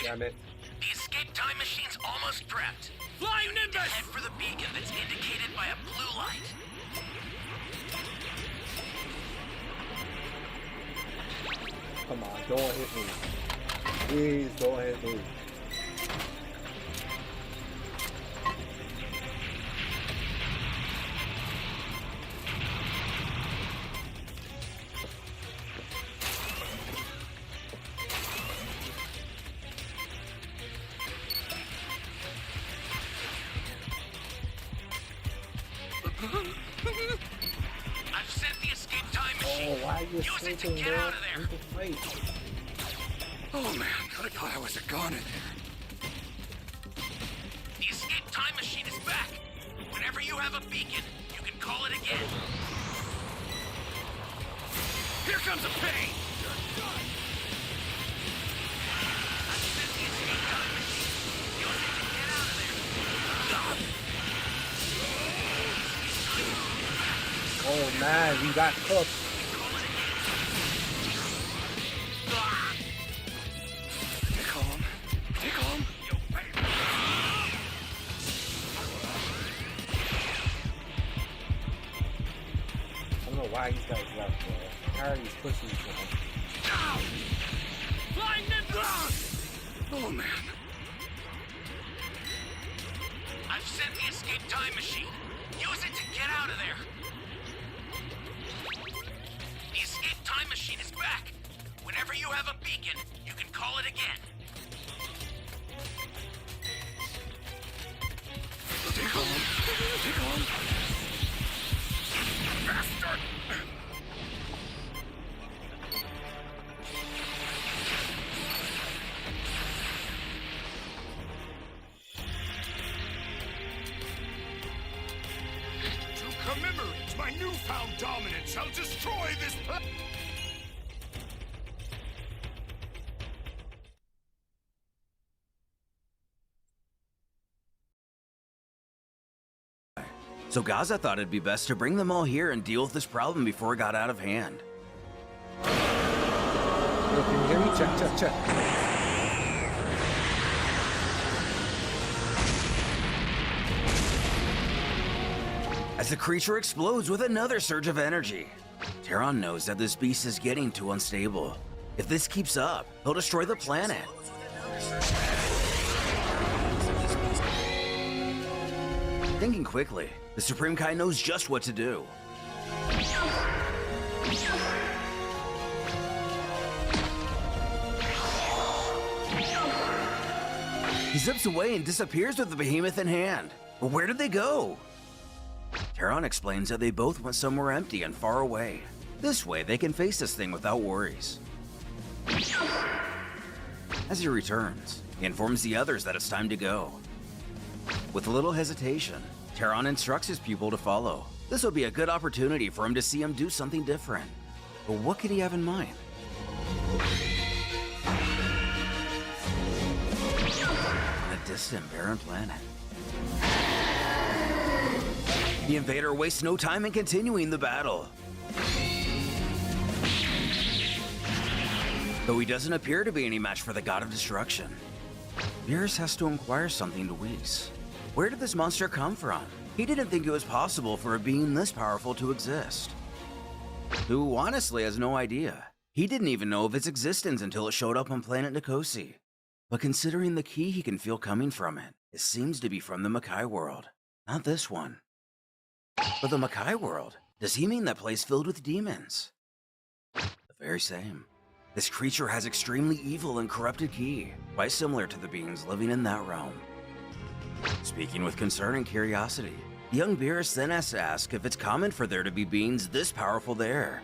Damn it. The escape time machine's almost prepped. Flying You need to Nimbus! head for the beacon that's indicated by a blue light. Come on, don't hit me. Please don't hit me. I've sent the escape time machine. Oh, why are you Use it to escaping, get bro? out of there. Wait. Oh man, I thought I was a goner there. The escape time machine is back. Whenever you have a beacon, you can call it again. Here comes a pain! I've sent the escape time machine. Use it to get out of there. Oh man, we got cooked. Stay calm. Stay calm. I don't know why these guys left, bro. Harry's pushing each other. Flying Nimbus! Oh man. I've sent the escape time machine. Use it to get out of there. The escape time machine is back. Whenever you have a beacon, you can call it again. Stay calm. Stay calm. Bastard! To commemorate my newfound dominance, I'll destroy this planet. So Gaza thought it'd be best to bring them all here and deal with this problem before it got out of hand. Yo, can you hear me? Check. As the creature explodes with another surge of energy, Terran knows that this beast is getting too unstable. If this keeps up, he'll destroy the planet. Thinking quickly, the Supreme Kai knows just what to do. He zips away and disappears with the behemoth in hand. But where did they go? Terran explains that they both went somewhere empty and far away. This way they can face this thing without worries. As he returns, he informs the others that it's time to go. With little hesitation, Terran instructs his pupil to follow. This will be a good opportunity for him to see him do something different. But what could he have in mind? On a distant, barren planet. The invader wastes no time in continuing the battle. Though he doesn't appear to be any match for the God of Destruction, Beerus has to inquire something to Whis. Where did this monster come from? He didn't think it was possible for a being this powerful to exist. Who honestly has no idea. He didn't even know of its existence until it showed up on planet Nikosi. But considering the key he can feel coming from it, it seems to be from the Makai world, not this one. But the Makai world? Does he mean that place filled with demons? The very same. This creature has extremely evil and corrupted ki, quite similar to the beings living in that realm. Speaking with concern and curiosity, young Beerus then has to ask if it's common for there to be beings this powerful there.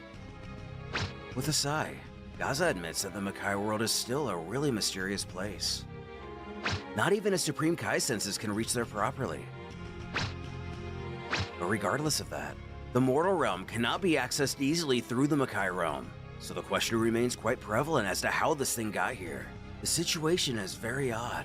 With a sigh, Gaza admits that the Makai world is still a really mysterious place. Not even his Supreme Kai senses can reach there properly. But regardless of that, the mortal realm cannot be accessed easily through the Makai realm, so the question remains quite prevalent as to how this thing got here. The situation is very odd.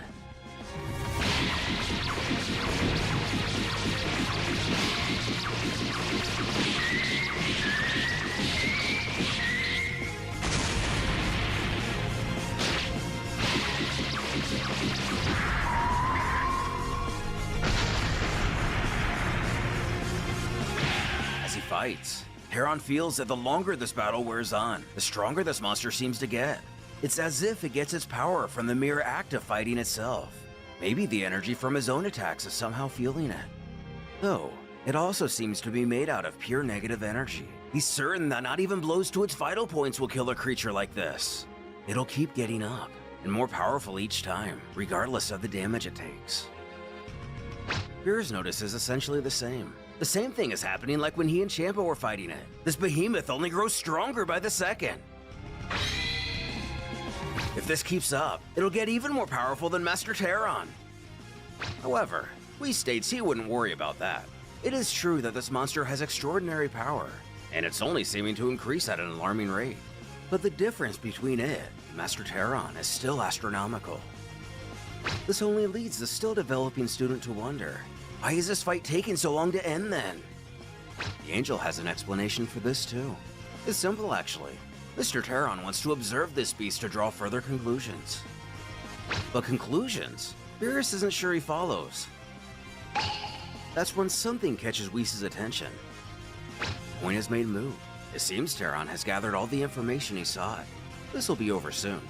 fights. Heron feels that the longer this battle wears on, the stronger this monster seems to get. It's as if it gets its power from the mere act of fighting itself. Maybe the energy from his own attacks is somehow fueling it. Though, it also seems to be made out of pure negative energy. He's certain that not even blows to its vital points will kill a creature like this. It'll keep getting up, and more powerful each time, regardless of the damage it takes. Beerus notices essentially the same. The same thing is happening like when he and Champa were fighting it. This behemoth only grows stronger by the second. If this keeps up, it'll get even more powerful than Master Terran. However, Whis states he wouldn't worry about that. It is true that this monster has extraordinary power, and it's only seeming to increase at an alarming rate. But the difference between it and Master Terran is still astronomical. This only leads the still developing student to wonder, why is this fight taking so long to end then? The Angel has an explanation for this too. It's simple actually. Mr. Terran wants to observe this beast to draw further conclusions. But conclusions? Beerus isn't sure he follows. That's when something catches Whis' attention. Point is made move. It seems Terran has gathered all the information he sought. This will be over soon.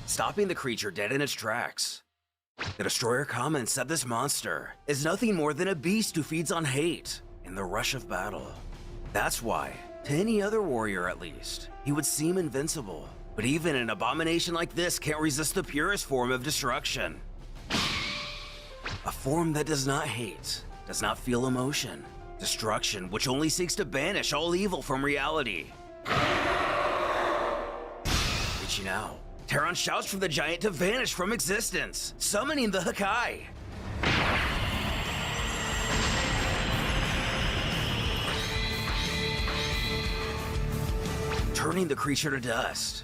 Stopping the creature dead in its tracks. The Destroyer comments that this monster is nothing more than a beast who feeds on hate in the rush of battle. That's why, to any other warrior at least, he would seem invincible. But even an abomination like this can't resist the purest form of destruction. A form that does not hate, does not feel emotion. Destruction which only seeks to banish all evil from reality. Reaching out, Terran shouts for the giant to vanish from existence, summoning the Hakai. Turning the creature to dust.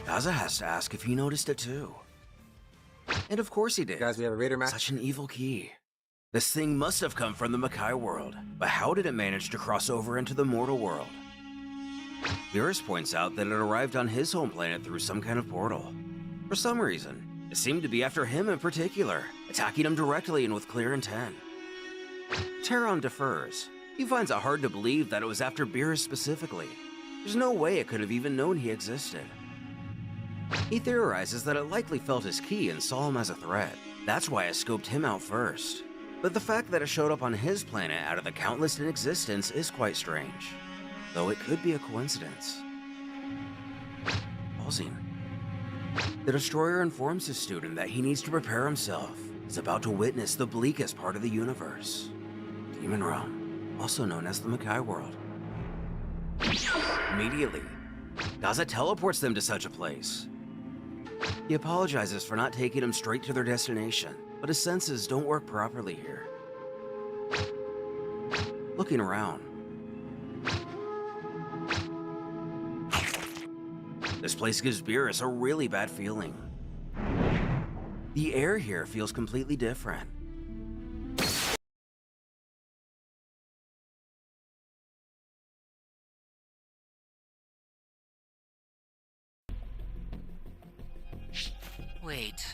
Daza has to ask if he noticed it too. And of course he did. Guys, we have a Raider match. Such an evil key. This thing must have come from the Makai world, but how did it manage to cross over into the mortal world? Beerus points out that it arrived on his home planet through some kind of portal. For some reason, it seemed to be after him in particular, attacking him directly and with clear intent. Terran defers. He finds it hard to believe that it was after Beerus specifically. There's no way it could have even known he existed. He theorizes that it likely felt his key and saw him as a threat. That's why it scoped him out first. But the fact that it showed up on his planet out of the countless in existence is quite strange. Though it could be a coincidence. Pausing. The Destroyer informs his student that he needs to prepare himself. He's about to witness the bleakest part of the universe. Demon Realm, also known as the Makai world. Immediately, Daza teleports them to such a place. He apologizes for not taking them straight to their destination, but his senses don't work properly here. Looking around. This place gives Beerus a really bad feeling. The air here feels completely different. Wait,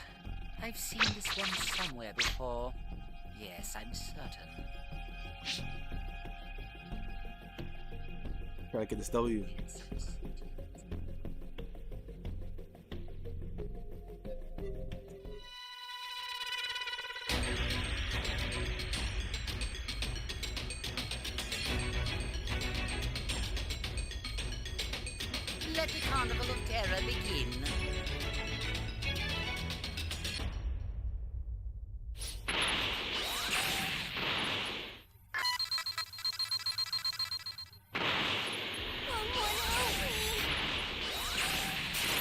I've seen this one somewhere before. Yes, I'm certain. Try to get this W. Let the Carnival of Terror begin.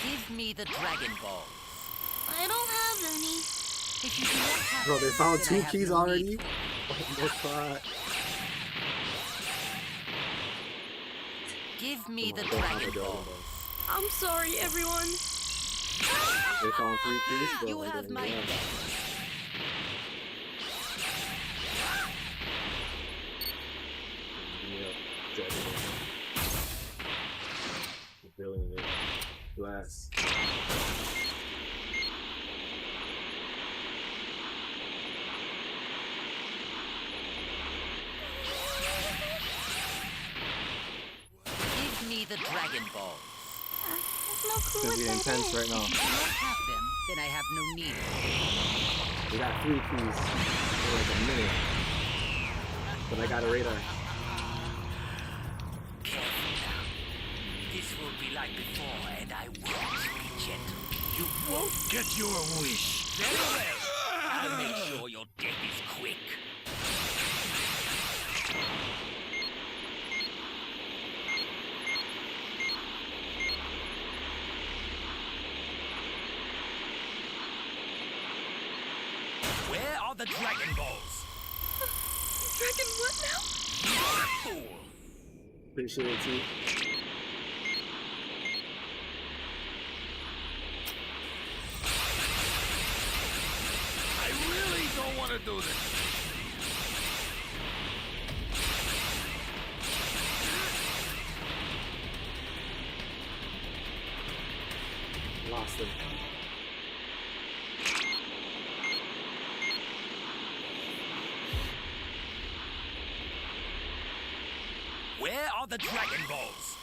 Give me the Dragon Ball. I don't have any. If you do not have Bro, they them, found then I 2 have keys no already? need. Oh my god. Give me the Come on, Dragon don't have Ball. I'm sorry, everyone. They found 3 keys? Bro, You like have that, my yeah. best. ass. Give me the Dragon Balls. There's no It's clue gonna what be that intense is. right now. If you don't have them, then I have no need. We got 3 keys for like a minute. But I got a radar. Careful now. This will be like before, and I won't be gentle. You won't get your wish. Very well. I'll make sure your death is quick. Where are the Dragon Balls? Dragon what now? Fool! Pretty sure it's you. I really don't want to do this. Lost him. Where are the Dragon Balls?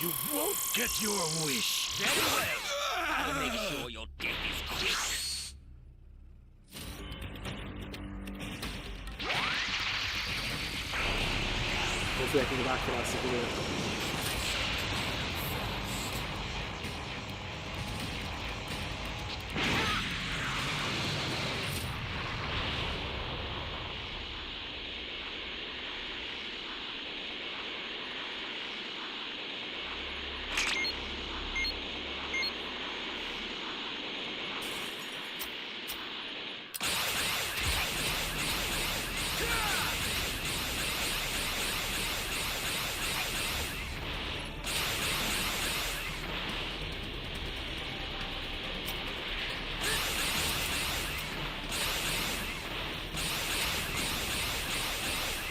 You won't get your wish. Very well. I'll make sure your death is quick. Hopefully I can go back to that civilian.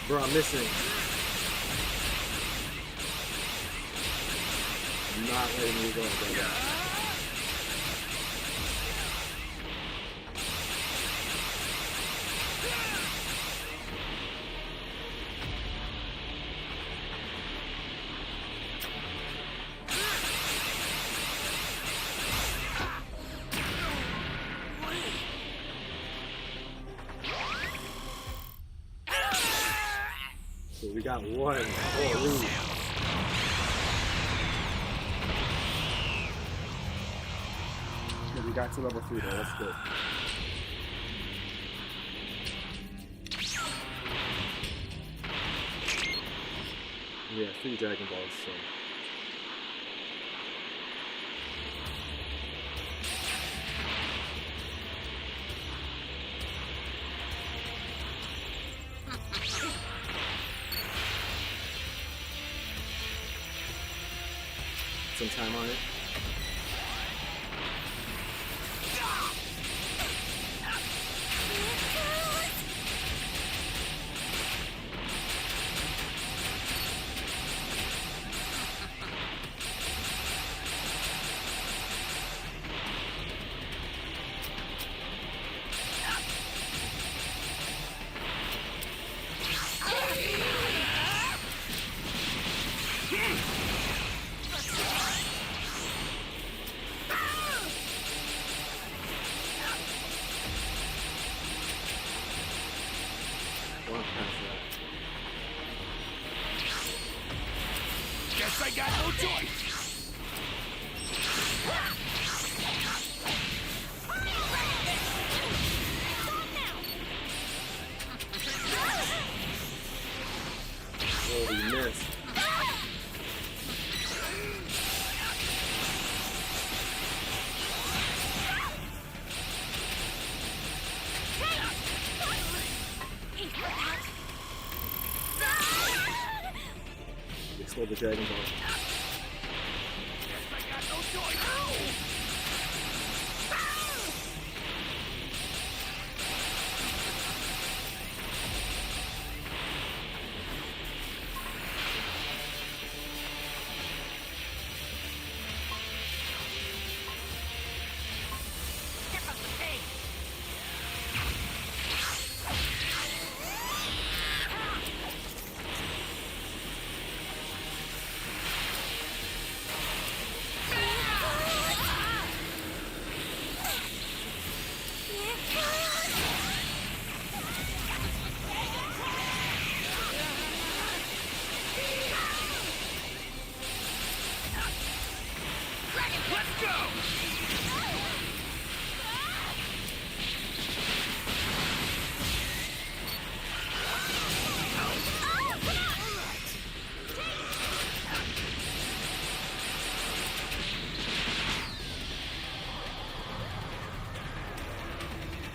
Bro, I'm missing. I'm not letting you go, bro. So we got one. Holy. Okay, we got to level 3 though, that's good. Yeah, 3 Dragon Balls, so. Some time on it. One past that. Guess I got no choice. Oh, we missed. Explode the Dragon Ball. Guess I got no choice.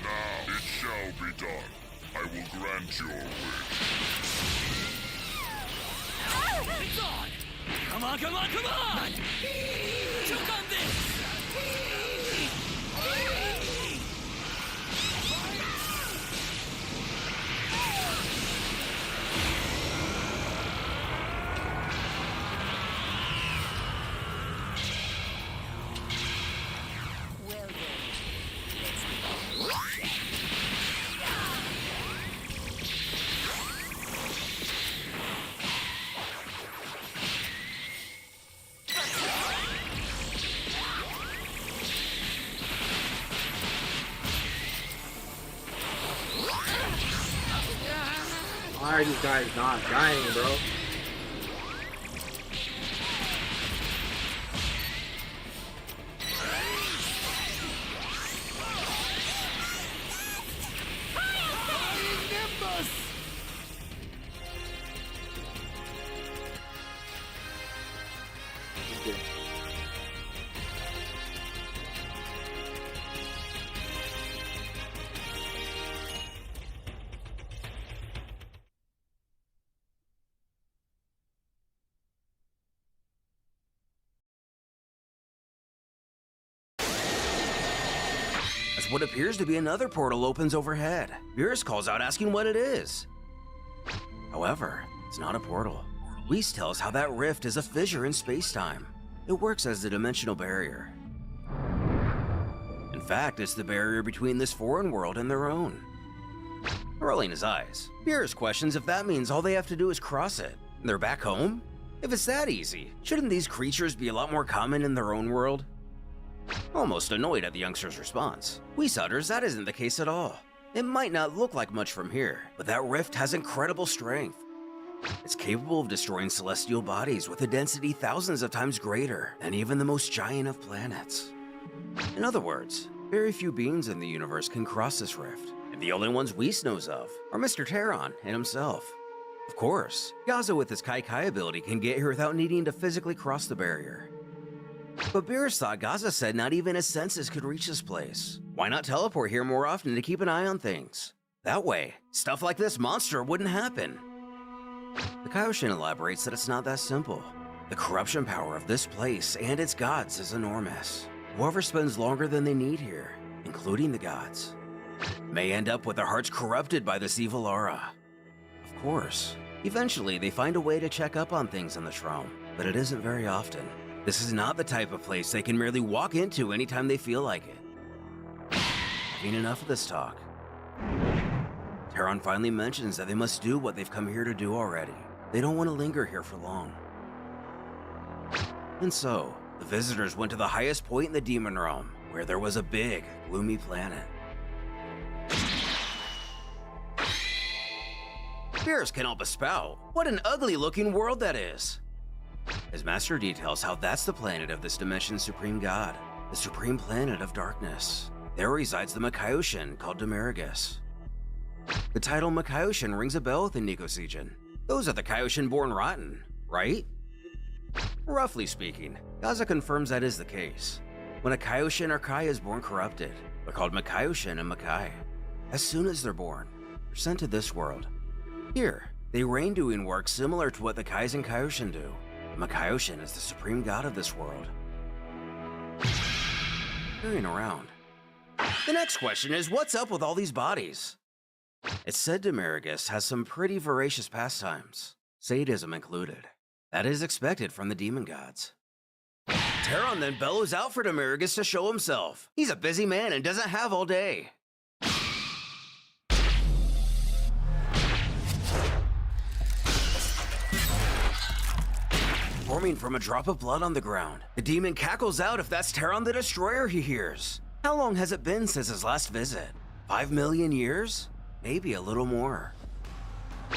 Now it shall be done. I will grant your wish. It's on! Come on, come on, come on! Choke on this! Why are these guys not dying, bro? Okay. As what appears to be another portal opens overhead, Beerus calls out asking what it is. However, it's not a portal. Whis tells how that rift is a fissure in space-time. It works as the dimensional barrier. In fact, it's the barrier between this foreign world and their own. Rolling his eyes, Beerus questions if that means all they have to do is cross it, and they're back home? If it's that easy, shouldn't these creatures be a lot more common in their own world? Almost annoyed at the youngster's response, Whis utters that isn't the case at all. It might not look like much from here, but that rift has incredible strength. It's capable of destroying celestial bodies with a density thousands of times greater than even the most giant of planets. In other words, very few beings in the universe can cross this rift, and the only ones Whis knows of are Mr. Terron and himself. Of course, Gaza with his Kai Kai ability can get here without needing to physically cross the barrier. But Beerus thought Gaza said not even his senses could reach this place. Why not teleport here more often to keep an eye on things? That way, stuff like this monster wouldn't happen. The Kaioshin elaborates that it's not that simple. The corruption power of this place and its gods is enormous. Whoever spends longer than they need here, including the gods, may end up with their hearts corrupted by this evil aura. Of course, eventually they find a way to check up on things in this realm, but it isn't very often. This is not the type of place they can merely walk into anytime they feel like it. Having enough of this talk, Terron finally mentions that they must do what they've come here to do already. They don't want to linger here for long. And so, the visitors went to the highest point in the demon realm, where there was a big, gloomy planet. Beerus can't help but spout. What an ugly-looking world that is! His master details how that's the planet of this dimension's supreme god, the supreme planet of darkness. There resides the Makaoshin called Demaragus. The title Makaoshin rings a bell within Nikosijin. Those are the Kaioshin born rotten, right? Roughly speaking, Gaza confirms that is the case. When a Kaioshin or Kai is born corrupted, they're called Makaoshin and Makai. As soon as they're born, they're sent to this world. Here, they reign doing work similar to what the Kais and Kaioshin do. Makaoshin is the supreme god of this world. Carrying around. The next question is, what's up with all these bodies? It's said Demaragus has some pretty voracious pastimes, sadism included. That is expected from the demon gods. Terron then bellows out for Demaragus to show himself. He's a busy man and doesn't have all day. Forming from a drop of blood on the ground, the demon cackles out if that's Terron the Destroyer he hears. How long has it been since his last visit? 5 million years? Maybe a little more.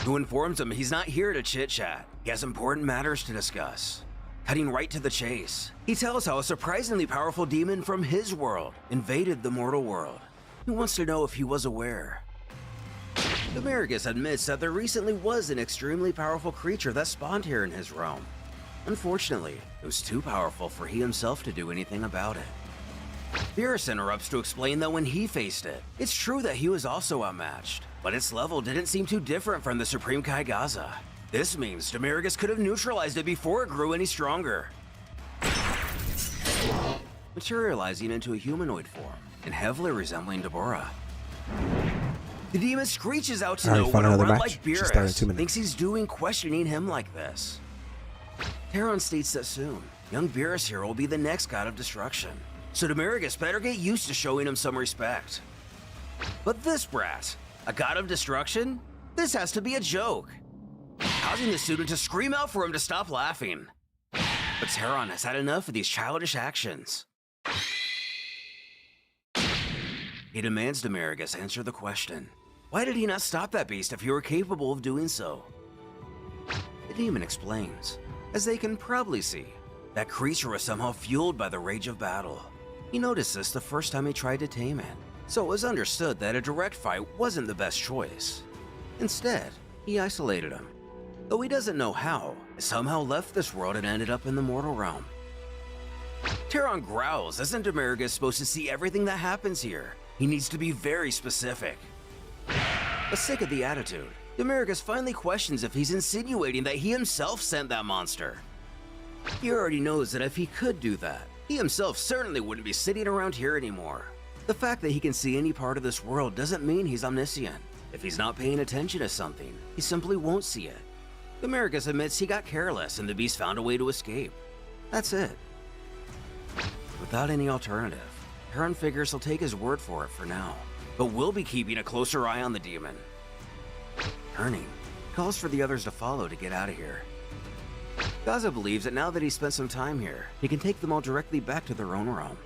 Who informs him he's not here to chit-chat. He has important matters to discuss. cutting right to the chase. He tells how a surprisingly powerful demon from his world invaded the mortal world. He wants to know if he was aware. Demarigus admits that there recently was an extremely powerful creature that spawned here in his realm. Unfortunately, it was too powerful for he himself to do anything about it. Beerus interrupts to explain that when he faced it, it's true that he was also outmatched, but its level didn't seem too different from the Supreme Kaigaza. This means Demarigus could have neutralized it before it grew any stronger. Materializing into a humanoid form and heavily resembling Deborah. The demon screeches out to know what a run like Beerus thinks he's doing questioning him like this. Terran states that soon, young Beerus here will be the next god of destruction, so Demarigus better get used to showing him some respect. But this brat, a god of destruction? This has to be a joke, causing the student to scream out for him to stop laughing. But Terran has had enough of these childish actions. He demands Demarigus answer the question. Why did he not stop that beast if he were capable of doing so? The demon explains. As they can probably see, that creature was somehow fueled by the rage of battle. He noticed this the first time he tried to tame it, so it was understood that a direct fight wasn't the best choice. Instead, he isolated him. Though he doesn't know how, he somehow left this world and ended up in the mortal realm. Terran growls. Isn't Demarigus supposed to see everything that happens here? He needs to be very specific. But sick of the attitude, Demarigus finally questions if he's insinuating that he himself sent that monster. He already knows that if he could do that, he himself certainly wouldn't be sitting around here anymore. The fact that he can see any part of this world doesn't mean he's omniscient. If he's not paying attention to something, he simply won't see it. Demarigus admits he got careless and the beast found a way to escape. That's it. Without any alternative, Terran figures he'll take his word for it for now, but we'll be keeping a closer eye on the demon. Turning, calls for the others to follow to get out of here. Gaza believes that now that he's spent some time here, he can take them all directly back to their own realm.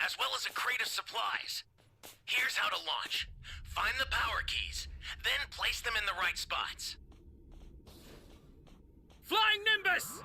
As well as a crate of supplies. Here's how to launch. Find the power keys, then place them in the right spots. Flying Nimbus!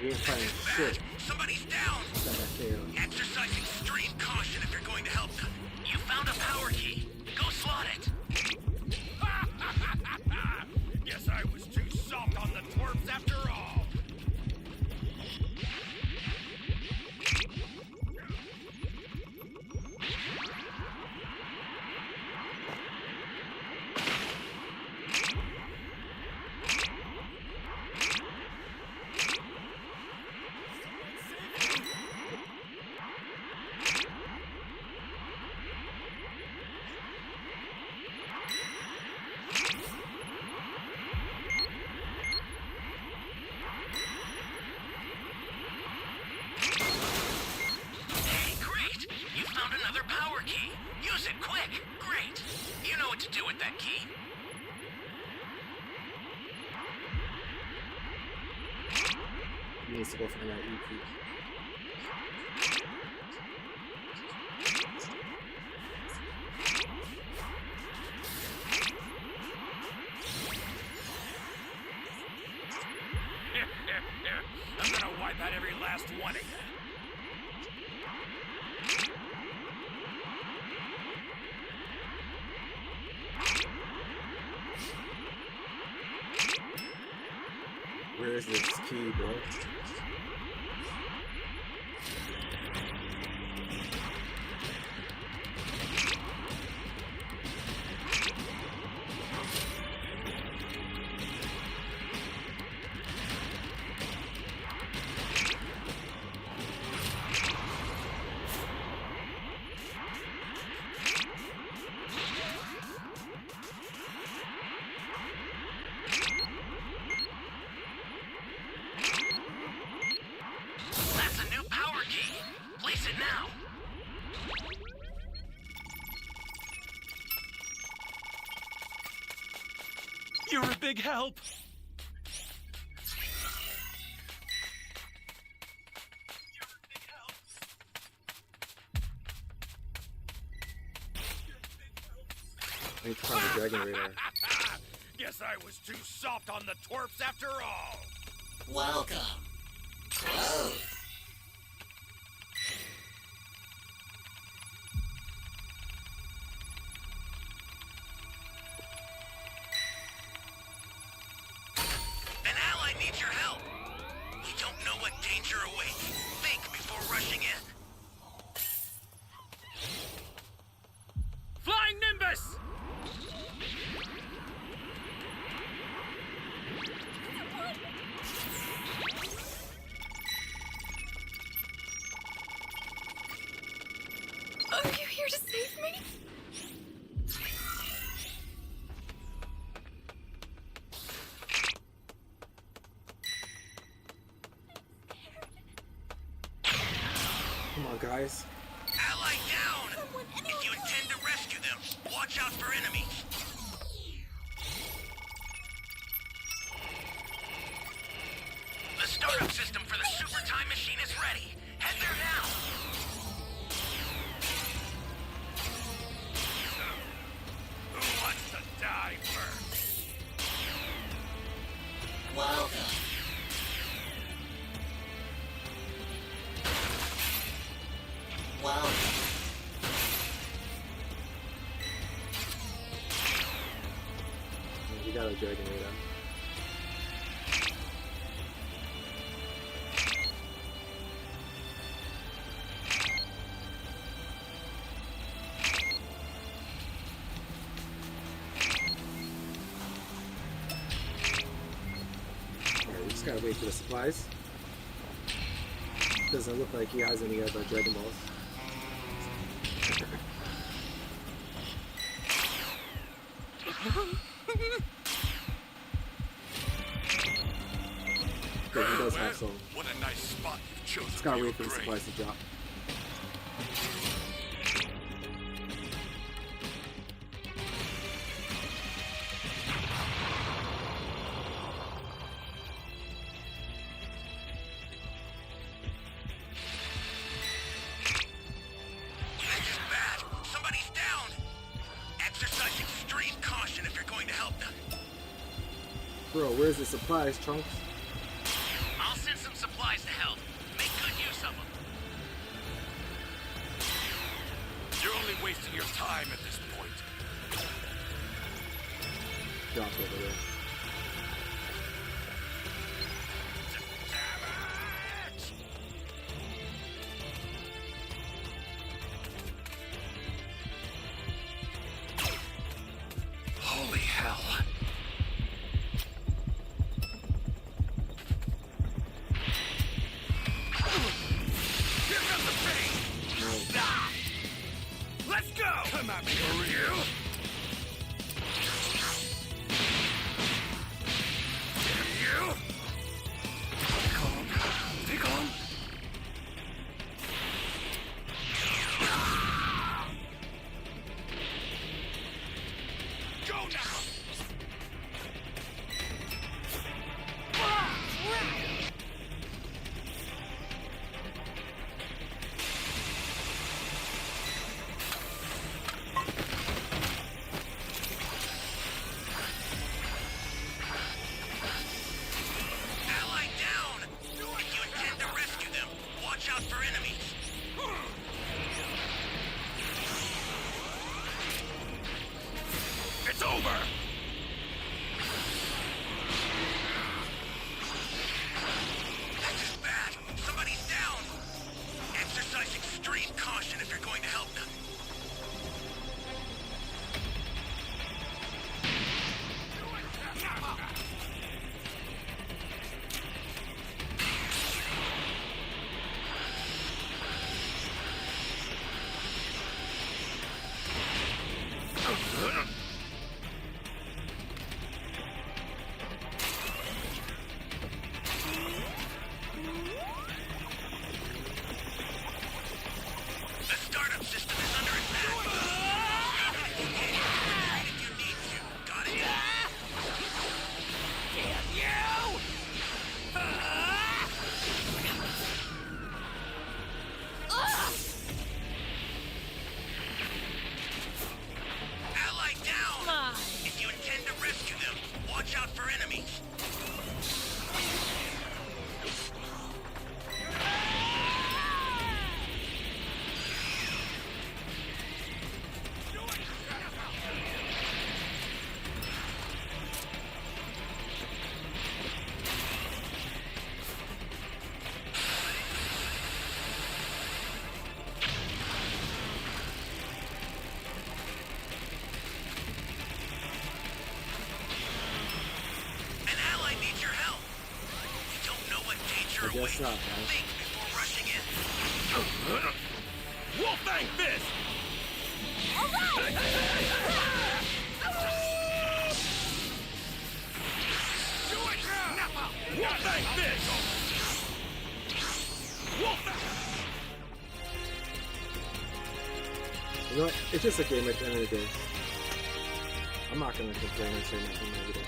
You ain't fighting shit. Somebody's down! Exercise extreme caution if you're going to help them. You found a power key. Go slot it. Guess I was too soft on the twerps after all. Hey, great! You found another power key. Use it quick. Great. You know what to do with that key. He needs to go find that EP. just wanted. Where is this key, bro? That's a new power key. Place it now. You're a big help. I need to find the Dragon Raider. Guess I was too soft on the twerps after all. Welcome. An ally needs your help. We don't know what danger awaits. Think before rushing in. Flying Nimbus! Are you here to save me? Come on, guys. Ally down! If you intend to rescue them, watch out for enemies. The startup system for the super time machine is ready. Head there now. Who wants to die first? Welcome. Welcome. We got a Dragon Raider. Alright, we just gotta wait for the supplies. Doesn't look like he has any other Dragon Balls. Okay, he does have some. What a nice spot you've chosen. Just gotta for wait for your the grave. supplies to drop. This is bad. Somebody's down. Exercise extreme caution if you're going to help them. Bro, where's the supplies, Trunks? I'll send some supplies to help. Make good use of them. You're only wasting your time at this point. Dropped over there. Holy hell. Here comes the pain. Stop. Let's go. Come at me, Ryu. Damn you. Calm. Stay calm. Go now. guess not, man. Think before rushing in. Wolfang Fist! Do it, Nappa! Wolfang Fist! Wolfang! You know what? It's just a game at the end of the day. I'm not gonna complain and say nothing negative.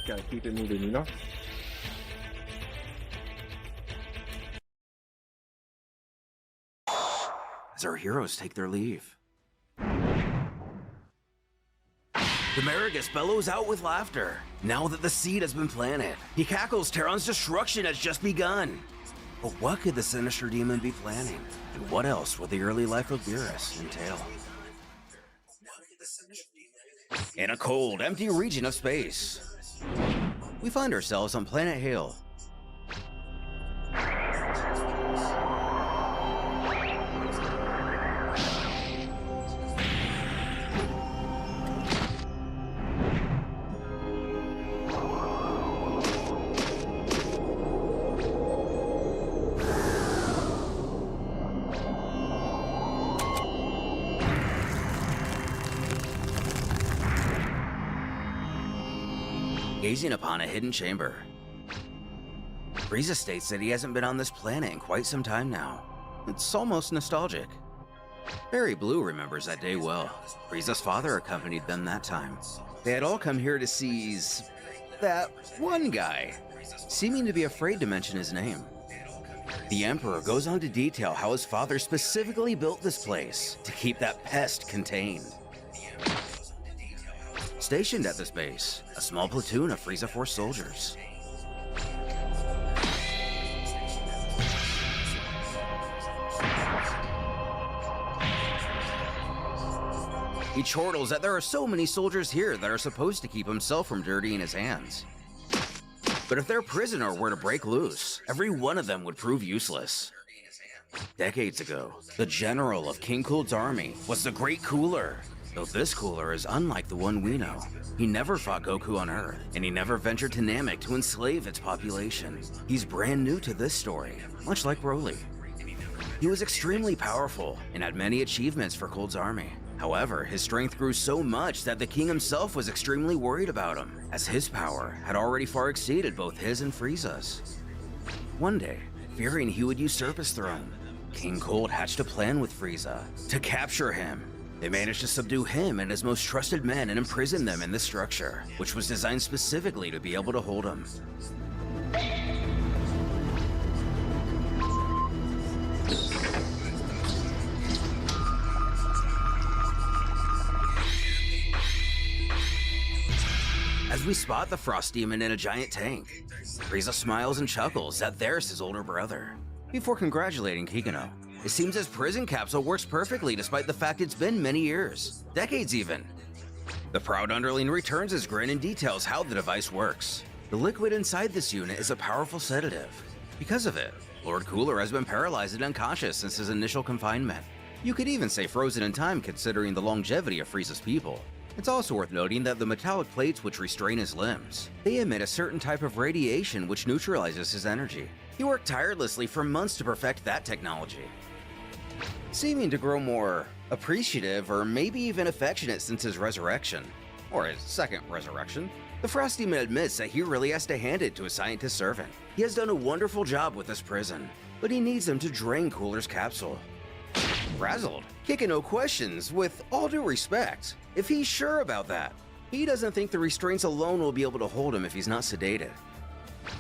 Gotta keep it moving, you know? As our heroes take their leave, Demaragus bellows out with laughter. Now that the seed has been planted, he cackles Terran's destruction has just begun. But what could the sinister demon be planning? And what else would the early life of Beerus entail? In a cold, empty region of space, we find ourselves on planet Hale. Gazing upon a hidden chamber, Frieza states that he hasn't been on this planet in quite some time now. It's almost nostalgic. Barry Blue remembers that day well. Frieza's father accompanied them that time. They had all come here to seize that one guy, seeming to be afraid to mention his name. The Emperor goes on to detail how his father specifically built this place to keep that pest contained. Stationed at this base, a small platoon of Frieza Force soldiers. He chortles that there are so many soldiers here that are supposed to keep himself from dirtying his hands. But if their prisoner were to break loose, every one of them would prove useless. Decades ago, the general of King Cold's army was the Great Cooler. Though this Cooler is unlike the one we know. He never fought Goku on Earth, and he never ventured to Namek to enslave its population. He's brand new to this story, much like Broly. He was extremely powerful and had many achievements for Cold's army. However, his strength grew so much that the king himself was extremely worried about him, as his power had already far exceeded both his and Frieza's. One day, fearing he would usurp his throne, King Cold hatched a plan with Frieza to capture him. They managed to subdue him and his most trusted men and imprison them in this structure, which was designed specifically to be able to hold him. As we spot the Frost Demon in a giant tank, Frieza smiles and chuckles that there's his older brother, before congratulating Kikuno. It seems his prison capsule works perfectly despite the fact it's been many years, decades even. The proud underling returns his grin and details how the device works. The liquid inside this unit is a powerful sedative. Because of it, Lord Cooler has been paralyzed and unconscious since his initial confinement. You could even say frozen in time considering the longevity of Frieza's people. It's also worth noting that the metallic plates which restrain his limbs, they emit a certain type of radiation which neutralizes his energy. He worked tirelessly for months to perfect that technology. Seeming to grow more appreciative or maybe even affectionate since his resurrection, or his second resurrection, the Frost Demon admits that he really has to hand it to his scientist servant. He has done a wonderful job with this prison, but he needs him to drain Cooler's capsule. Frazzled, Kikuno questions, with all due respect, if he's sure about that. He doesn't think the restraints alone will be able to hold him if he's not sedated.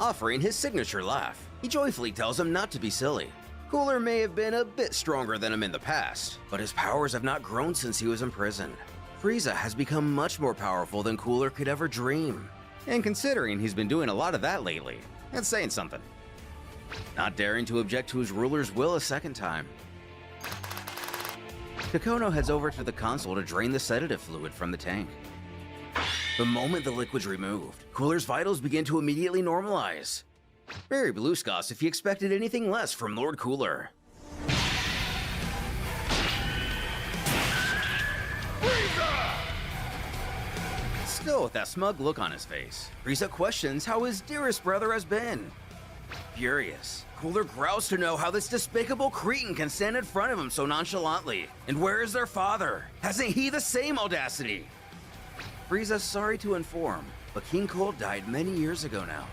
Offering his signature laugh, he joyfully tells him not to be silly. Cooler may have been a bit stronger than him in the past, but his powers have not grown since he was imprisoned. Frieza has become much more powerful than Cooler could ever dream. And considering he's been doing a lot of that lately, that's saying something. Not daring to object to his ruler's will a second time, Kikuno heads over to the console to drain the sedative fluid from the tank. The moment the liquid's removed, Cooler's vitals begin to immediately normalize. Barry Blue scoffs if he expected anything less from Lord Cooler. Still with that smug look on his face, Frieza questions how his dearest brother has been. Furious, Cooler growls to know how this despicable cretin can stand in front of him so nonchalantly. And where is their father? Hasn't he the same audacity? Frieza's sorry to inform, but King Cold died many years ago now.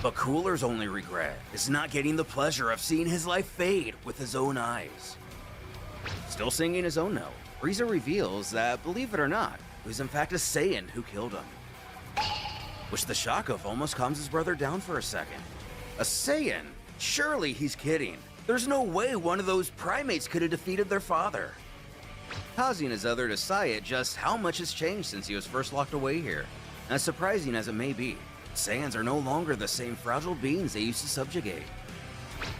But Cooler's only regret is not getting the pleasure of seeing his life fade with his own eyes. Still singing his own note, Frieza reveals that, believe it or not, it was in fact a Saiyan who killed him. Which the shock of almost calms his brother down for a second. A Saiyan? Surely he's kidding. There's no way one of those primates could have defeated their father. Causing his other to sigh at just how much has changed since he was first locked away here. As surprising as it may be, Saiyans are no longer the same fragile beings they used to subjugate.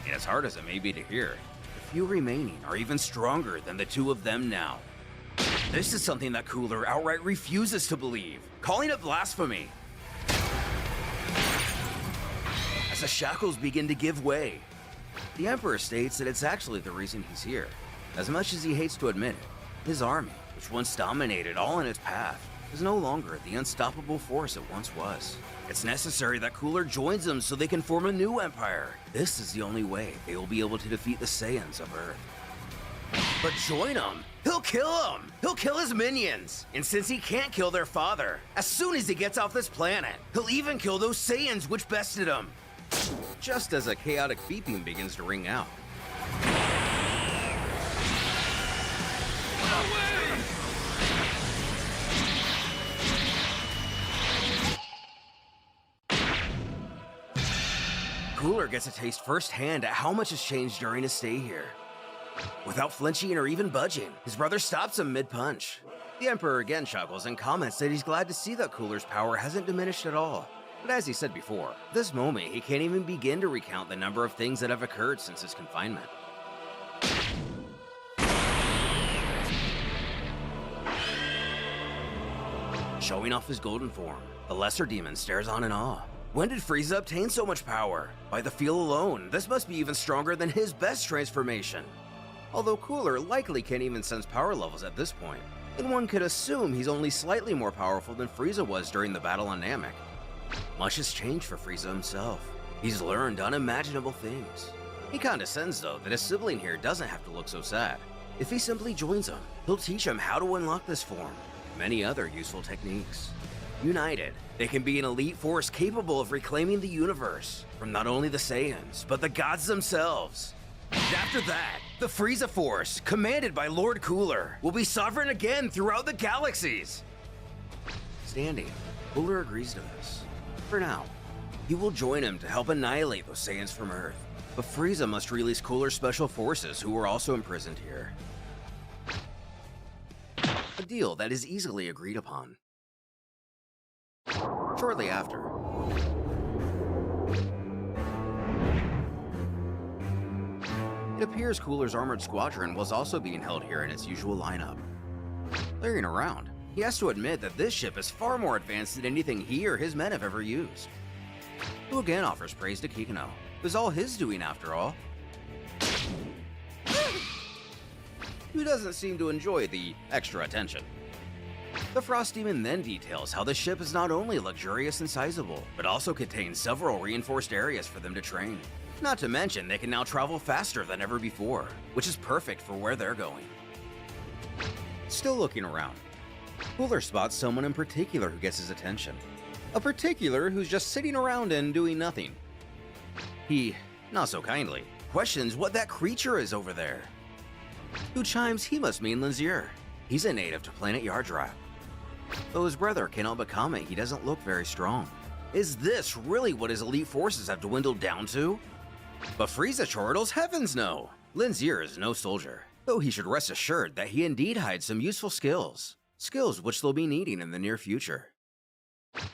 And as hard as it may be to hear, the few remaining are even stronger than the two of them now. This is something that Cooler outright refuses to believe, calling it blasphemy. As the shackles begin to give way, the Emperor states that it's actually the reason he's here. As much as he hates to admit it, his army, which once dominated all in its path, is no longer the unstoppable force it once was. It's necessary that Cooler joins them so they can form a new empire. This is the only way they will be able to defeat the Saiyans of Earth. But join him! He'll kill him! He'll kill his minions! And since he can't kill their father, as soon as he gets off this planet, he'll even kill those Saiyans which bested him! Just as a chaotic beeping begins to ring out. Cooler gets a taste firsthand at how much has changed during his stay here. Without flinching or even budging, his brother stops him mid-punch. The Emperor again chuckles and comments that he's glad to see that Cooler's power hasn't diminished at all. But as he said before, at this moment he can't even begin to recount the number of things that have occurred since his confinement. Showing off his golden form, the Lesser Demon stares on in awe. When did Frieza obtain so much power? By the feel alone, this must be even stronger than his best transformation. Although Cooler likely can't even sense power levels at this point, and one could assume he's only slightly more powerful than Frieza was during the battle on Namek. Much has changed for Frieza himself. He's learned unimaginable things. He condescends though that his sibling here doesn't have to look so sad. If he simply joins him, he'll teach him how to unlock this form, and many other useful techniques. United, they can be an elite force capable of reclaiming the universe from not only the Saiyans, but the gods themselves. And after that, the Frieza Force, commanded by Lord Cooler, will be sovereign again throughout the galaxies. Standing, Cooler agrees to this. For now, he will join him to help annihilate those Saiyans from Earth. But Frieza must release Cooler's special forces who are also imprisoned here. A deal that is easily agreed upon. Shortly after, it appears Cooler's armored squadron was also being held here in its usual lineup. Clearing around, he has to admit that this ship is far more advanced than anything he or his men have ever used. Who again offers praise to Kikuno. It was all his doing after all. Who doesn't seem to enjoy the extra attention. The Frost Demon then details how the ship is not only luxurious and sizable, but also contains several reinforced areas for them to train. Not to mention, they can now travel faster than ever before, which is perfect for where they're going. Still looking around, Cooler spots someone in particular who gets his attention. A particular who's just sitting around and doing nothing. He, not so kindly, questions what that creature is over there. Who chimes he must mean Linzier. He's a native to planet Yardrat. Though his brother cannot but comment he doesn't look very strong. Is this really what his elite forces have dwindled down to? But Frieza chortles heavens no! Linzier is no soldier, though he should rest assured that he indeed hides some useful skills. Skills which they'll be needing in the near future.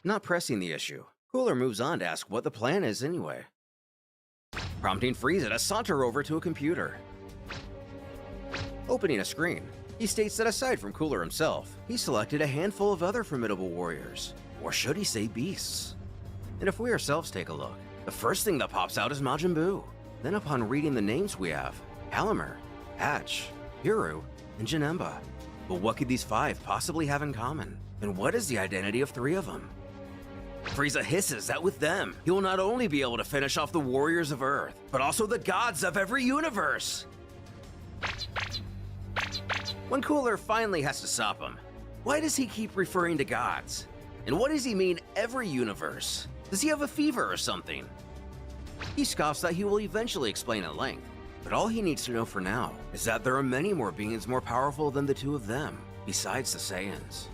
Not pressing the issue, Cooler moves on to ask what the plan is anyway. Prompting Frieza to saunter over to a computer. Opening a screen, he states that aside from Cooler himself, he selected a handful of other formidable warriors, or should he say beasts. And if we ourselves take a look, the first thing that pops out is Majin Buu. Then upon reading the names we have, Halamer, Hatch, Hiru, and Janemba. But what could these 5 possibly have in common? And what is the identity of 3 of them? Frieza hisses that with them, he will not only be able to finish off the warriors of Earth, but also the gods of every universe! When Cooler finally has to stop him, why does he keep referring to gods? And what does he mean, every universe? Does he have a fever or something? He scoffs that he will eventually explain at length, but all he needs to know for now is that there are many more beings more powerful than the 2 of them, besides the Saiyans.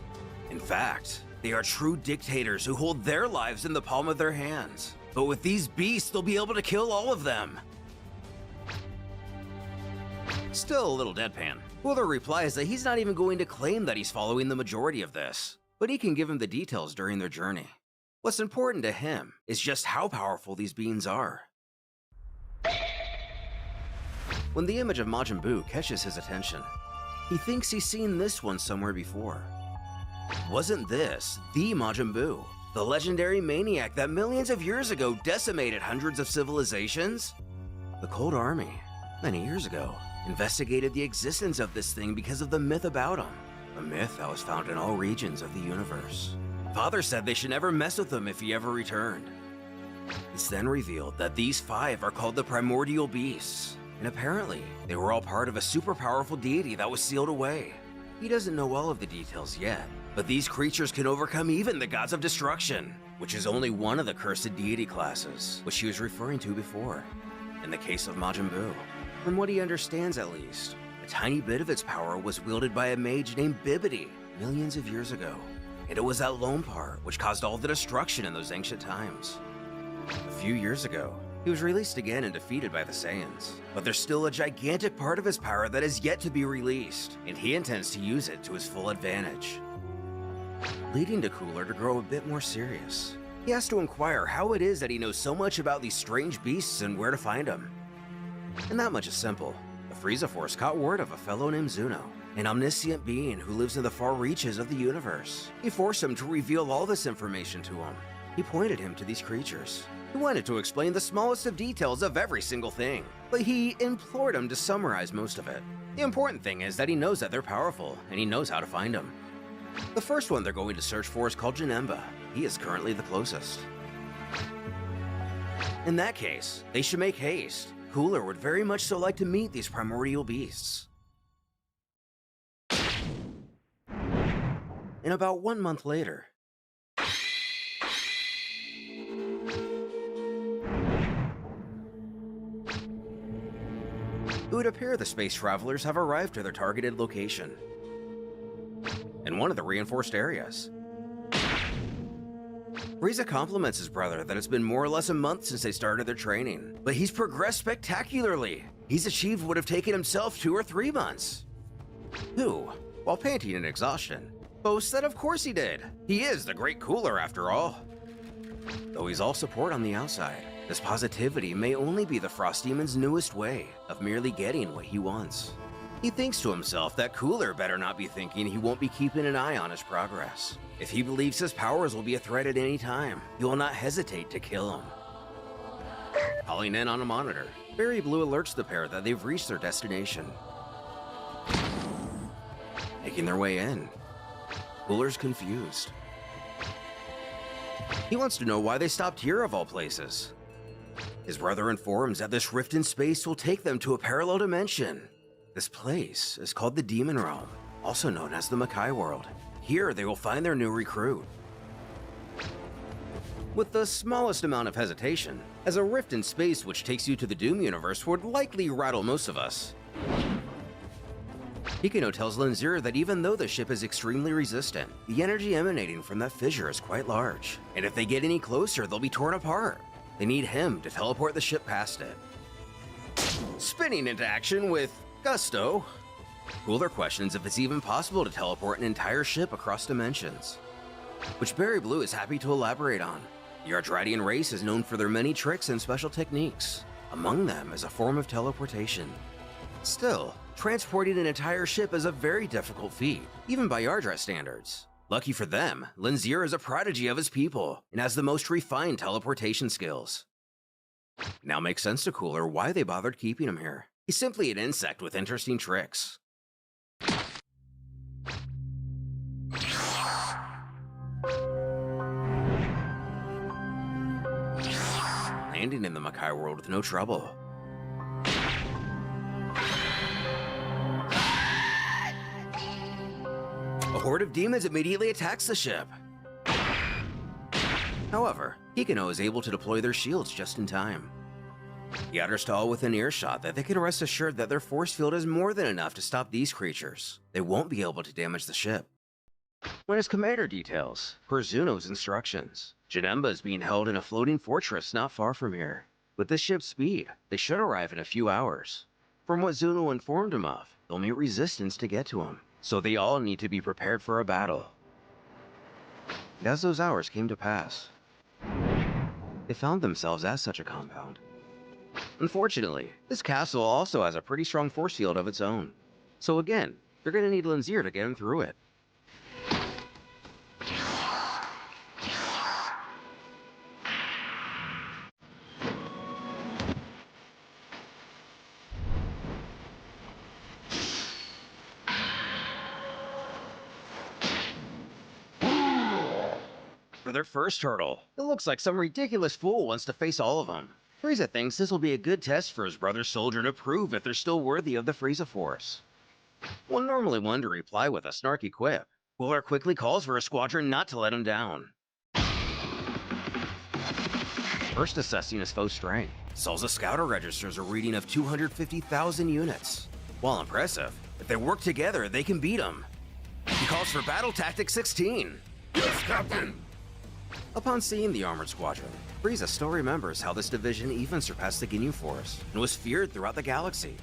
In fact, they are true dictators who hold their lives in the palm of their hands. But with these beasts, they'll be able to kill all of them. Still a little deadpan, Cooler replies that he's not even going to claim that he's following the majority of this, but he can give him the details during their journey. What's important to him is just how powerful these beings are. When the image of Majin Buu catches his attention, he thinks he's seen this one somewhere before. Wasn't this the Majin Buu, the legendary maniac that millions of years ago decimated hundreds of civilizations? The Cold Army, many years ago, investigated the existence of this thing because of the myth about him, a myth that was found in all regions of the universe. Father said they should never mess with him if he ever returned. It's then revealed that these 5 are called the Primordial Beasts, and apparently they were all part of a super powerful deity that was sealed away. He doesn't know all of the details yet, but these creatures can overcome even the gods of destruction, which is only one of the cursed deity classes, which he was referring to before. In the case of Majin Buu, from what he understands at least, a tiny bit of its power was wielded by a mage named Bibidi millions of years ago, and it was that lone part which caused all the destruction in those ancient times. A few years ago, he was released again and defeated by the Saiyans, but there's still a gigantic part of his power that is yet to be released, and he intends to use it to his full advantage. Leading to Cooler to grow a bit more serious. He has to inquire how it is that he knows so much about these strange beasts and where to find them. And that much is simple. The Frieza Force caught word of a fellow named Zuno, an omniscient being who lives in the far reaches of the universe. He forced him to reveal all this information to him. He pointed him to these creatures. He wanted to explain the smallest of details of every single thing, but he implored him to summarize most of it. The important thing is that he knows that they're powerful, and he knows how to find them. The first one they're going to search for is called Janemba. He is currently the closest. In that case, they should make haste. Cooler would very much so like to meet these primordial beasts. And about 1 month later, it would appear the space travelers have arrived to their targeted location, in one of the reinforced areas. Frieza compliments his brother that it's been more or less a month since they started their training, but he's progressed spectacularly. He's achieved what would have taken himself 2 or 3 months. Who, while panting in exhaustion, boasts that of course he did. He is the great Cooler after all. Though he's all support on the outside, this positivity may only be the Frost Demon's newest way of merely getting what he wants. He thinks to himself that Cooler better not be thinking he won't be keeping an eye on his progress. If he believes his powers will be a threat at any time, he will not hesitate to kill him. Calling in on a monitor, Berry Blue alerts the pair that they've reached their destination. Making their way in, Cooler's confused. He wants to know why they stopped here of all places. His brother informs that this rift in space will take them to a parallel dimension. This place is called the Demon Realm, also known as the Makai World. Here they will find their new recruit. With the smallest amount of hesitation, as a rift in space which takes you to the Doom universe would likely rattle most of us. Hikino tells Lenzir that even though the ship is extremely resistant, the energy emanating from that fissure is quite large, and if they get any closer, they'll be torn apart. They need him to teleport the ship past it. Spinning into action with gusto, Cooler questions if it's even possible to teleport an entire ship across dimensions, which Berry Blue is happy to elaborate on. The Ardradian race is known for their many tricks and special techniques. Among them is a form of teleportation. Still, transporting an entire ship is a very difficult feat, even by Ardra standards. Lucky for them, Lenzir is a prodigy of his people and has the most refined teleportation skills. Now makes sense to Cooler why they bothered keeping him here. He's simply an insect with interesting tricks. landing in the Makai world with no trouble. A horde of demons immediately attacks the ship. However, Hikino is able to deploy their shields just in time. The others are all within earshot that they can rest assured that their force field is more than enough to stop these creatures. They won't be able to damage the ship. When his commander details, per Zuno's instructions, Janemba is being held in a floating fortress not far from here. With this ship's speed, they should arrive in a few hours. From what Zuno informed him of, they'll meet resistance to get to him, so they all need to be prepared for a battle. And as those hours came to pass, they found themselves at such a compound. Unfortunately, this castle also has a pretty strong force field of its own. So again, they're going to need Linzier to get him through it. For their first hurdle, it looks like some ridiculous fool wants to face all of them. Frieza thinks this will be a good test for his brother soldier to prove if they're still worthy of the Frieza Force. One normally one to reply with a snarky quip. Cooler quickly calls for a squadron not to let him down. First assessing his foe's strength, Salza scouter registers a reading of 250,000 units. While impressive, if they work together, they can beat him. He calls for Battle Tactic 16. Yes, Captain! Upon seeing the armored squadron, Frieza still remembers how this division even surpassed the Ginyu Force and was feared throughout the galaxy.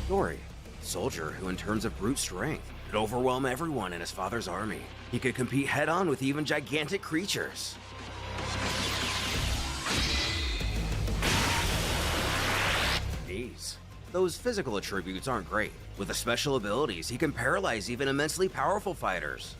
Dori, a soldier who in terms of brute strength could overwhelm everyone in his father's army. He could compete head-on with even gigantic creatures. Those physical attributes aren't great. With the special abilities, he can paralyze even immensely powerful fighters.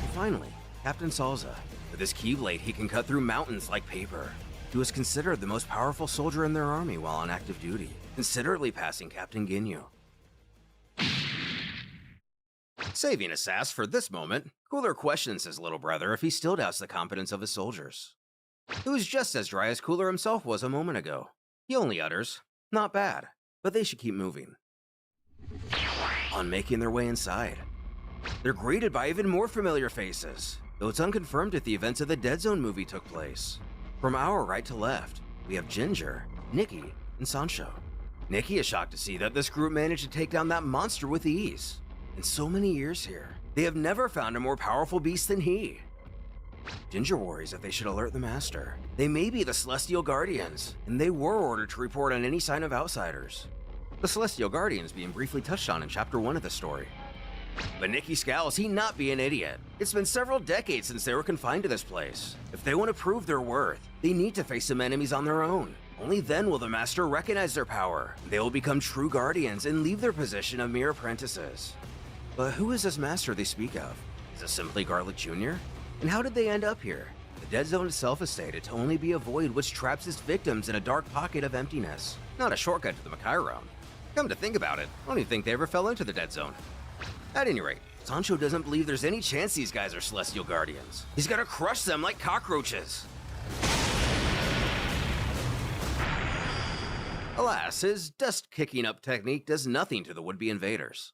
And finally, Captain Salza. With his Keyblade, he can cut through mountains like paper. He was considered the most powerful soldier in their army while on active duty, considerably passing Captain Ginyu. Saving a sass for this moment, Cooler questions his little brother if he still doubts the competence of his soldiers. It was just as dry as Cooler himself was a moment ago. He only utters, "Not bad, but they should keep moving." On making their way inside, they're greeted by even more familiar faces, though it's unconfirmed if the events of the Dead Zone movie took place. From our right to left, we have Ginger, Nikki, and Sancho. Nikki is shocked to see that this group managed to take down that monster with ease. In so many years here, they have never found a more powerful beast than he. Ginger worries that they should alert the Master. They may be the Celestial Guardians, and they were ordered to report on any sign of outsiders. The Celestial Guardians being briefly touched on in Chapter 1 of the story. But Nikki scowls he not be an idiot. It's been several decades since they were confined to this place. If they want to prove their worth, they need to face some enemies on their own. Only then will the Master recognize their power. They will become true Guardians and leave their position of mere apprentices. But who is this Master they speak of? Is it simply Garlic Jr.? And how did they end up here? The Dead Zone itself is stated to only be a void which traps its victims in a dark pocket of emptiness. Not a shortcut to the Makai realm. Come to think about it, I don't even think they ever fell into the Dead Zone. At any rate, Sancho doesn't believe there's any chance these guys are Celestial Guardians. He's gonna crush them like cockroaches. Alas, his dust-kicking up technique does nothing to the would-be invaders.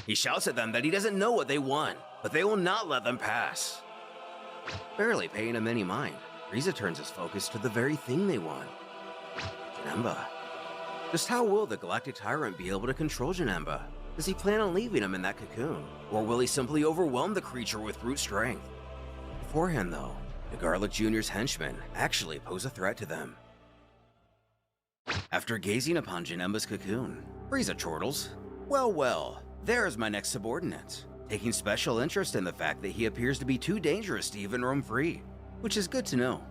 He shouts at them that he doesn't know what they want, but they will not let them pass. Barely paying him any mind, Frieza turns his focus to the very thing they want. Janemba. Just how will the Galactic Tyrant be able to control Janemba? Does he plan on leaving him in that cocoon? Or will he simply overwhelm the creature with brute strength? Beforehand though, the Garlic Jr.'s henchmen actually pose a threat to them. After gazing upon Janemba's cocoon, Frieza chortles, well, there's my next subordinate, taking special interest in the fact that he appears to be too dangerous to even roam free, which is good to know.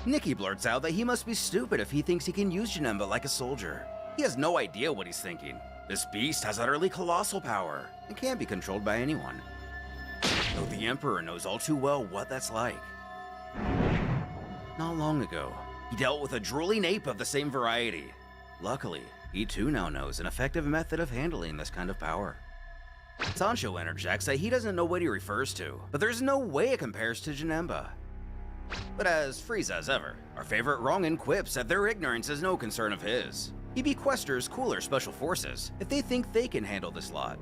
Nikki blurts out that he must be stupid if he thinks he can use Janemba like a soldier. He has no idea what he's thinking. This beast has utterly colossal power and can't be controlled by anyone. Though the Emperor knows all too well what that's like. Not long ago, he dealt with a drooling ape of the same variety. Luckily, He too now knows an effective method of handling this kind of power. Sancho interjects that he doesn't know what he refers to, but there's no way it compares to Janemba. But as Frieza as ever, our favorite Ronin quips that their ignorance is no concern of his. He bequesters cooler special forces if they think they can handle this lot.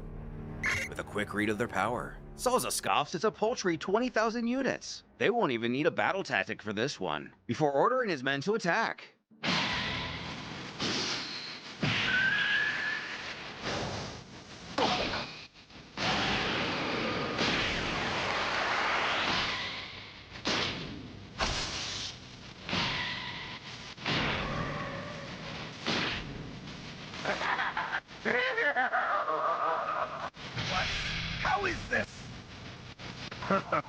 With a quick read of their power, Salza scoffs it's a paltry 20,000 units. They won't even need a battle tactic for this one, before ordering his men to attack. What? How is this? Huh?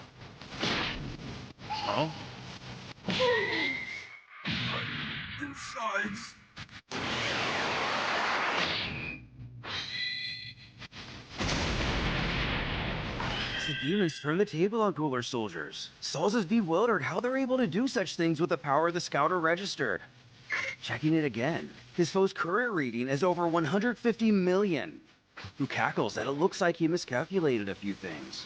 Insides. The demons turn the table on Cooler soldiers. Salza's bewildered how they're able to do such things with the power the Scouter registered. Checking it again, his foe's current reading is over 150 million. Who cackles that it looks like he miscalculated a few things.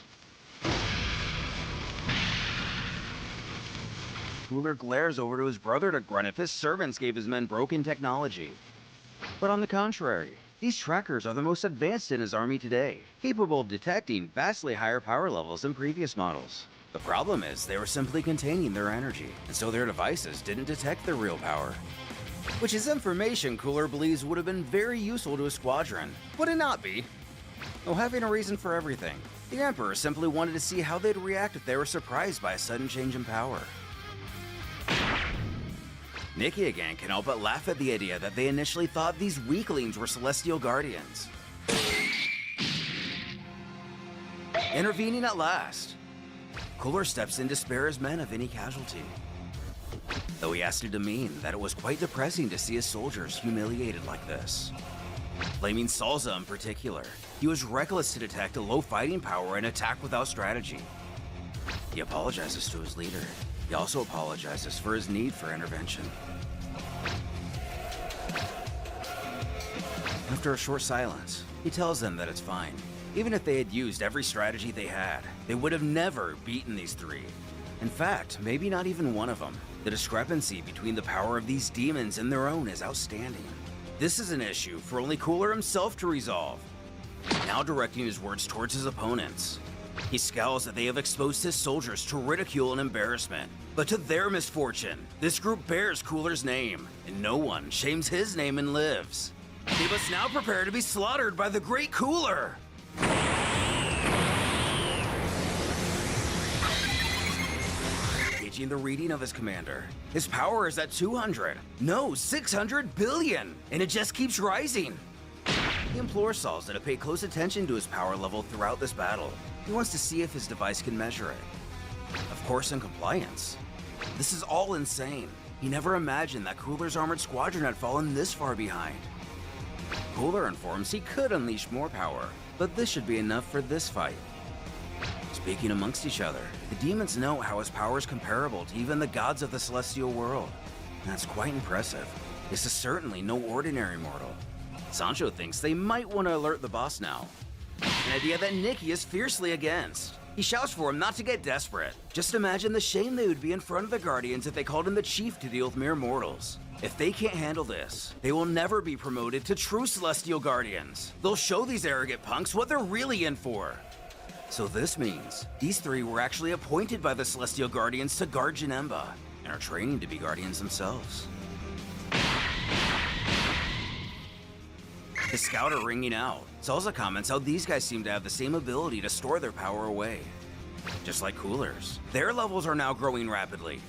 Cooler glares over to his brother to grunt if his servants gave his men broken technology. But on the contrary, these trackers are the most advanced in his army today, capable of detecting vastly higher power levels than previous models. the problem is they were simply containing their energy, and so their devices didn't detect their real power. Which is information Cooler believes would have been very useful to a squadron. Would it not be? Though having a reason for everything, the Emperor simply wanted to see how they'd react if they were surprised by a sudden change in power. Nikki again can help but laugh at the idea that they initially thought these weaklings were Celestial Guardians. Intervening at last, Cooler steps in to spare his men of any casualty. Though he has to demean that it was quite depressing to see his soldiers humiliated like this. Blaming Salza in particular, he was reckless to detect a low fighting power and attack without strategy. He apologizes to his leader. He also apologizes for his need for intervention. After a short silence, he tells them that it's fine. Even if they had used every strategy they had, they would have never beaten these three. In fact, maybe not even one of them. The discrepancy between the power of these demons and their own is outstanding. This is an issue for only Cooler himself to resolve. Now directing his words towards his opponents, he scowls that they have exposed his soldiers to ridicule and embarrassment. But to their misfortune, this group bears Cooler's name, and no one shames his name and lives. They must now prepare to be slaughtered by the great Cooler! Gauging the reading of his commander, his power is at 200, no, 600 billion, and it just keeps rising. He implores Salza to pay close attention to his power level throughout this battle. He wants to see if his device can measure it. Of course, in compliance. This is all insane. He never imagined that Cooler's armored squadron had fallen this far behind. Cooler informs he could unleash more power, but this should be enough for this fight. Speaking amongst each other, the demons know how his power is comparable to even the gods of the celestial world. That's quite impressive. This is certainly no ordinary mortal. Sancho thinks they might want to alert the boss now. An idea that Nikki is fiercely against. He shouts for him not to get desperate. Just imagine the shame they would be in front of the Guardians if they called in the chief to deal with mere mortals. If they can't handle this, they will never be promoted to true Celestial Guardians. They'll show these arrogant punks what they're really in for. So this means these three were actually appointed by the Celestial Guardians to guard Janemba, and are training to be Guardians themselves. The scouter ringing out, Salza comments how these guys seem to have the same ability to store their power away. Just like Cooler's, their levels are now growing rapidly.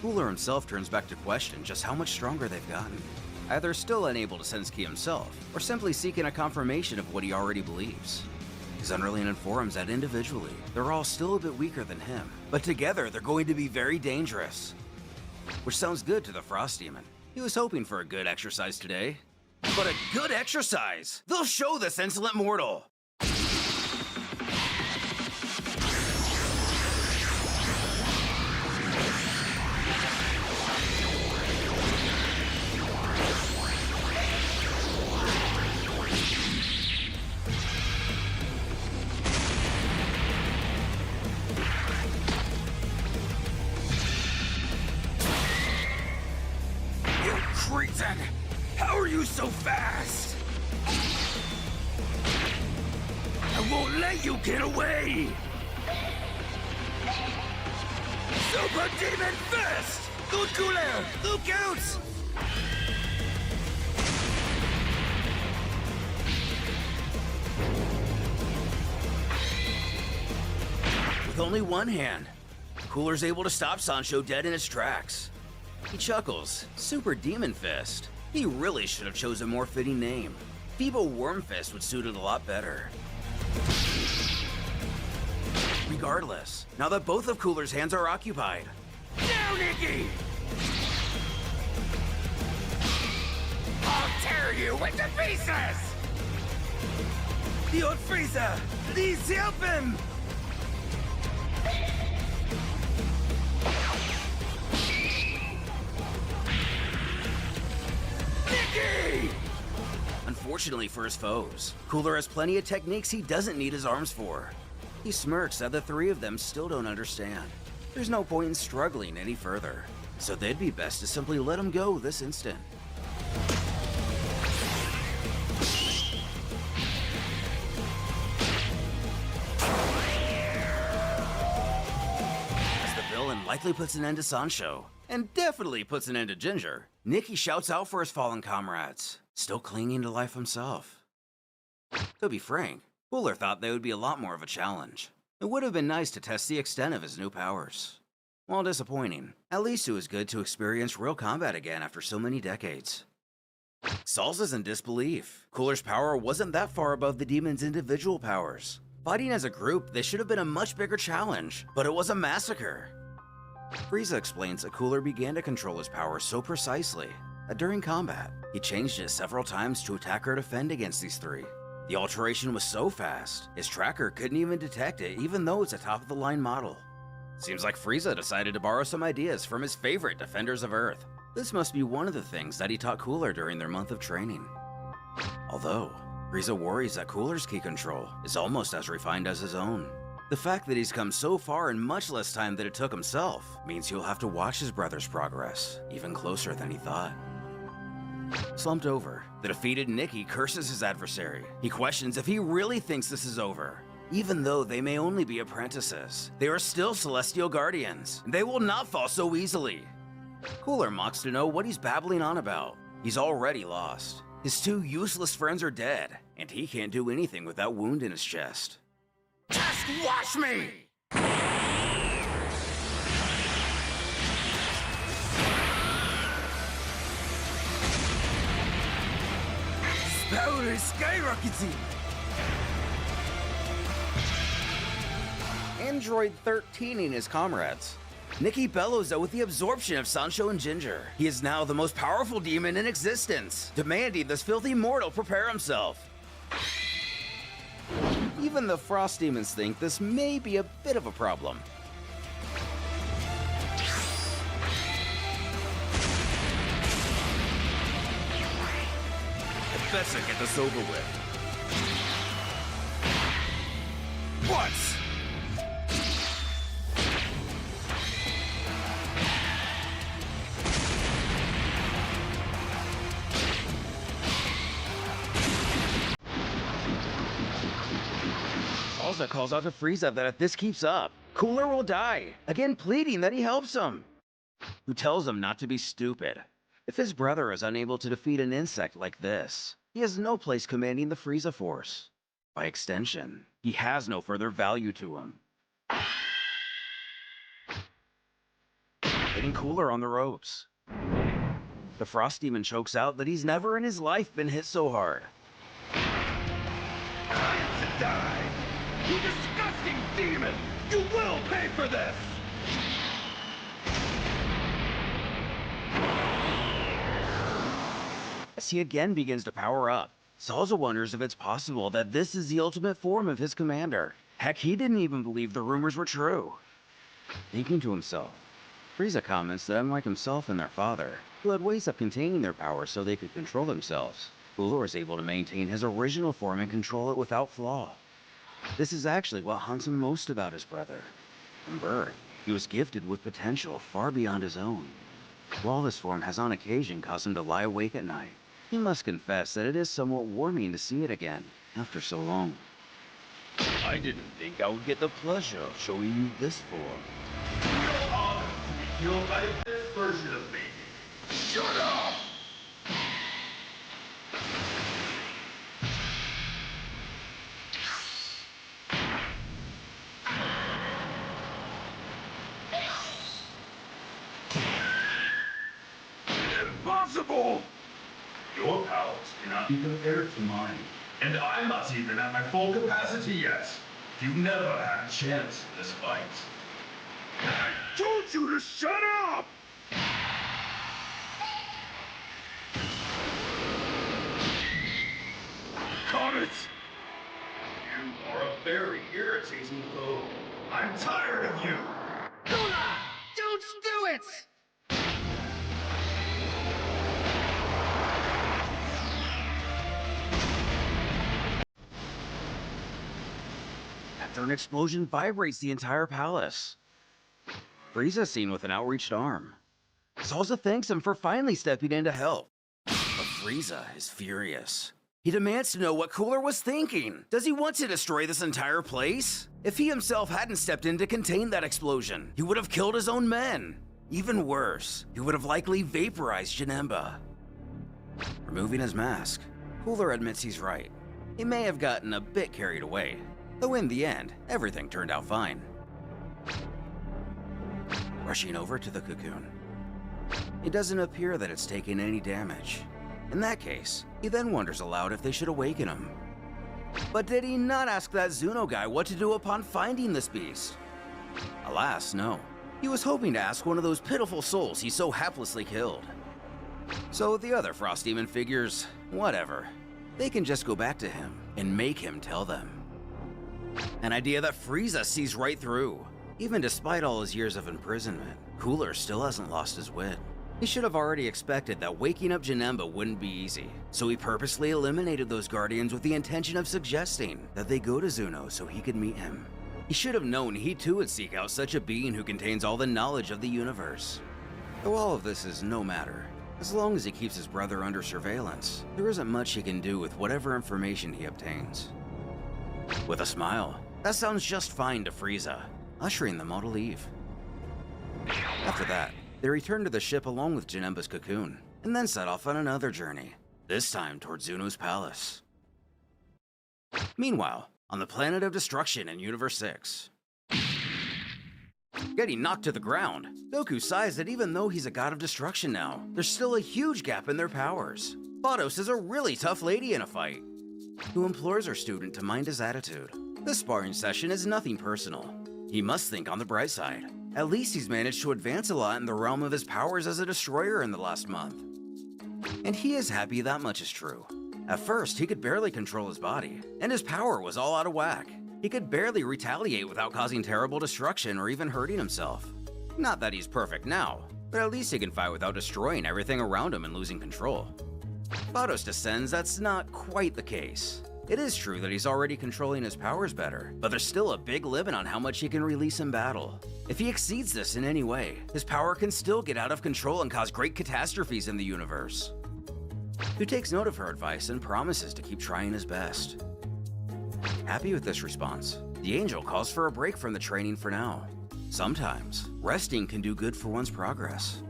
Cooler himself turns back to question just how much stronger they've gotten. Either still unable to sense Ki himself, or simply seeking a confirmation of what he already believes. Zunderling informs that individually, they're all still a bit weaker than him, but together they're going to be very dangerous. Which sounds good to the Frost Demon. He was hoping for a good exercise today. But a good exercise! They'll show this insolent mortal! I won't let you get away! Super Demon Fist! Good Cooler! Look out! With only one hand, Cooler's able to stop Sancho dead in his tracks. He chuckles. Super Demon Fist. He really should have chosen a more fitting name. Feeble Worm Fist would suit it a lot better. Regardless, now that both of Cooler's hands are occupied. Now, Nikki! I'll tear you into pieces! The old Frieza! Please help him! Nikki! Unfortunately for his foes, Cooler has plenty of techniques he doesn't need his arms for. He smirks that the three of them still don't understand. There's no point in struggling any further, so they'd be best to simply let him go this instant. As the villain likely puts an end to Sancho, and definitely puts an end to Ginger, Nikki shouts out for his fallen comrades, still clinging to life himself. To be frank, Cooler thought they would be a lot more of a challenge. It would have been nice to test the extent of his new powers. While disappointing, at least it was good to experience real combat again after so many decades. Salsa's in disbelief. Cooler's power wasn't that far above the demon's individual powers. Fighting as a group, this should have been a much bigger challenge, but it was a massacre. Frieza explains that Cooler began to control his power so precisely that during combat, he changed it several times to attack or defend against these three. The alteration was so fast, his tracker couldn't even detect it even though it's a top-of-the-line model. Seems like Frieza decided to borrow some ideas from his favorite Defenders of Earth. This must be one of the things that he taught Cooler during their month of training. Although, Frieza worries that Cooler's ki control is almost as refined as his own. The fact that he's come so far in much less time than it took himself means he'll have to watch his brother's progress even closer than he thought. Slumped over, the defeated Nikki curses his adversary. He questions if he really thinks this is over. Even though they may only be apprentices, they are still Celestial Guardians, and they will not fall so easily. Cooler mocks to know what he's babbling on about. He's already lost. His two useless friends are dead, and he can't do anything with that wound in his chest. Just watch me! Power is skyrocketing! Android 13 and his comrades. Nikki bellows out with the absorption of Sancho and Ginger. He is now the most powerful demon in existence, demanding this filthy mortal prepare himself. Even the Frost Demons think this may be a bit of a problem. Better get this over with. What? Salsa calls out to Frieza that if this keeps up, Cooler will die, again pleading that he helps him. Who tells him not to be stupid. If his brother is unable to defeat an insect like this, he has no place commanding the Frieza Force. By extension, he has no further value to him. Hitting Cooler on the ropes. The Frost Demon chokes out that he's never in his life been hit so hard. Time to die! You disgusting demon! You will pay for this! As he again begins to power up, Salsa wonders if it's possible that this is the ultimate form of his commander. Heck, he didn't even believe the rumors were true. Thinking to himself, Frieza comments that unlike himself and their father, who had ways of containing their power so they could control themselves, Cooler is able to maintain his original form and control it without flaw. This is actually what haunts him most about his brother. From birth, he was gifted with potential far beyond his own. While this form has on occasion caused him to lie awake at night, he must confess that it is somewhat warming to see it again, after so long. I didn't think I would get the pleasure of showing you this form. Real honor to be killed by this version of me. Shut up! Impossible! Your powers cannot be compared to mine. And I'm not even at my full capacity yet. You never had a chance in this fight. I told you to shut up! Comet! You are a very irritating foe. I'm tired of you! Cooler! Don't do it! After an explosion vibrates the entire palace. Frieza's seen with an outreached arm. Salza thanks him for finally stepping in to help. But Frieza is furious. He demands to know what Cooler was thinking. Does he want to destroy this entire place? If he himself hadn't stepped in to contain that explosion, he would have killed his own men. Even worse, he would have likely vaporized Janemba. Removing his mask, Cooler admits he's right. He may have gotten a bit carried away, though in the end, everything turned out fine. Rushing over to the cocoon. It doesn't appear that it's taken any damage. In that case, he then wonders aloud if they should awaken him. But did he not ask that Zuno guy what to do upon finding this beast? Alas, no. He was hoping to ask one of those pitiful souls he so haplessly killed. So the other Frost Demon figures, whatever. They can just go back to him and make him tell them. An idea that Frieza sees right through. Even despite all his years of imprisonment, Cooler still hasn't lost his wit. He should have already expected that waking up Janemba wouldn't be easy, so he purposely eliminated those Guardians with the intention of suggesting that they go to Zuno so he could meet him. He should have known he too would seek out such a being who contains all the knowledge of the universe. Though all of this is no matter, as long as he keeps his brother under surveillance, there isn't much he can do with whatever information he obtains. With a smile, that sounds just fine to Frieza, ushering them all to leave. After that, they return to the ship along with Janemba's cocoon, and then set off on another journey, this time towards Zuno's palace. Meanwhile, on the planet of destruction in Universe 6. Getting knocked to the ground, Goku sighs that even though he's a god of destruction now, there's still a huge gap in their powers. Vados is a really tough lady in a fight, who implores her student to mind his attitude. This sparring session is nothing personal. He must think on the bright side. At least he's managed to advance a lot in the realm of his powers as a destroyer in the last month. And he is happy that much is true. At first, he could barely control his body, and his power was all out of whack. He could barely retaliate without causing terrible destruction or even hurting himself. Not that he's perfect now, but at least he can fight without destroying everything around him and losing control. Vados descends, that's not quite the case. It is true that he's already controlling his powers better, but there's still a big limit on how much he can release in battle. If he exceeds this in any way, his power can still get out of control and cause great catastrophes in the universe. Who takes note of her advice and promises to keep trying his best. Happy with this response, the angel calls for a break from the training for now. Sometimes, resting can do good for one's progress.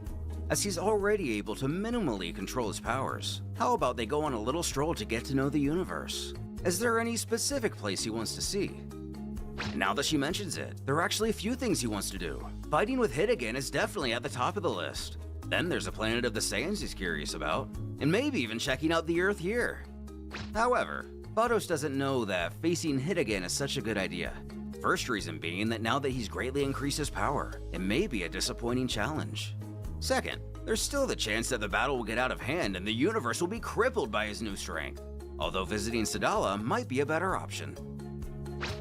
As he's already able to minimally control his powers, how about they go on a little stroll to get to know the universe? Is there any specific place he wants to see? And now that she mentions it, there are actually a few things he wants to do. Fighting with Hiddegen is definitely at the top of the list. Then there's a planet of the Saiyans he's curious about, and maybe even checking out the Earth here. However, Vados doesn't know that facing Hiddegen is such a good idea. First reason being that now that he's greatly increased his power, it may be a disappointing challenge. Second, there's still the chance that the battle will get out of hand and the universe will be crippled by his new strength, although visiting Sadala might be a better option.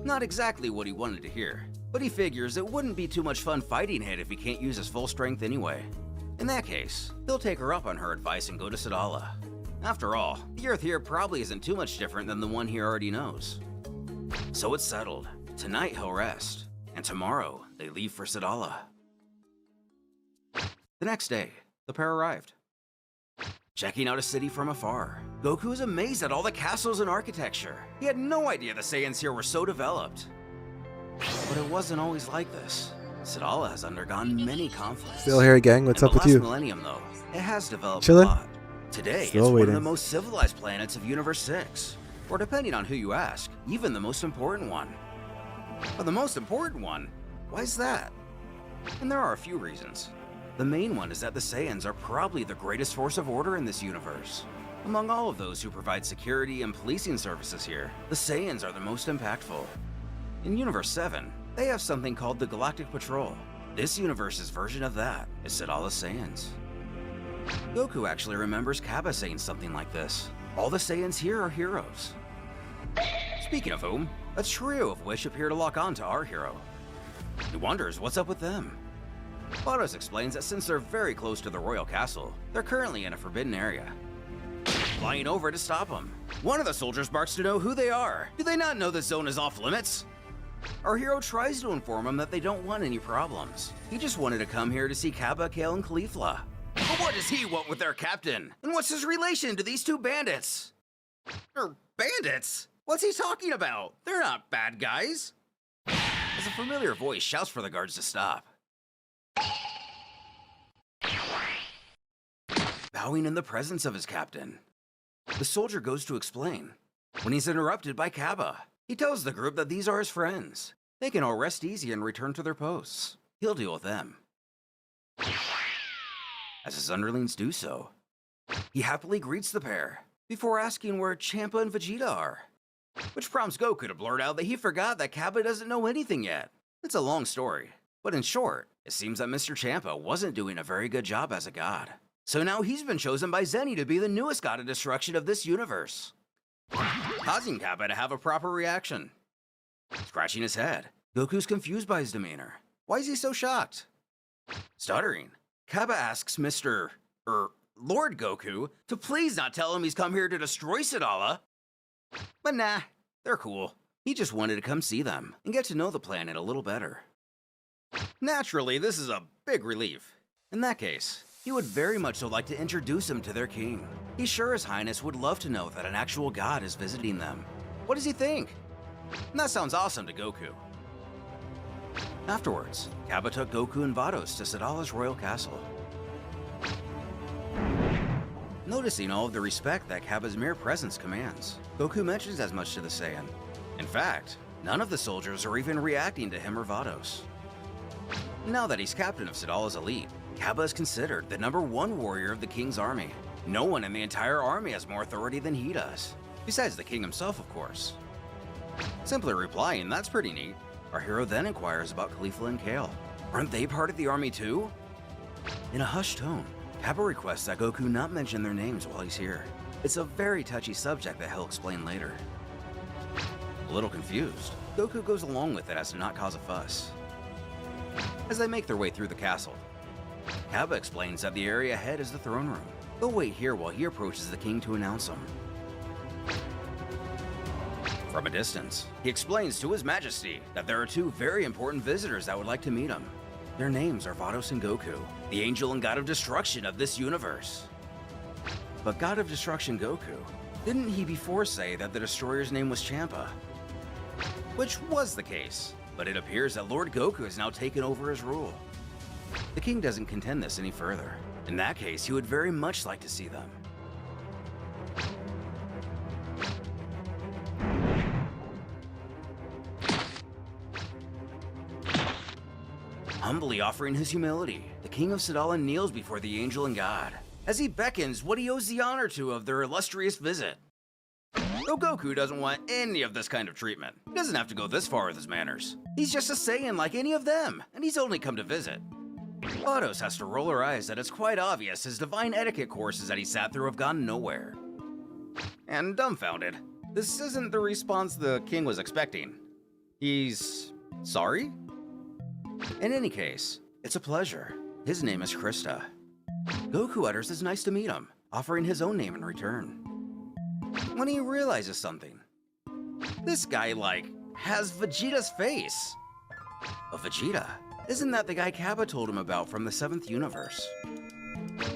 Not exactly what he wanted to hear, but he figures it wouldn't be too much fun fighting Hit if he can't use his full strength anyway. In that case, he'll take her up on her advice and go to Sadala. After all, the Earth here probably isn't too much different than the one he already knows. So it's settled. Tonight he'll rest, and tomorrow they leave for Sadala. The next day, the pair arrived. Checking out a city from afar, Goku is amazed at all the castles and architecture. He had no idea the Saiyans here were so developed. But it wasn't always like this. Sadala has undergone many conflicts. Still here, gang. What's up with you? In the last millennium, though, it has developed Chillin'? a lot. Today, Still it's waiting. one of the most civilized planets of Universe 6. Or depending on who you ask, even the most important one. But the most important one? Why is that? And there are a few reasons. The main one is that the Saiyans are probably the greatest force of order in this universe. Among all of those who provide security and policing services here, the Saiyans are the most impactful. In Universe 7, they have something called the Galactic Patrol. This universe's version of that is Sadala Saiyans. Goku actually remembers Kappa saying something like this. All the Saiyans here are heroes. Speaking of whom, a trio of which appear to lock on to our hero. He wonders what's up with them. Vados explains that since they're very close to the royal castle, they're currently in a forbidden area. Flying over to stop them. One of the soldiers barks to know who they are. Do they not know the zone is off limits? Our hero tries to inform him that they don't want any problems. He just wanted to come here to see Kappa, Kale, and Caulifla. But what does he want with their captain? And what's his relation to these two bandits? Bandits? What's he talking about? They're not bad guys. As a familiar voice shouts for the guards to stop. Bowing in the presence of his captain, the soldier goes to explain. When he's interrupted by Kappa, he tells the group that these are his friends. They can all rest easy and return to their posts. He'll deal with them. As his underlings do so, he happily greets the pair before asking where Champa and Vegeta are, which prompts Goku to blurt out that he forgot that Kappa doesn't know anything yet. It's a long story, but in short, it seems that Mr. Champa wasn't doing a very good job as a god. So now he's been chosen by Zenny to be the newest god of destruction of this universe, causing Kappa to have a proper reaction. Scratching his head, Goku's confused by his demeanor. Why is he so shocked? Stuttering, Kappa asks Lord Goku to please not tell him he's come here to destroy Sadala. But nah, they're cool. He just wanted to come see them and get to know the planet a little better. Naturally, this is a big relief. In that case, he would very much so like to introduce him to their king. He's sure His Highness would love to know that an actual god is visiting them. What does he think? And that sounds awesome to Goku. Afterwards, Kappa took Goku and Vados to Sadala's royal castle. Noticing all of the respect that Kappa's mere presence commands, Goku mentions as much to the Saiyan. In fact, none of the soldiers are even reacting to him or Vados. Now that he's captain of Sadala's elite, Kappa is considered the #1 warrior of the king's army. No one in the entire army has more authority than he does, besides the king himself, of course. Simply replying, that's pretty neat, our hero then inquires about Caulifla and Kale. Aren't they part of the army too? In a hushed tone, Kappa requests that Goku not mention their names while he's here. It's a very touchy subject that he'll explain later. A little confused, Goku goes along with it as to not cause a fuss. As they make their way through the castle, Kappa explains that the area ahead is the throne room. They'll wait here while he approaches the king to announce him. From a distance, he explains to His Majesty that there are two very important visitors that would like to meet him. Their names are Vados and Goku, the angel and god of destruction of this universe. But God of Destruction Goku, didn't he before say that the destroyer's name was Champa? Which was the case, but it appears that Lord Goku has now taken over his rule. The king doesn't contend this any further. In that case, he would very much like to see them. Humbly offering his humility, the king of Sadala kneels before the angel and god, as he beckons what he owes the honor to of their illustrious visit. Though Goku doesn't want any of this kind of treatment, he doesn't have to go this far with his manners. He's just a Saiyan like any of them, and he's only come to visit. Vados has to roll her eyes that it's quite obvious his divine etiquette courses that he sat through have gone nowhere. And dumbfounded, this isn't the response the king was expecting. He's sorry? In any case, it's a pleasure. His name is Krista. Goku utters it's nice to meet him, offering his own name in return. When he realizes something, this guy, has Vegeta's face. But Vegeta, isn't that the guy Kappa told him about from the 7th universe?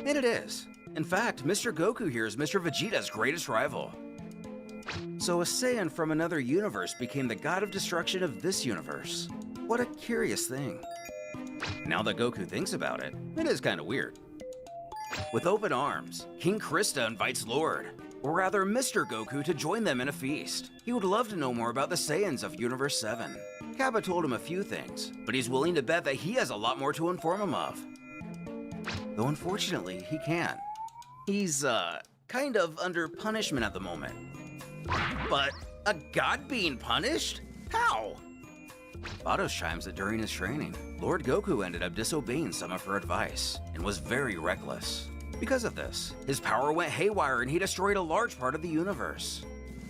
And it is. In fact, Mr. Goku here is Mr. Vegeta's greatest rival. So a Saiyan from another universe became the god of destruction of this universe. What a curious thing. Now that Goku thinks about it, it is kind of weird. With open arms, King Krista invites Lord, or rather Mr. Goku, to join them in a feast. He would love to know more about the Saiyans of Universe 7. Kappa told him a few things, but he's willing to bet that he has a lot more to inform him of. Though unfortunately, he can't. He's, kind of under punishment at the moment. But a god being punished? How? Vados chimes that during his training, Lord Goku ended up disobeying some of her advice and was very reckless. Because of this, his power went haywire and he destroyed a large part of the universe.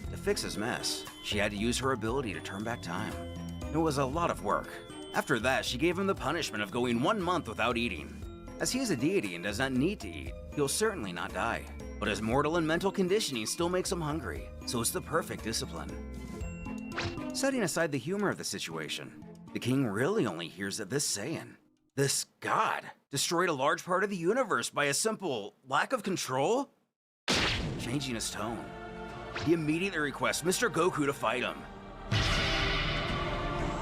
To fix his mess, she had to use her ability to turn back time. It was a lot of work. After that, she gave him the punishment of going 1 month without eating. As he is a deity and does not need to eat, he'll certainly not die. But his mortal and mental conditioning still makes him hungry, so it's the perfect discipline. Setting aside the humor of the situation, the king really only hears that this Saiyan, this god, destroyed a large part of the universe by a simple lack of control? Changing his tone, he immediately requests Mr. Goku to fight him.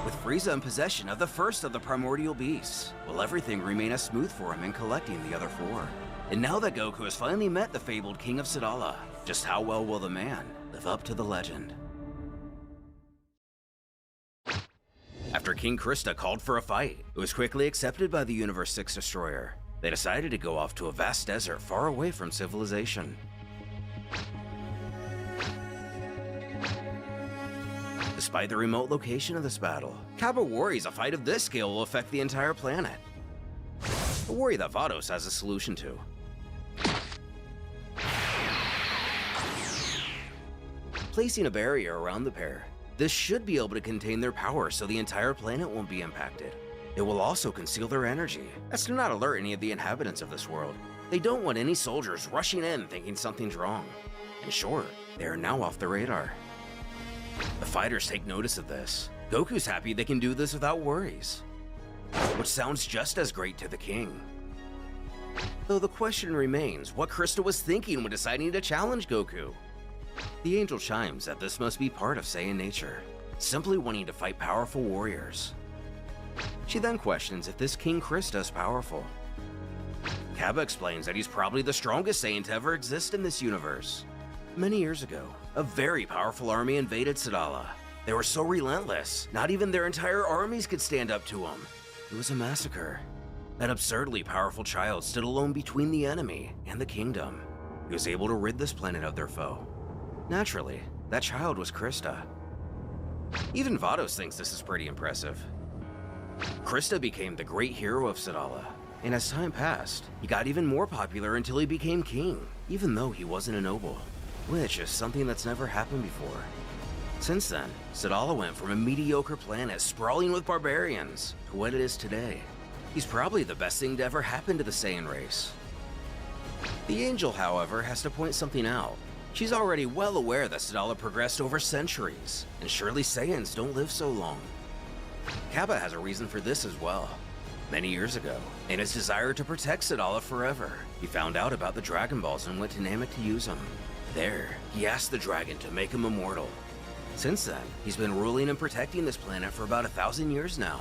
With Frieza in possession of the first of the primordial beasts, will everything remain as smooth for him in collecting the other 4? And now that Goku has finally met the fabled King of Sadala, just how well will the man live up to the legend? After King Krista called for a fight, it was quickly accepted by the Universe 6 destroyer. They decided to go off to a vast desert far away from civilization. Despite the remote location of this battle, Kappa worries a fight of this scale will affect the entire planet. A worry that Vados has a solution to. Placing a barrier around the pair, this should be able to contain their power so the entire planet won't be impacted. It will also conceal their energy, as to not alert any of the inhabitants of this world. They don't want any soldiers rushing in thinking something's wrong. In short, they are now off the radar. The fighters take notice of this. Goku's happy they can do this without worries, which sounds just as great to the king. Though the question remains what Krista was thinking when deciding to challenge Goku. The angel chimes that this must be part of Saiyan nature, simply wanting to fight powerful warriors. She then questions if this King Krista is powerful. Kappa explains that he's probably the strongest Saiyan to ever exist in this universe. Many years ago, a very powerful army invaded Sadala. They were so relentless, not even their entire armies could stand up to them. It was a massacre. That absurdly powerful child stood alone between the enemy and the kingdom. He was able to rid this planet of their foe. Naturally, that child was Krista. Even Vados thinks this is pretty impressive. Krista became the great hero of Sadala, and as time passed, he got even more popular until he became king, even though he wasn't a noble, which is something that's never happened before. Since then, Sadala went from a mediocre planet sprawling with barbarians to what it is today. He's probably the best thing to ever happen to the Saiyan race. The Angel, however, has to point something out. She's already well aware that Sadala progressed over centuries, and surely Saiyans don't live so long. Kappa has a reason for this as well. Many years ago, in his desire to protect Sadala forever, he found out about the Dragon Balls and went to Namek to use them. There, he asked the dragon to make him immortal. Since then, he's been ruling and protecting this planet for about 1,000 years now.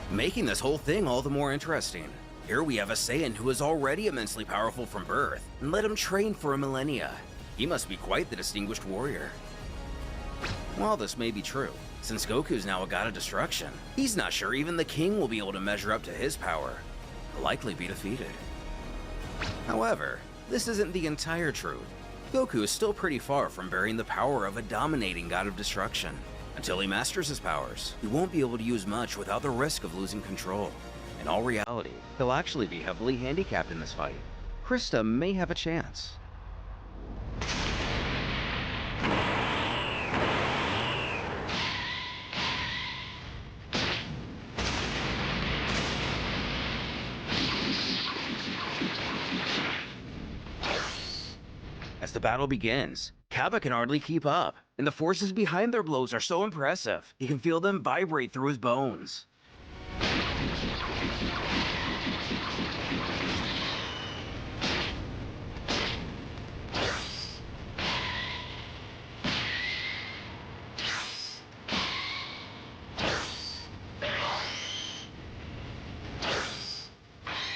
Making this whole thing all the more interesting. Here we have a Saiyan who is already immensely powerful from birth, and let him train for a millennia. He must be quite the distinguished warrior. While this may be true, since Goku's now a god of destruction, he's not sure even the king will be able to measure up to his power. He'll likely be defeated. However, this isn't the entire truth. Goku is still pretty far from bearing the power of a dominating god of destruction. Until he masters his powers, he won't be able to use much without the risk of losing control. In all reality, he'll actually be heavily handicapped in this fight. Krista may have a chance. As the battle begins, Kappa can hardly keep up, and the forces behind their blows are so impressive, he can feel them vibrate through his bones.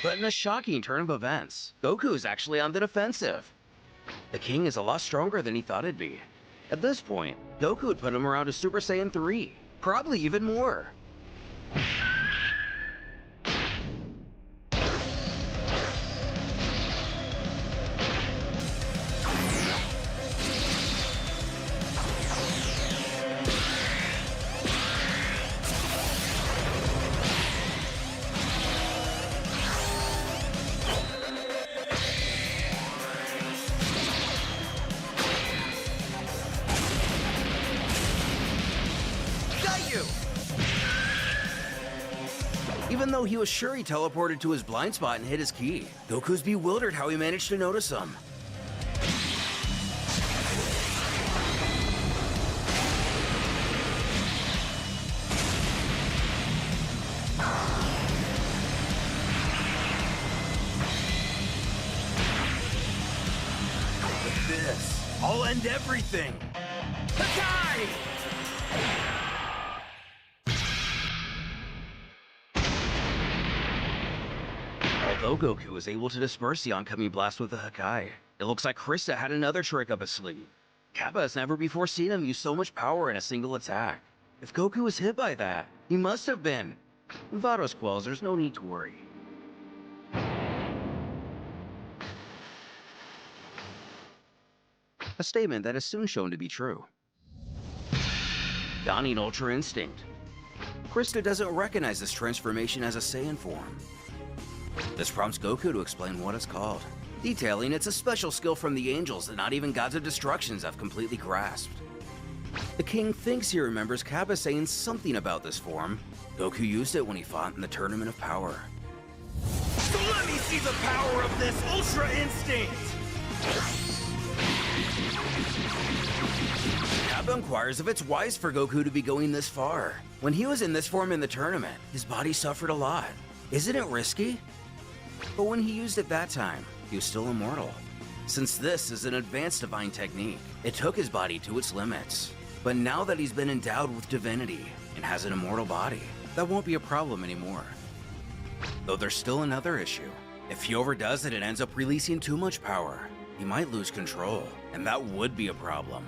But in a shocking turn of events, Goku is actually on the defensive. The king is a lot stronger than he thought it'd be. At this point, Goku would put him around to Super Saiyan 3, probably even more. Even though he was sure he teleported to his blind spot and hit his ki, Goku's bewildered how he managed to notice him. With this, I'll end everything! Hakai! Although Goku was able to disperse the oncoming blast with the Hakai, it looks like Krista had another trick up his sleeve. Kappa has never before seen him use so much power in a single attack. If Goku was hit by that, he must have been. Vados quells, there's no need to worry. A statement that is soon shown to be true. Donning Ultra Instinct. Krista doesn't recognize this transformation as a Saiyan form. This prompts Goku to explain what it's called, detailing it's a special skill from the angels that not even gods of destructions have completely grasped. The king thinks he remembers Kappa saying something about this form. Goku used it when he fought in the Tournament of Power. So let me see the power of this Ultra Instinct! Kappa inquires if it's wise for Goku to be going this far. When he was in this form in the tournament, his body suffered a lot. Isn't it risky? But when he used it that time, he was still immortal. Since this is an advanced divine technique, it took his body to its limits. But now that he's been endowed with divinity and has an immortal body, that won't be a problem anymore. Though there's still another issue. If he overdoes it and ends up releasing too much power, he might lose control, and that would be a problem.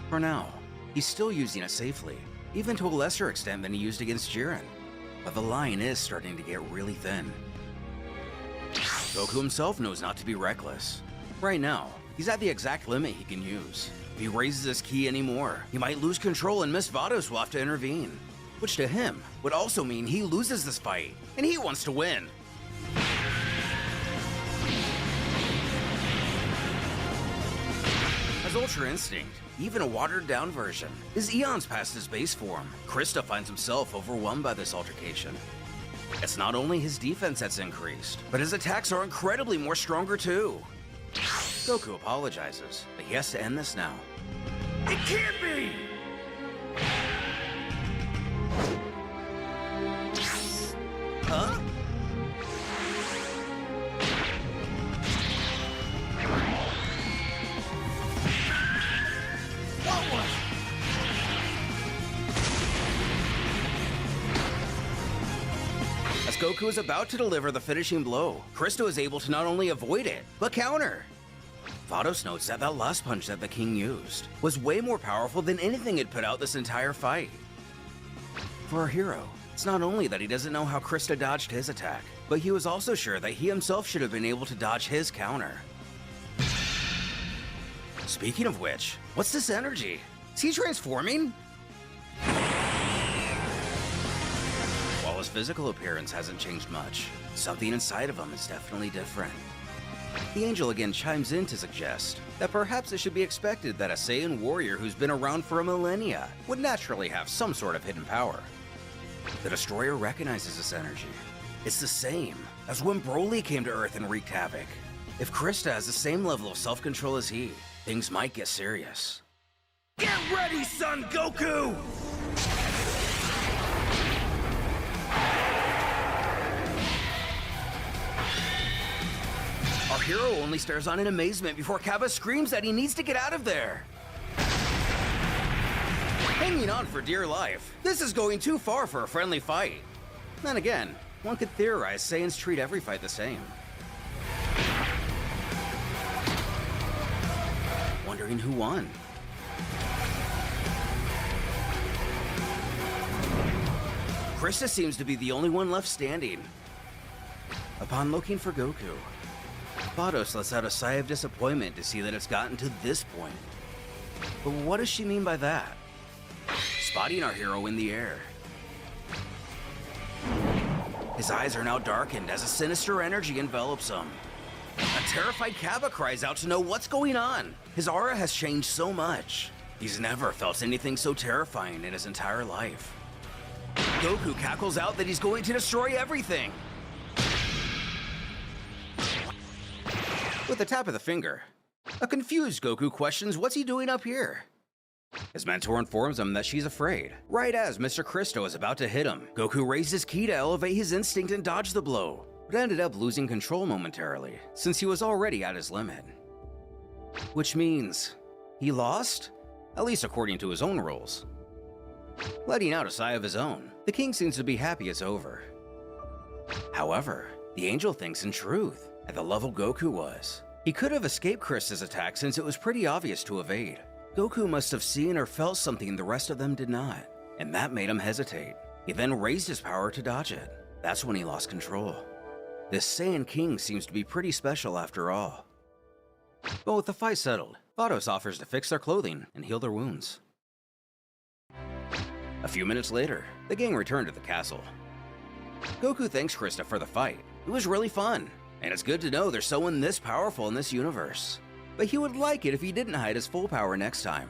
For now, he's still using it safely, even to a lesser extent than he used against Jiren. But the line is starting to get really thin. Goku himself knows not to be reckless. Right now, he's at the exact limit he can use. If he raises his ki anymore, he might lose control and Miss Vados will have to intervene. Which to him would also mean he loses this fight, and he wants to win. As Ultra Instinct, even a watered-down version, is eons past his base form. Krista finds himself overwhelmed by this altercation. It's not only his defense that's increased, but his attacks are incredibly more stronger too. Goku apologizes, but he has to end this now. It can't be! Huh? What was? As Goku is about to deliver the finishing blow, Krista is able to not only avoid it, but counter. Vados notes that that last punch that the king used was way more powerful than anything it put out this entire fight. For our hero, it's not only that he doesn't know how Krista dodged his attack, but he was also sure that he himself should have been able to dodge his counter. Speaking of which, what's this energy? Is he transforming? While his physical appearance hasn't changed much, something inside of him is definitely different. The angel again chimes in to suggest that perhaps it should be expected that a Saiyan warrior who's been around for a millennia would naturally have some sort of hidden power. The Destroyer recognizes this energy. It's the same as when Broly came to Earth and wreaked havoc. If Krista has the same level of self-control as he, things might get serious. Get ready, Son Goku! Our hero only stares on in amazement before Kappa screams that he needs to get out of there. Hanging on for dear life. This is going too far for a friendly fight. Then again, One could theorize Saiyans treat every fight the same. Wondering who won. Krista seems to be the only one left standing. Upon looking for Goku, Vados lets out a sigh of disappointment to see that it's gotten to this point. But what does she mean by that? Spotting our hero in the air. His eyes are now darkened as a sinister energy envelops him. A terrified Kappa cries out to know what's going on. His aura has changed so much. He's never felt anything so terrifying in his entire life. Goku cackles out that he's going to destroy everything. With a tap of the finger, a confused Goku questions what's he doing up here. His mentor informs him that she's afraid. Right as Mr. Cristo is about to hit him, Goku raised his ki to elevate his instinct and dodge the blow, but ended up losing control momentarily, since he was already at his limit. Which means he lost? At least according to his own rules. Letting out a sigh of his own, the king seems to be happy it's over. However, the angel thinks in truth, at the level Goku was, he could have escaped Krista's attack since it was pretty obvious to evade. Goku must have seen or felt something the rest of them did not, and that made him hesitate. He then raised his power to dodge it. That's when he lost control. This Saiyan King seems to be pretty special after all. But with the fight settled, Vados offers to fix their clothing and heal their wounds. A few minutes later, the gang returned to the castle. Goku thanks Krista for the fight. It was really fun, and it's good to know there's someone this powerful in this universe. But he would like it if he didn't hide his full power next time.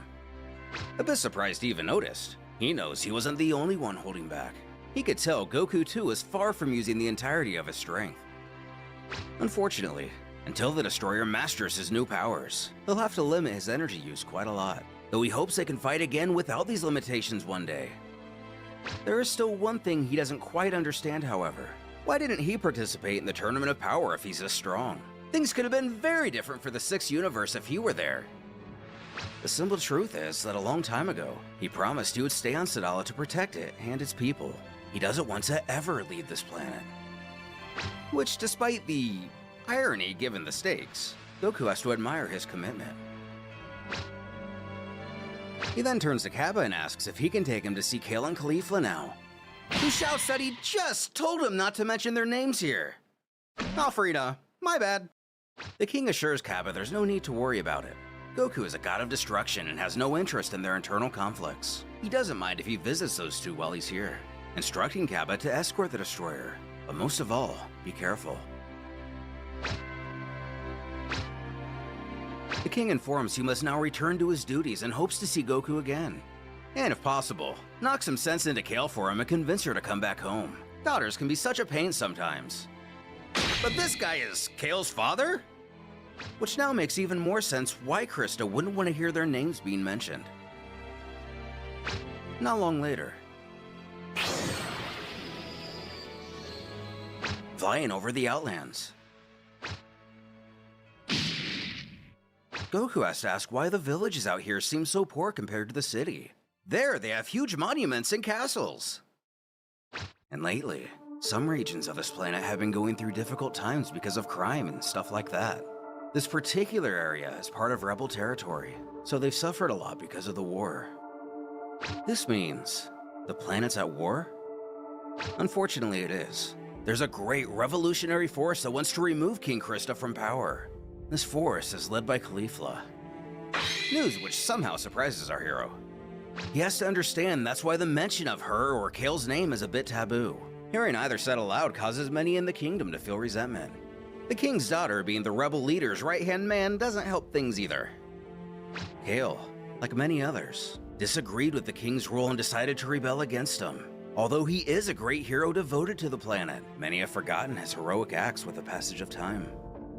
A bit surprised he even noticed. He knows he wasn't the only one holding back. He could tell Goku too is far from using the entirety of his strength. Unfortunately, until the Destroyer masters his new powers, he'll have to limit his energy use quite a lot, though he hopes they can fight again without these limitations one day. There is still one thing he doesn't quite understand, however. Why didn't he participate in the Tournament of Power if he's this strong? Things could have been very different for the 6th universe if he were there. The simple truth is that a long time ago, he promised he would stay on Sadala to protect it and its people. He doesn't want to ever leave this planet. Which, despite the irony given the stakes, Goku has to admire his commitment. He then turns to Kappa and asks if he can take him to see Kale and Caulifla now, who shouts that he just told him not to mention their names here. Oh, Frieda, my bad. The king assures Kappa there's no need to worry about it. Goku is a god of destruction and has no interest in their internal conflicts. He doesn't mind if he visits those two while he's here, instructing Kappa to escort the destroyer, but most of all, be careful. The king informs he must now return to his duties and hopes to see Goku again. And if possible, knock some sense into Kale for him and convince her to come back home. Daughters can be such a pain sometimes. But this guy is Kale's father? Which now makes even more sense why Krista wouldn't want to hear their names being mentioned. Not long later, flying over the Outlands, Goku has to ask why the villages out here seem so poor compared to the city. There, they have huge monuments and castles. And lately, some regions of this planet have been going through difficult times because of crime and stuff like that. This particular area is part of rebel territory, so they've suffered a lot because of the war. This means the planet's at war? Unfortunately, it is. There's a great revolutionary force that wants to remove King Krista from power. This force is led by Caulifla. News which somehow surprises our hero. He has to understand that's why the mention of her or Kale's name is a bit taboo. Hearing either said aloud causes many in the kingdom to feel resentment. The king's daughter being the rebel leader's right-hand man doesn't help things either. Kale, like many others, disagreed with the king's rule and decided to rebel against him. Although he is a great hero devoted to the planet, many have forgotten his heroic acts with the passage of time.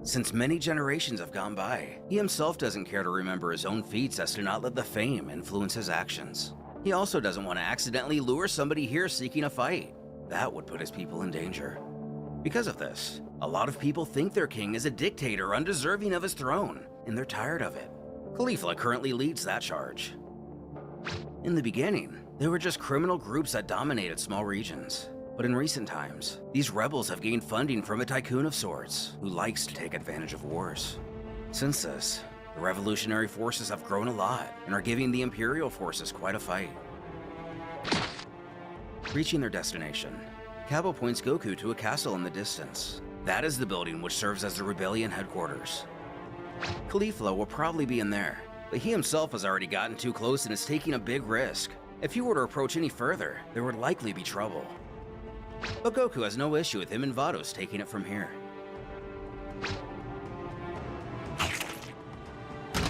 Since many generations have gone by, he himself doesn't care to remember his own feats as to not let the fame influence his actions. He also doesn't want to accidentally lure somebody here seeking a fight. That would put his people in danger. Because of this, a lot of people think their king is a dictator undeserving of his throne, and they're tired of it. Caulifla currently leads that charge. In the beginning, they were just criminal groups that dominated small regions. But But in recent times, these rebels have gained funding from a tycoon of sorts who likes to take advantage of wars. Since this, the revolutionary forces have grown a lot and are giving the Imperial forces quite a fight. Reaching their destination, Cabba points Goku to a castle in the distance. That is the building which serves as the rebellion headquarters. Caulifla will probably be in there, but he himself has already gotten too close and is taking a big risk. If he were to approach any further, there would likely be trouble. But Goku has no issue with him and Vados taking it from here.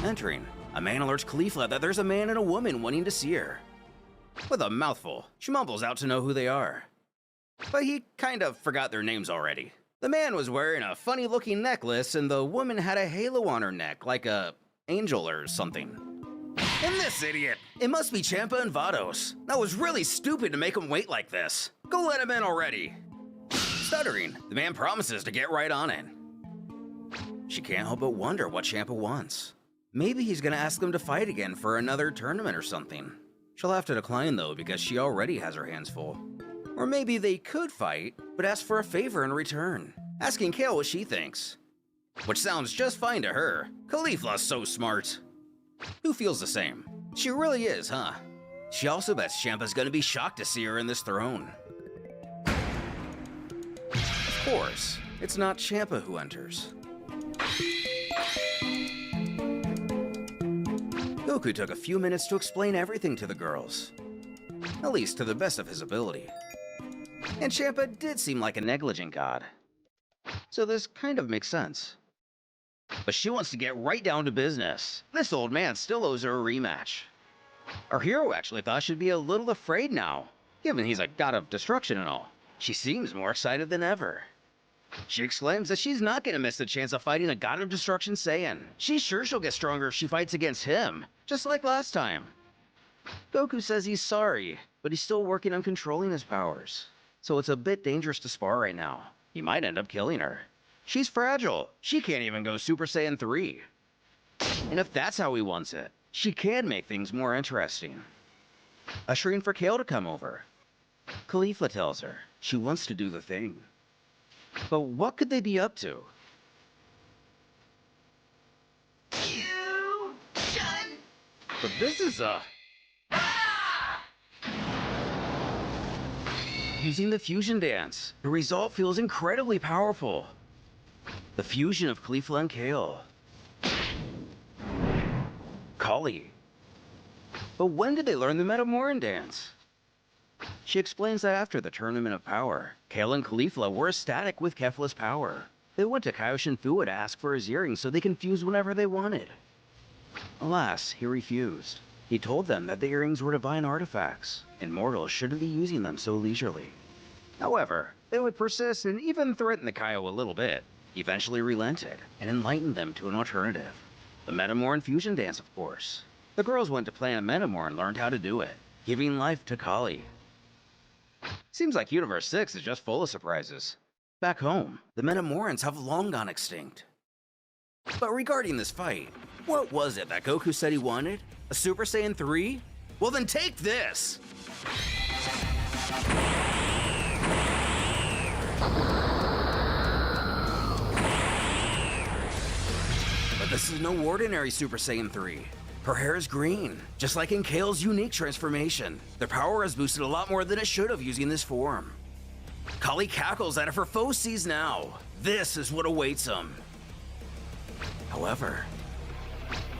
Entering, a man alerts Caulifla that there's a man and a woman wanting to see her. With a mouthful, she mumbles out to know who they are. But he kind of forgot their names already. The man was wearing a funny-looking necklace, and the woman had a halo on her neck, like a angel or something. And this idiot! It must be Champa and Vados. That was really stupid to make him wait like this. Go let him in already. Stuttering, the man promises to get right on it. She can't help but wonder what Champa wants. Maybe he's gonna ask them to fight again for another tournament or something. She'll have to decline though, because she already has her hands full. Or maybe they could fight, but ask for a favor in return, asking Kale what she thinks. Which sounds just fine to her. Caulifla's so smart. Who feels the same? She really is, huh? She also bets Champa's gonna be shocked to see her in this throne. Of course, it's not Champa who enters. Goku took a few minutes to explain everything to the girls. At least to the best of his ability. And Champa did seem like a negligent god. So this kind of makes sense. But she wants to get right down to business. This old man still owes her a rematch. Our hero actually thought she'd be a little afraid now, given he's a god of destruction and all. She seems more excited than ever. She exclaims that she's not gonna miss the chance of fighting a god of destruction Saiyan. She's sure she'll get stronger if she fights against him, just like last time. Goku says he's sorry, but he's still working on controlling his powers. So it's a bit dangerous to spar right now. He might end up killing her. She's fragile. She can't even go Super Saiyan 3. And if that's how he wants it, she can make things more interesting. Ushering for Kale to come over. Caulifla tells her she wants to do the thing. But what could they be up to? But this is using the fusion dance. The result feels incredibly powerful. The fusion of Caulifla and Kale. Kali. But when did they learn the Metamoran dance? She explains that after the Tournament of Power, Kale and Caulifla were ecstatic with Kefla's power. They went to Kaioshin Fuwa to ask for his earrings so they can fuse whenever they wanted. Alas, he refused. He told them that the earrings were divine artifacts, and mortals shouldn't be using them so leisurely. However, they would persist and even threaten the Kaio a little bit. He eventually relented and enlightened them to an alternative. The Metamoran fusion dance, of course. The girls went to Planet Metamoran and learned how to do it, giving life to Kali. Seems like Universe 6 is just full of surprises. Back home, the Metamorans have long gone extinct. But regarding this fight, what was it that Goku said he wanted? A Super Saiyan 3? Well then take this! But this is no ordinary Super Saiyan 3. Her hair is green, just like in Kale's unique transformation. Their power has boosted a lot more than it should have using this form. Kali cackles at if her foe sees now. This is what awaits them. However,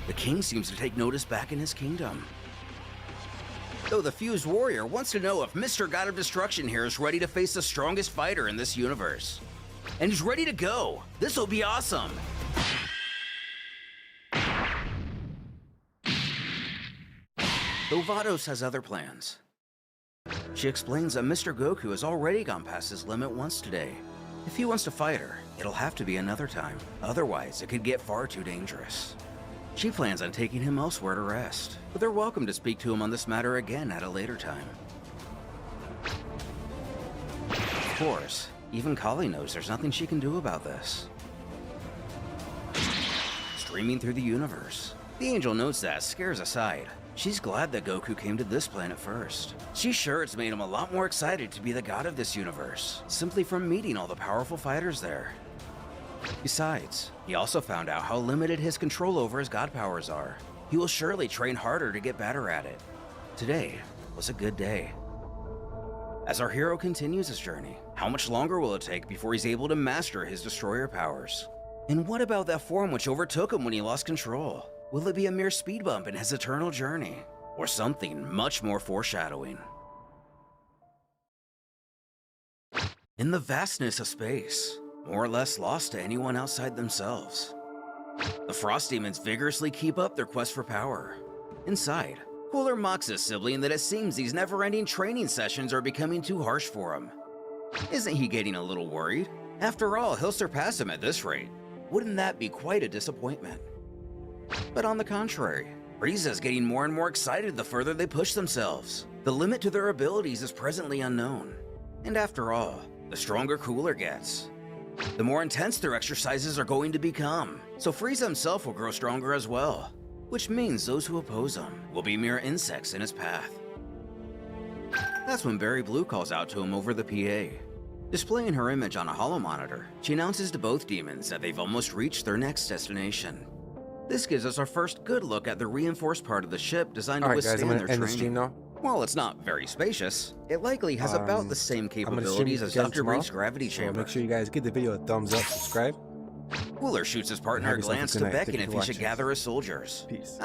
the king seems to take notice back in his kingdom. Though the fused warrior wants to know if Mr. God of Destruction here is ready to face the strongest fighter in this universe. And he's ready to go. This'll be awesome. Though Vados has other plans. She explains that Mr. Goku has already gone past his limit once today. If he wants to fight her, it'll have to be another time. Otherwise, it could get far too dangerous. She plans on taking him elsewhere to rest, but they're welcome to speak to him on this matter again at a later time. Of course, even Kali knows there's nothing she can do about this. Streaming through the universe, The Angel notes that, scares aside. She's glad that Goku came to this planet first. She's sure it's made him a lot more excited to be the god of this universe, simply from meeting all the powerful fighters there. Besides, he also found out how limited his control over his god powers are. He will surely train harder to get better at it. Today was a good day. As our hero continues his journey, how much longer will it take before he's able to master his destroyer powers? And what about that form which overtook him when he lost control? Will it be a mere speed bump in his eternal journey? Or something much more foreshadowing? In the vastness of space, more or less lost to anyone outside themselves, the Frost Demons vigorously keep up their quest for power. Inside, Cooler mocks his sibling that it seems these never-ending training sessions are becoming too harsh for him. Isn't he getting a little worried? After all, he'll surpass him at this rate. Wouldn't that be quite a disappointment? But on the contrary, Frieza's getting more and more excited the further they push themselves. The limit to their abilities is presently unknown. And after all, the stronger Cooler gets, the more intense their exercises are going to become. So Frieza himself will grow stronger as well, which means those who oppose him will be mere insects in his path. That's when Berry Blue calls out to him over the PA. Displaying her image on a holo monitor, she announces to both demons that they've almost reached their next destination. This gives us our first good look at the reinforced part of the ship designed to withstand their training. While it's not very spacious, it likely has about the same capabilities as Dr. Brief's gravity chamber. Make sure you guys give the video a thumbs up, subscribe. Cooler shoots his partner a glance to beckon if he should gather his soldiers. Peace.